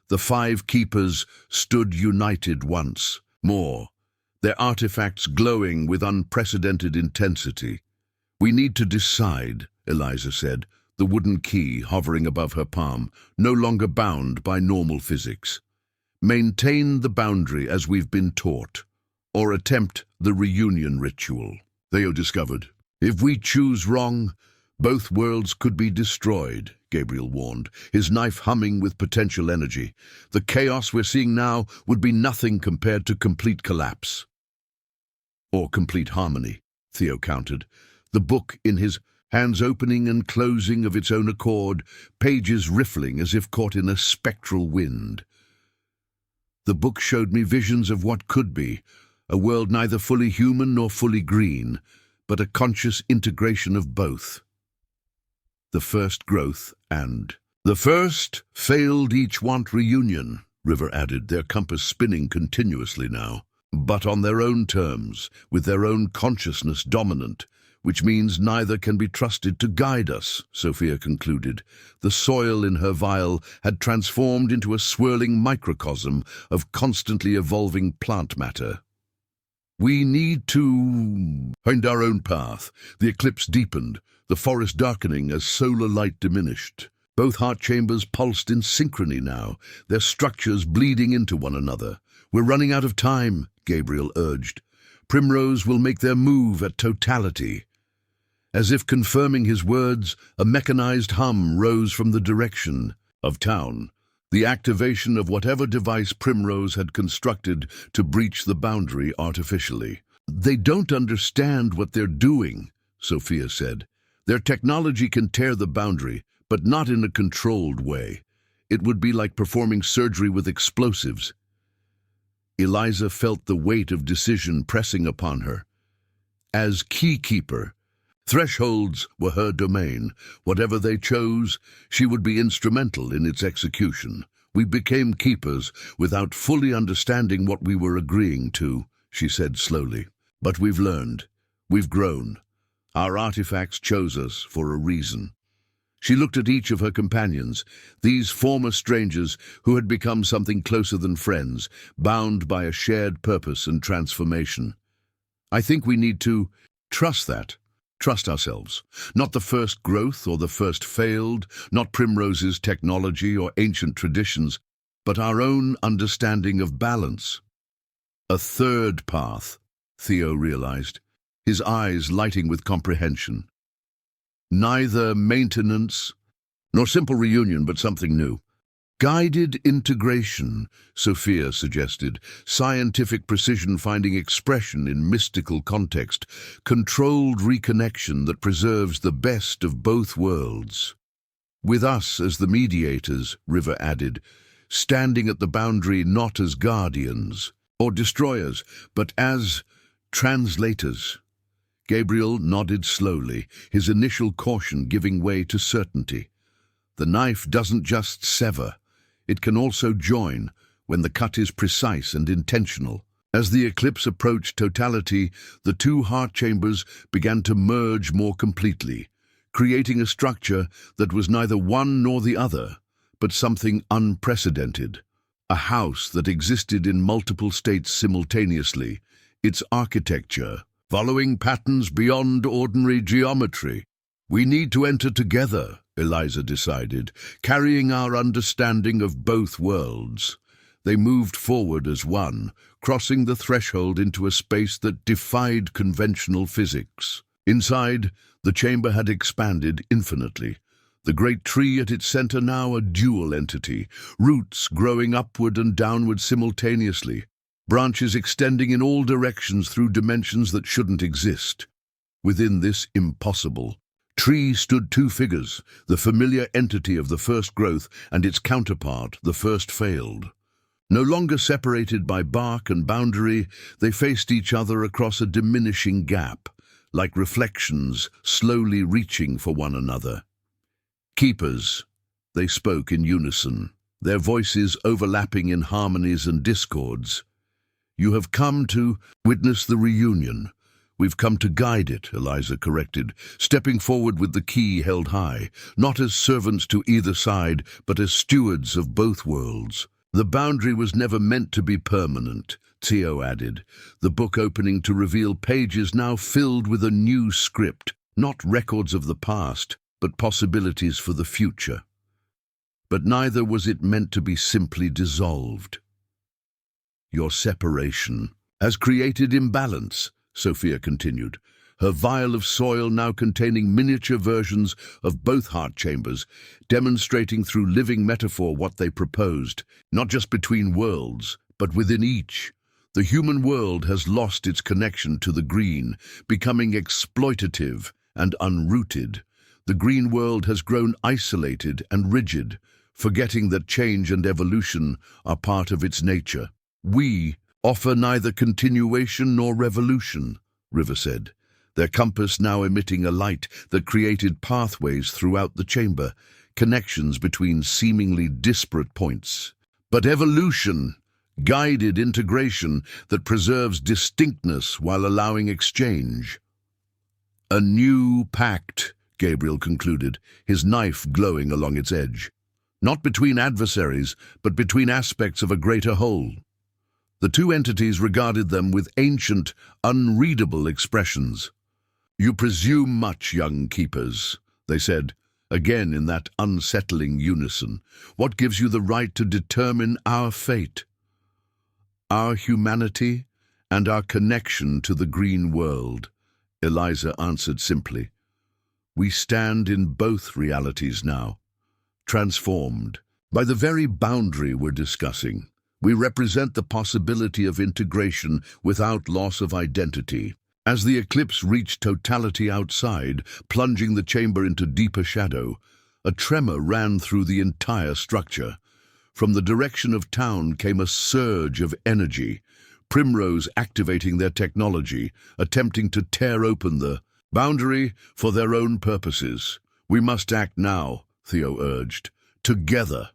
the five keepers stood united once more, their artifacts glowing with unprecedented intensity. "We need to decide," Eliza said, the wooden key hovering above her palm, no longer bound by normal physics. "Maintain the boundary as we've been taught, or attempt the reunion ritual," Theo discovered. "If we choose wrong, both worlds could be destroyed," Gabriel warned, his knife humming with potential energy. "The chaos we're seeing now would be nothing compared to complete collapse." "Or complete harmony," Theo countered, the book in his hands opening and closing of its own accord, pages riffling as if caught in a spectral wind. "The book showed me visions of what could be, a world neither fully human nor fully green, but a conscious integration of both. The first growth and the first failed each want reunion," River added, their compass spinning continuously now, "but on their own terms, with their own consciousness dominant, which means neither can be trusted to guide us," Sophia concluded. The soil in her vial had transformed into a swirling microcosm of constantly evolving plant matter. "We need to find our own path." The eclipse deepened, the forest darkening as solar light diminished. Both heart chambers pulsed in synchrony now, their structures bleeding into one another. "We're running out of time," Gabriel urged. "Primrose will make their move at totality." As if confirming his words, a mechanized hum rose from the direction of town, the activation of whatever device Primrose had constructed to breach the boundary artificially. "They don't understand what they're doing," Sophia said. "Their technology can tear the boundary, but not in a controlled way. It would be like performing surgery with explosives." Eliza felt the weight of decision pressing upon her. As keykeeper, thresholds were her domain. Whatever they chose, she would be instrumental in its execution. "We became keepers without fully understanding what we were agreeing to," she said slowly. "But we've learned. We've grown. Our artifacts chose us for a reason." She looked at each of her companions, these former strangers who had become something closer than friends, bound by a shared purpose and transformation. "I think we need to trust that. Trust ourselves. Not the first growth or the first failed, not Primrose's technology or ancient traditions, but our own understanding of balance." A third path, Theo realized, his eyes lighting with comprehension. Neither maintenance nor simple reunion, but something new. "Guided integration," Sophia suggested, "scientific precision finding expression in mystical context, controlled reconnection that preserves the best of both worlds." With us as the mediators, River added, standing at the boundary not as guardians or destroyers, but as translators. Gabriel nodded slowly, his initial caution giving way to certainty. The knife doesn't just sever, it can also join when the cut is precise and intentional. As the eclipse approached totality, the two heart chambers began to merge more completely, creating a structure that was neither one nor the other, but something unprecedented. A house that existed in multiple states simultaneously, its architecture following patterns beyond ordinary geometry. We need to enter together, Eliza decided, carrying our understanding of both worlds. They moved forward as one, crossing the threshold into a space that defied conventional physics. Inside, the chamber had expanded infinitely. The great tree at its center now a dual entity, roots growing upward and downward simultaneously, branches extending in all directions through dimensions that shouldn't exist. Within this impossible tree stood two figures, the familiar entity of the first growth and its counterpart, the first failed. No longer separated by bark and boundary, they faced each other across a diminishing gap, like reflections slowly reaching for one another. Keepers, they spoke in unison, their voices overlapping in harmonies and discords. You have come to witness the reunion. We've come to guide it, Eliza corrected, stepping forward with the key held high, not as servants to either side, but as stewards of both worlds. The boundary was never meant to be permanent, Theo added, the book opening to reveal pages now filled with a new script, not records of the past, but possibilities for the future. But neither was it meant to be simply dissolved. Your separation has created imbalance, Sophia continued, her vial of soil now containing miniature versions of both heart chambers, demonstrating through living metaphor what they proposed, not just between worlds, but within each. The human world has lost its connection to the green, becoming exploitative and unrooted. The green world has grown isolated and rigid, forgetting that change and evolution are part of its nature. We offer neither continuation nor revolution, River said, their compass now emitting a light that created pathways throughout the chamber, connections between seemingly disparate points. But evolution, guided integration that preserves distinctness while allowing exchange. A new pact, Gabriel concluded, his knife glowing along its edge. Not between adversaries, but between aspects of a greater whole. The two entities regarded them with ancient, unreadable expressions. You presume much, young keepers, they said, again in that unsettling unison. What gives you the right to determine our fate? Our humanity and our connection to the green world, Eliza answered simply. We stand in both realities now, transformed by the very boundary we're discussing. We represent the possibility of integration without loss of identity. As the eclipse reached totality outside, plunging the chamber into deeper shadow, a tremor ran through the entire structure. From the direction of town came a surge of energy, Primrose activating their technology, attempting to tear open the boundary for their own purposes. We must act now, Theo urged. Together.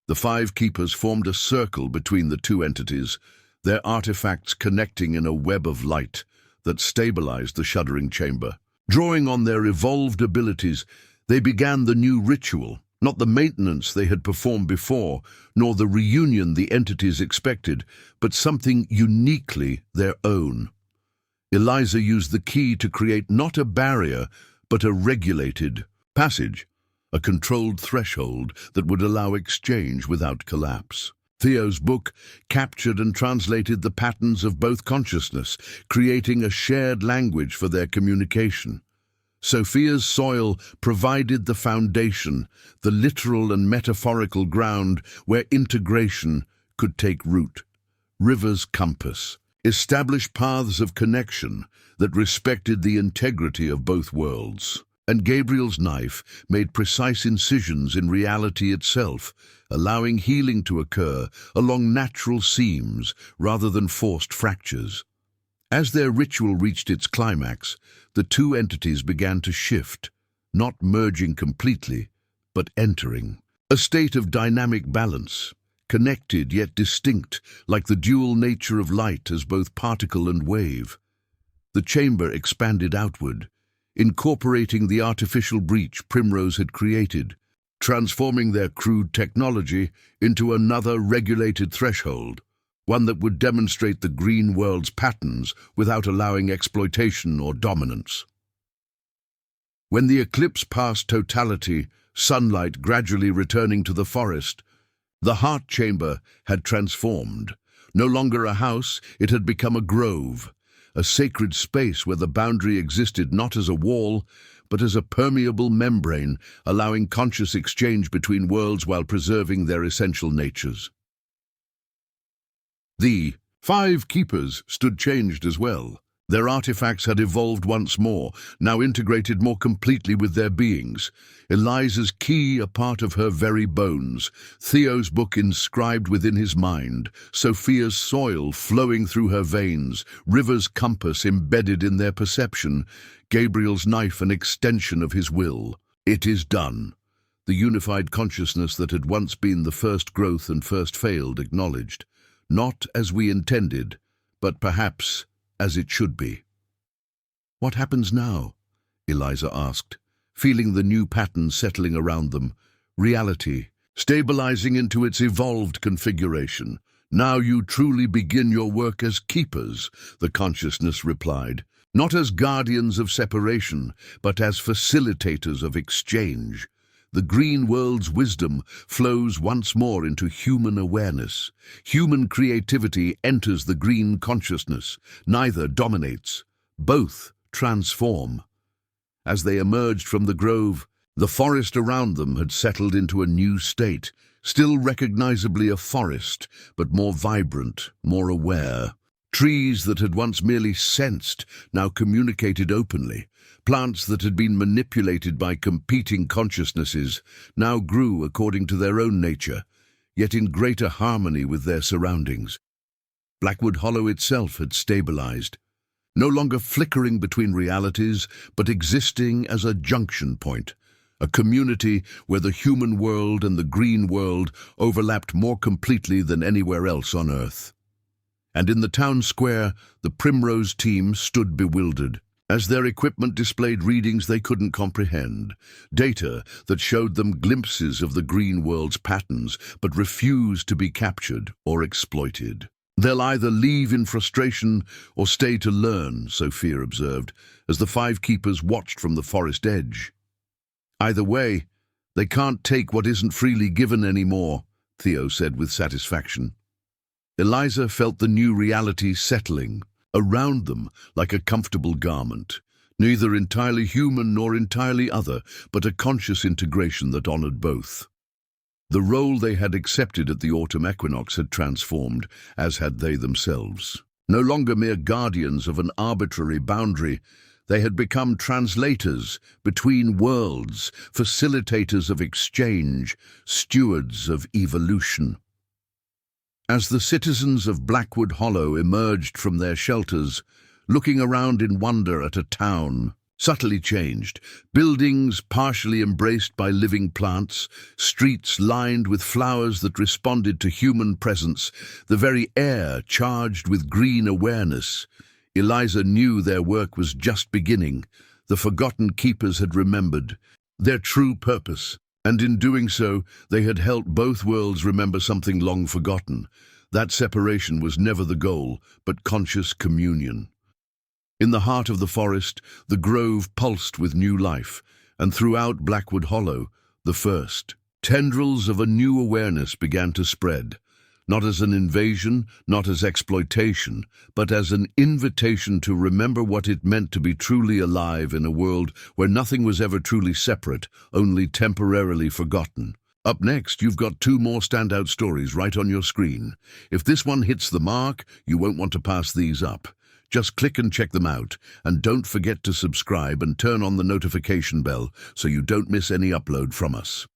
The five keepers formed a circle between the two entities, their artifacts connecting in a web of light that stabilized the shuddering chamber. Drawing on their evolved abilities, they began the new ritual, not the maintenance they had performed before, nor the reunion the entities expected, but something uniquely their own. Eliza used the key to create not a barrier, but a regulated passage, a controlled threshold that would allow exchange without collapse. Theo's book captured and translated the patterns of both consciousness, creating a shared language for their communication. Sophia's soil provided the foundation, the literal and metaphorical ground where integration could take root. River's compass established paths of connection that respected the integrity of both worlds. And Gabriel's knife made precise incisions in reality itself, allowing healing to occur along natural seams rather than forced fractures. As their ritual reached its climax, the two entities began to shift, not merging completely, but entering. A state of dynamic balance, connected yet distinct, like the dual nature of light as both particle and wave. The chamber expanded outward, incorporating the artificial breach Primrose had created, transforming their crude technology into another regulated threshold, one that would demonstrate the green world's patterns without allowing exploitation or dominance. When the eclipse passed totality, sunlight gradually returning to the forest, the heart chamber had transformed. No longer a house, it had become a grove, a sacred space where the boundary existed not as a wall, but as a permeable membrane, allowing conscious exchange between worlds while preserving their essential natures. The 5 keepers stood changed as well. Their artifacts had evolved once more, now integrated more completely with their beings. Eliza's key a part of her very bones, Theo's book inscribed within his mind, Sophia's soil flowing through her veins, River's compass embedded in their perception, Gabriel's knife an extension of his will. It is done. The unified consciousness that had once been the first growth and first failed acknowledged. Not as we intended, but perhaps as it should be. What happens now? Eliza asked, feeling the new pattern settling around them, reality, stabilizing into its evolved configuration. Now you truly begin your work as keepers, the consciousness replied, not as guardians of separation, but as facilitators of exchange. The green world's wisdom flows once more into human awareness. Human creativity enters the green consciousness. Neither dominates. Both transform. As they emerged from the grove, the forest around them had settled into a new state, still recognizably a forest, but more vibrant, more aware. Trees that had once merely sensed now communicated openly. Plants that had been manipulated by competing consciousnesses now grew according to their own nature, yet in greater harmony with their surroundings. Blackwood Hollow itself had stabilized, no longer flickering between realities, but existing as a junction point, a community where the human world and the green world overlapped more completely than anywhere else on Earth. And in the town square, the Primrose team stood bewildered, as their equipment displayed readings they couldn't comprehend, data that showed them glimpses of the green world's patterns, but refused to be captured or exploited. They'll either leave in frustration or stay to learn, Sophia observed, as the 5 keepers watched from the forest edge. Either way, they can't take what isn't freely given anymore, Theo said with satisfaction. Eliza felt the new reality settling around them like a comfortable garment, neither entirely human nor entirely other, but a conscious integration that honored both. The role they had accepted at the autumn equinox had transformed, as had they themselves. No longer mere guardians of an arbitrary boundary, they had become translators between worlds, facilitators of exchange, stewards of evolution. As the citizens of Blackwood Hollow emerged from their shelters, looking around in wonder at a town subtly changed, buildings partially embraced by living plants, streets lined with flowers that responded to human presence, the very air charged with green awareness, Eliza knew their work was just beginning. The forgotten keepers had remembered their true purpose, and in doing so, they had helped both worlds remember something long forgotten. That separation was never the goal, but conscious communion. In the heart of the forest, the grove pulsed with new life, and throughout Blackwood Hollow, the first tendrils of a new awareness began to spread, not as an invasion, not as exploitation, but as an invitation to remember what it meant to be truly alive in a world where nothing was ever truly separate, only temporarily forgotten. Up next, you've got 2 more standout stories right on your screen. If this one hits the mark, you won't want to pass these up. Just click and check them out, and don't forget to subscribe and turn on the notification bell so you don't miss any upload from us.